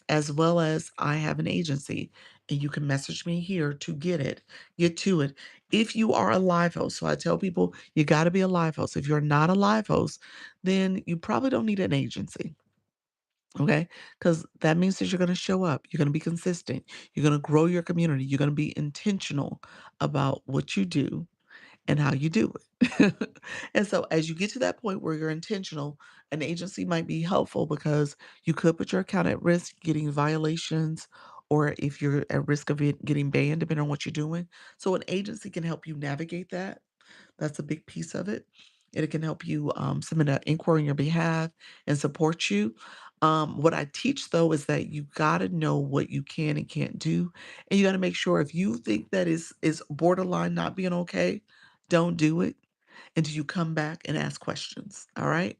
as well as I have an agency. And you can message me here to get to it. If you are a live host, so I tell people you got to be a live host. If you're not a live host, then you probably don't need an agency. Okay. Because that means that you're going to show up. You're going to be consistent. You're going to grow your community. You're going to be intentional about what you do and how you do it. And so as you get to that point where you're intentional, an agency might be helpful because you could put your account at risk getting violations or if you're at risk of it getting banned, depending on what you're doing. So an agency can help you navigate that. That's a big piece of it. And it can help you submit an inquiry on your behalf and support you. What I teach though is that you got to know what you can and can't do, and you got to make sure if you think that is borderline not being okay, don't do it until you come back and ask questions. All right,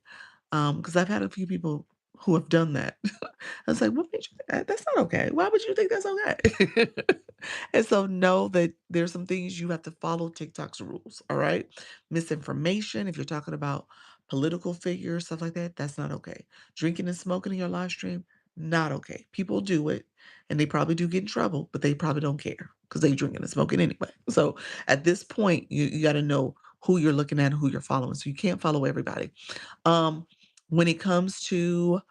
because I've had a few people who have done that. I was like, "What made you? That's not okay. Why would you think that's okay?" And so know that there's some things you have to follow TikTok's rules, all right? Misinformation, if you're talking about political figures, stuff like that, that's not okay. Drinking and smoking in your live stream, not okay. People do it and they probably do get in trouble, but they probably don't care because they drinking and smoking anyway. So at this point, you got to know who you're looking at and who you're following. So you can't follow everybody. Um, when it comes to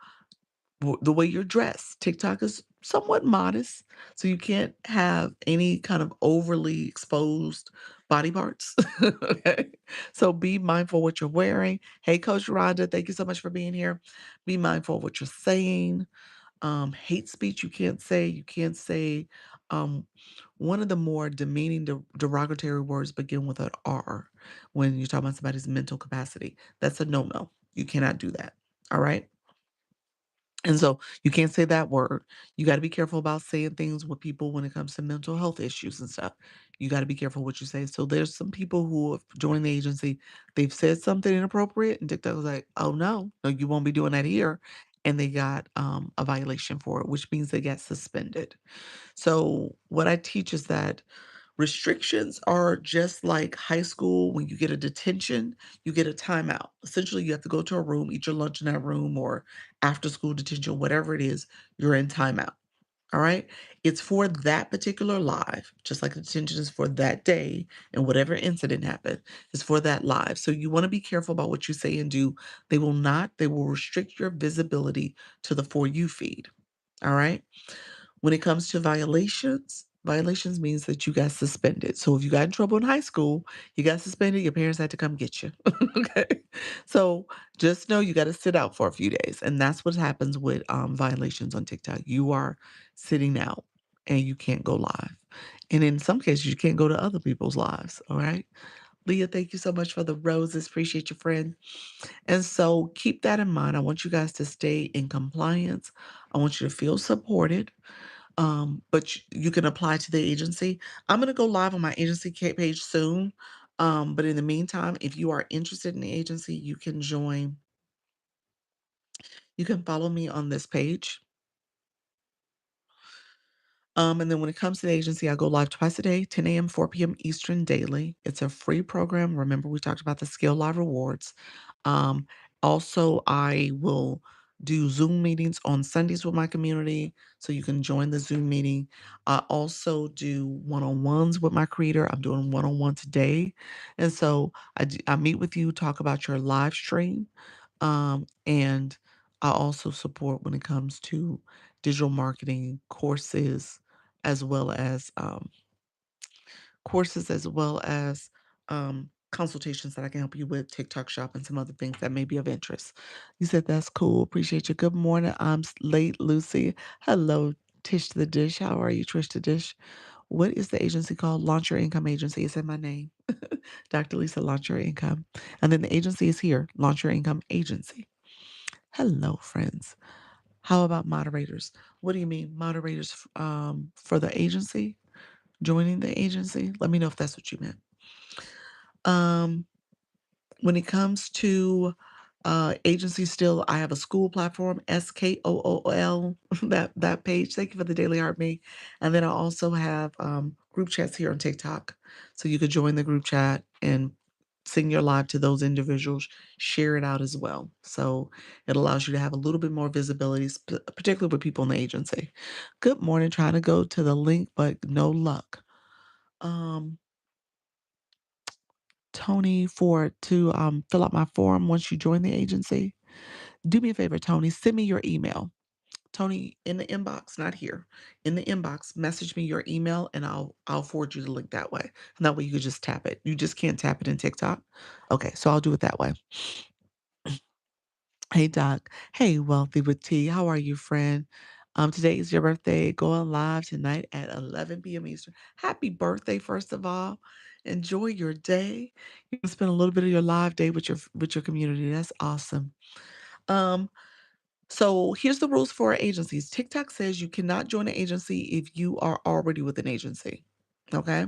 the way you're dressed. TikTok is somewhat modest, so you can't have any kind of overly exposed body parts. Okay. So be mindful what you're wearing. Hey, Coach Rhonda, thank you so much for being here. Be mindful of what you're saying. Hate speech you can't say. You can't say one of the more demeaning, derogatory words begin with an R when you're talking about somebody's mental capacity. That's a no-no. You cannot do that. All right. And so you can't say that word. You got to be careful about saying things with people when it comes to mental health issues and stuff. You got to be careful what you say. So there's some people who have joined the agency, they've said something inappropriate, and TikTok was like, oh no, no, you won't be doing that here. And they got a violation for it, which means they got suspended. So what I teach is that restrictions are just like high school when you get a detention, you get a timeout. Essentially, you have to go to a room, eat your lunch in that room, or after school detention, whatever it is, you're in timeout. All right. It's for that particular live, just like the detention is for that day and whatever incident happened is for that live. So you want to be careful about what you say and do. They will restrict your visibility to the For You feed. All right. When it comes to violations means that you got suspended. So if you got in trouble in high school, you got suspended, your parents had to come get you. Okay. So just know you got to sit out for a few days. And that's what happens with violations on TikTok. You are sitting out and you can't go live. And in some cases, you can't go to other people's lives. All right. Leah, thank you so much for the roses. Appreciate your friend. And so keep that in mind. I want you guys to stay in compliance. I want you to feel supported, but you can apply to the agency. I'm gonna go live on my agency page soon. But in the meantime, if you are interested in the agency, you can join. You can follow me on this page. And then when it comes to the agency, I go live twice a day, 10 a.m., 4 p.m. Eastern daily. It's a free program. Remember, we talked about the Skill Live rewards. Um, Also, I will do Zoom meetings on Sundays with my community, so you can join the Zoom meeting. I also do one-on-ones with my creator. I'm doing one-on-one today, and so I meet with you, talk about your live stream, and I also support when it comes to digital marketing courses as well as courses as well as consultations that I can help you with, TikTok shop, and some other things that may be of interest. You said that's cool. Appreciate you. Good morning. I'm late, Lucy. Hello, Tish the Dish. How are you, Trish the Dish? What is the agency called? Launch Your Income Agency. It said my name. Dr. Lisa, Launch Your Income. And then the agency is here, Launch Your Income Agency. Hello, friends. How about moderators? What do you mean, moderators for the agency? Joining the agency? Let me know if that's what you meant. Um, when it comes to agency still, I have a school platform, SKOOL, that page. Thank you for the Daily Art Me. And then I also have group chats here on TikTok. So you could join the group chat and sing your live to those individuals, share it out as well. So it allows you to have a little bit more visibility, particularly with people in the agency. Good morning, trying to go to the link, but no luck. Um, Tony, for to fill out my form once you join the agency. Do me a favor, Tony, send me your email. Tony, in the inbox, not here, in the inbox, message me your email and I'll forward you the link that way. And that way you could just tap it. You just can't tap it in TikTok. Okay, so I'll do it that way. Hey Doc. Hey Wealthy with T. How are you, friend? Today is your birthday. Going live tonight at 11 p.m. Eastern. Happy birthday, first of all. Enjoy your day. You can spend a little bit of your live day with your community. That's awesome. Um, so here's the rules for agencies. TikTok says you cannot join an agency if you are already with an agency. Okay.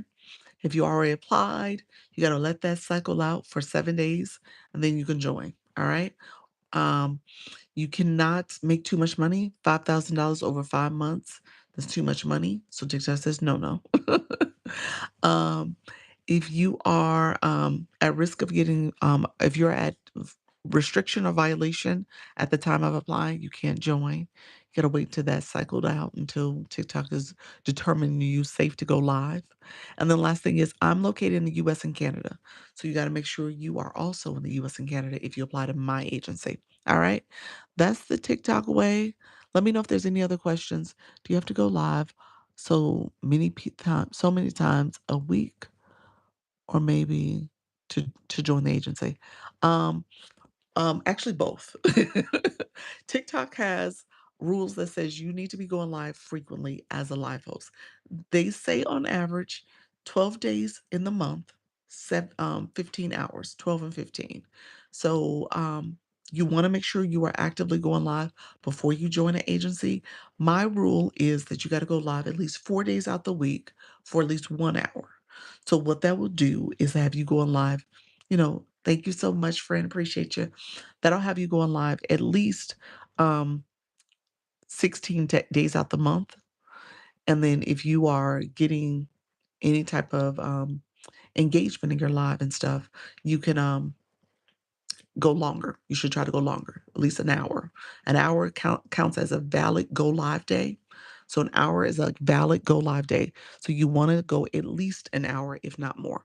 If you already applied, you got to let that cycle out for 7 days and then you can join. All right. Um, you cannot make too much money, $5,000 over 5 months. That's too much money. So TikTok says no, no. um, if you are at risk of getting, if you're at restriction or violation at the time of applying, you can't join. You gotta wait till that's cycled out until TikTok is determining you safe to go live. And then last thing is, I'm located in the US and Canada. So you gotta make sure you are also in the US and Canada if you apply to my agency. All right. That's the TikTok way. Let me know if there's any other questions. Do you have to go live so many times a week, or maybe to join the agency? Um, actually both. TikTok has rules that says you need to be going live frequently as a live host. They say on average 12 days in the month, 15 hours, 12 and 15. So you want to make sure you are actively going live before you join an agency. My rule is that you got to go live at least 4 days out the week for at least 1 hour. So what that will do is have you going live, thank you so much, friend. Appreciate you. That'll have you going live at least um, 16 days out the month. And then if you are getting any type of engagement in your live and stuff, you can go longer. You should try to go longer, at least an hour. An hour counts as a valid go live day. So an hour is a valid go live day. So you want to go at least an hour, if not more.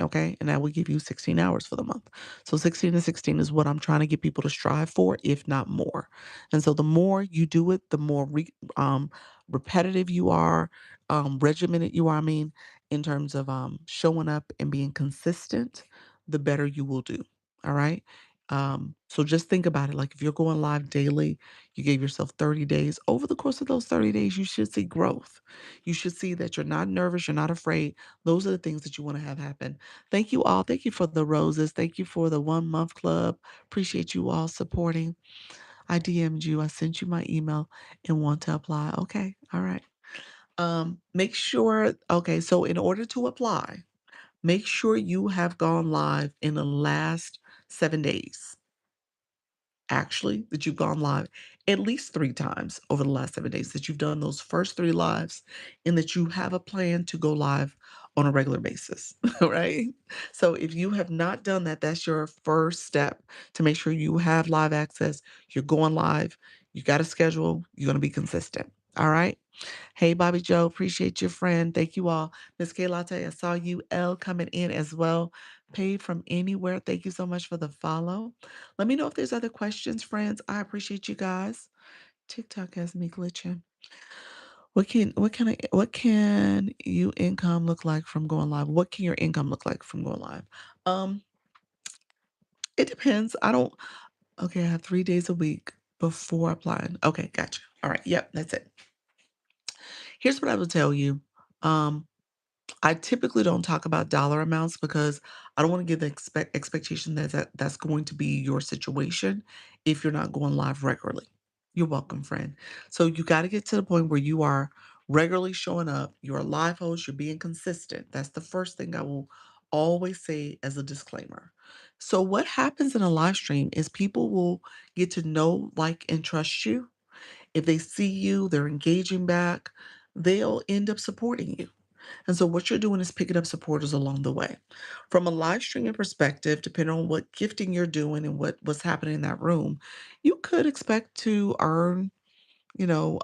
Okay. And that will give you 16 hours for the month. So 16 and 16 is what I'm trying to get people to strive for, if not more. And so the more you do it, the more repetitive you are, regimented you are, in terms of showing up and being consistent, the better you will do. All right. So just think about it. Like if you're going live daily, you gave yourself 30 days. Over the course of those 30 days, you should see growth. You should see that you're not nervous, you're not afraid. Those are the things that you want to have happen. Thank you all. Thank you for the roses. Thank you for the 1 month club. Appreciate you all supporting. I DM'd you. I sent you my email and want to apply. Okay. All right. Make sure, okay, so in order to apply, make sure you have gone live in the last 7 days. Actually, that you've gone live at least 3 times over the last 7 days, that you've done those first 3 lives, and that you have a plan to go live on a regular basis, right? So if you have not done that, that's your first step to make sure you have live access. You're going live. You got a schedule. You're going to be consistent. All right. Hey, Bobby Joe, appreciate your friend. Thank you all. Miss K Latte, I saw you. L coming in as well. Paid from anywhere. Thank you so much for the follow. Let me know if there's other questions, friends. I appreciate you guys. TikTok has me glitching. What can you income look like from going live? What can your income look like from going live? Um, it depends. I don't Okay, I have 3 days a week before applying. Okay, gotcha. All right, yep, that's it. Here's what I would tell you. Um, I typically don't talk about dollar amounts because I don't wanna give the expectation that's going to be your situation if you're not going live regularly. You're welcome, friend. So you gotta get to the point where you are regularly showing up, you're a live host, you're being consistent. That's the first thing I will always say as a disclaimer. So what happens in a live stream is people will get to know, like, and trust you. If they see you, they're engaging back, they'll end up supporting you. And so what you're doing is picking up supporters along the way. From a live streaming perspective, depending on what gifting you're doing and what's happening in that room, you could expect to earn, you know,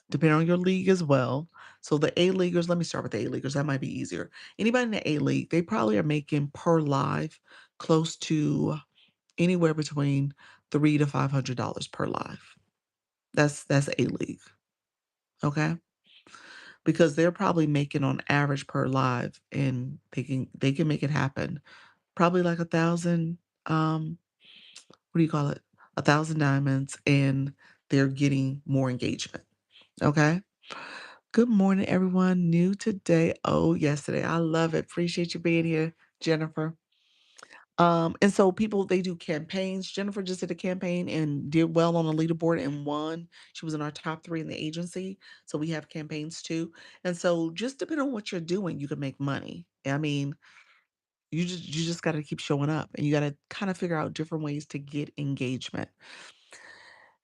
depending on your league as well. So the A leaguers, let me start with the A leaguers. That might be easier. Anybody in the A league, they probably are making per live close to anywhere between $300 to $500 per live. That's A league. Okay. Because they're probably making on average per live and they can make it happen. Probably like 1,000, what do you call it? 1,000 diamonds, and they're getting more engagement, okay? Good morning, everyone. New today, old yesterday. I love it. Appreciate you being here, Jennifer. And so people, they do campaigns. Jennifer just did a campaign and did well on the leaderboard and won. She was in our top 3 in the agency. So we have campaigns too. And so just depending on what you're doing, you can make money. I mean, you just got to keep showing up and you got to kind of figure out different ways to get engagement.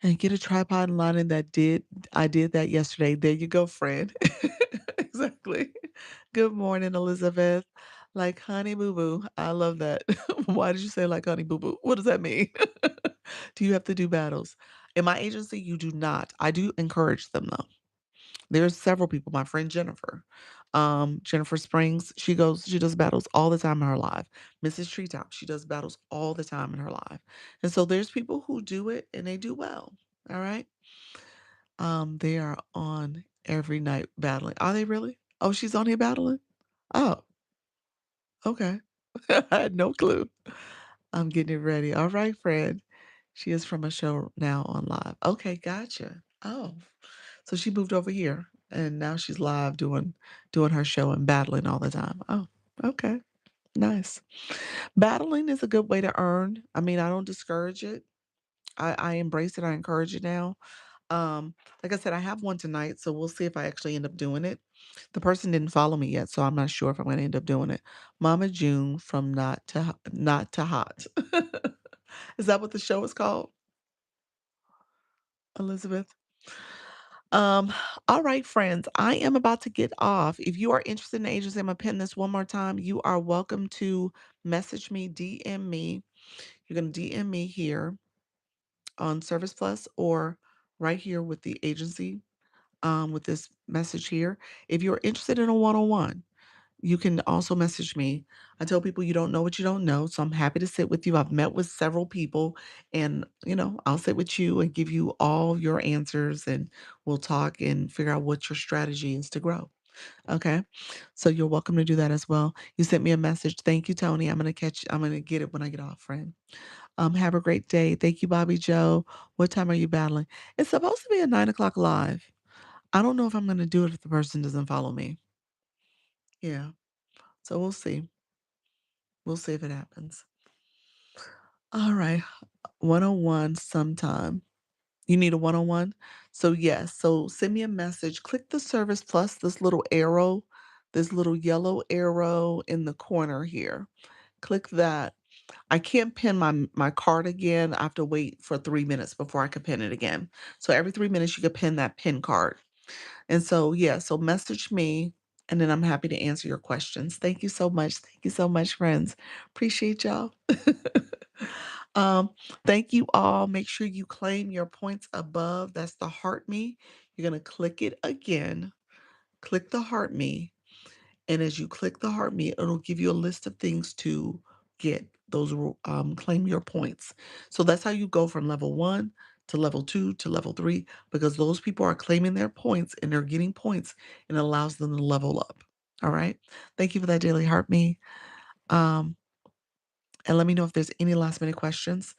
And get a tripod and line that did I did that yesterday. There you go, friend. Exactly. Good morning, Elizabeth. Like honey boo boo. I love that. Why did you say like honey boo boo? What does that mean? Do you have to do battles? In my agency, you do not. I do encourage them though. There's several people. My friend Jennifer, Jennifer Springs, she does battles all the time in her life. Mrs. Treetop, she does battles all the time in her life. And so there's people who do it and they do well. All right. They are on every night battling. Are they really? Oh, she's on here battling? Oh, okay. I had no clue. I'm getting it ready. All right, friend. She is from a show now on live. Okay, gotcha. Oh, so she moved over here and now she's live doing her show and battling all the time. Oh, okay. Nice. Battling is a good way to earn. I mean, I don't discourage it. I embrace it. I encourage it now. Like I said, I have one tonight, so we'll see if I actually end up doing it. The person didn't follow me yet, so I'm not sure if I'm gonna end up doing it. Mama June from Not to Hot. Is that what the show is called, Elizabeth? Um, all right, friends, I am about to get off. If you are interested in the agency, I'm gonna pin this one more time. You are welcome to message me, DM me. You're gonna DM me here on Service Plus or right here with the agency, with this message here. If you're interested in a one-on-one, you can also message me. I tell people you don't know what you don't know, so I'm happy to sit with you. I've met with several people and, I'll sit with you and give you all your answers and we'll talk and figure out what your strategy is to grow. Okay? So you're welcome to do that as well. You sent me a message. Thank you, Tony. I'm going to get it when I get off, friend. Have a great day. Thank you, Bobby Joe. What time are you battling? It's supposed to be a 9 o'clock live. I don't know if I'm going to do it if the person doesn't follow me. Yeah. So we'll see. We'll see if it happens. All right. 101 sometime. You need a one-on-one? So, yes. So send me a message. Click the service plus this little arrow, this little yellow arrow in the corner here. Click that. I can't pin my card again. I have to wait for 3 minutes before I can pin it again. So every 3 minutes you can pin that pin card. And so, yeah, so message me and then I'm happy to answer your questions. Thank you so much. Thank you so much, friends. Appreciate y'all. um, Thank you all. Make sure you claim your points above. That's the heart me. You're gonna click it again. Click the heart me. And as you click the heart me, it'll give you a list of things to get those claim your points. So that's how you go from level 1 to level 2 to level 3 because those people are claiming their points and they're getting points and it allows them to level up. All right. Thank you for that daily heart me. Um, and let me know if there's any last minute questions.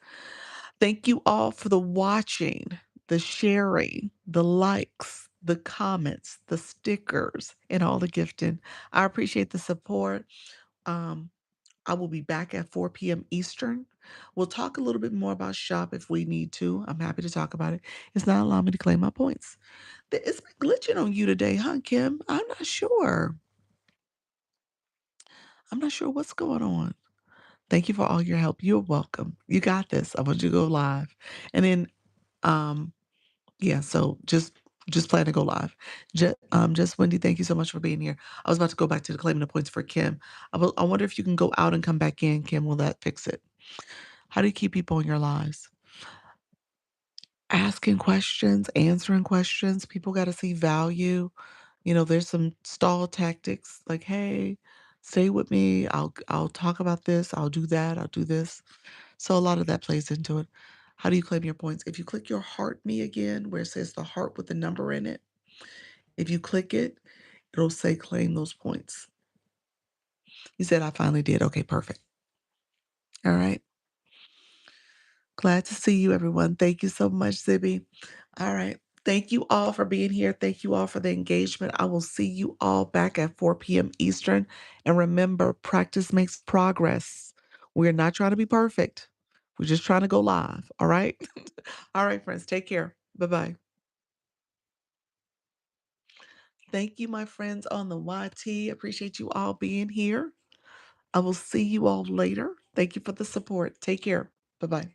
Thank you all for the watching, the sharing, the likes, the comments, the stickers, and all the gifting. I appreciate the support. Um, I will be back at 4 p.m. Eastern. We'll talk a little bit more about shop if we need to. I'm happy to talk about it. It's not allowing me to claim my points. It's been glitching on you today, huh, Kim? I'm not sure. I'm not sure what's going on. Thank you for all your help. You're welcome. You got this. I want you to go live. And then um yeah, so just plan to go live. Just Wendy, thank you so much for being here. I was about to go back to the claiming the points for Kim. I wonder if you can go out and come back in, Kim. Will that fix it? How do you keep people in your lives? Asking questions, answering questions. People got to see value. There's some stall tactics like, "Hey, stay with me. I'll talk about this. I'll do that. I'll do this." So a lot of that plays into it. How do you claim your points? If you click your heart me again, where it says the heart with the number in it, if you click it, it'll say claim those points. You said I finally did. Okay, perfect. All right. Glad to see you, everyone. Thank you so much, Zibby. All right. Thank you all for being here. Thank you all for the engagement. I will see you all back at 4 p.m. Eastern. And remember, practice makes progress. We're not trying to be perfect. We're just trying to go live. All right. All right, friends. Take care. Bye bye. Thank you, my friends on the YT. Appreciate you all being here. I will see you all later. Thank you for the support. Take care. Bye bye.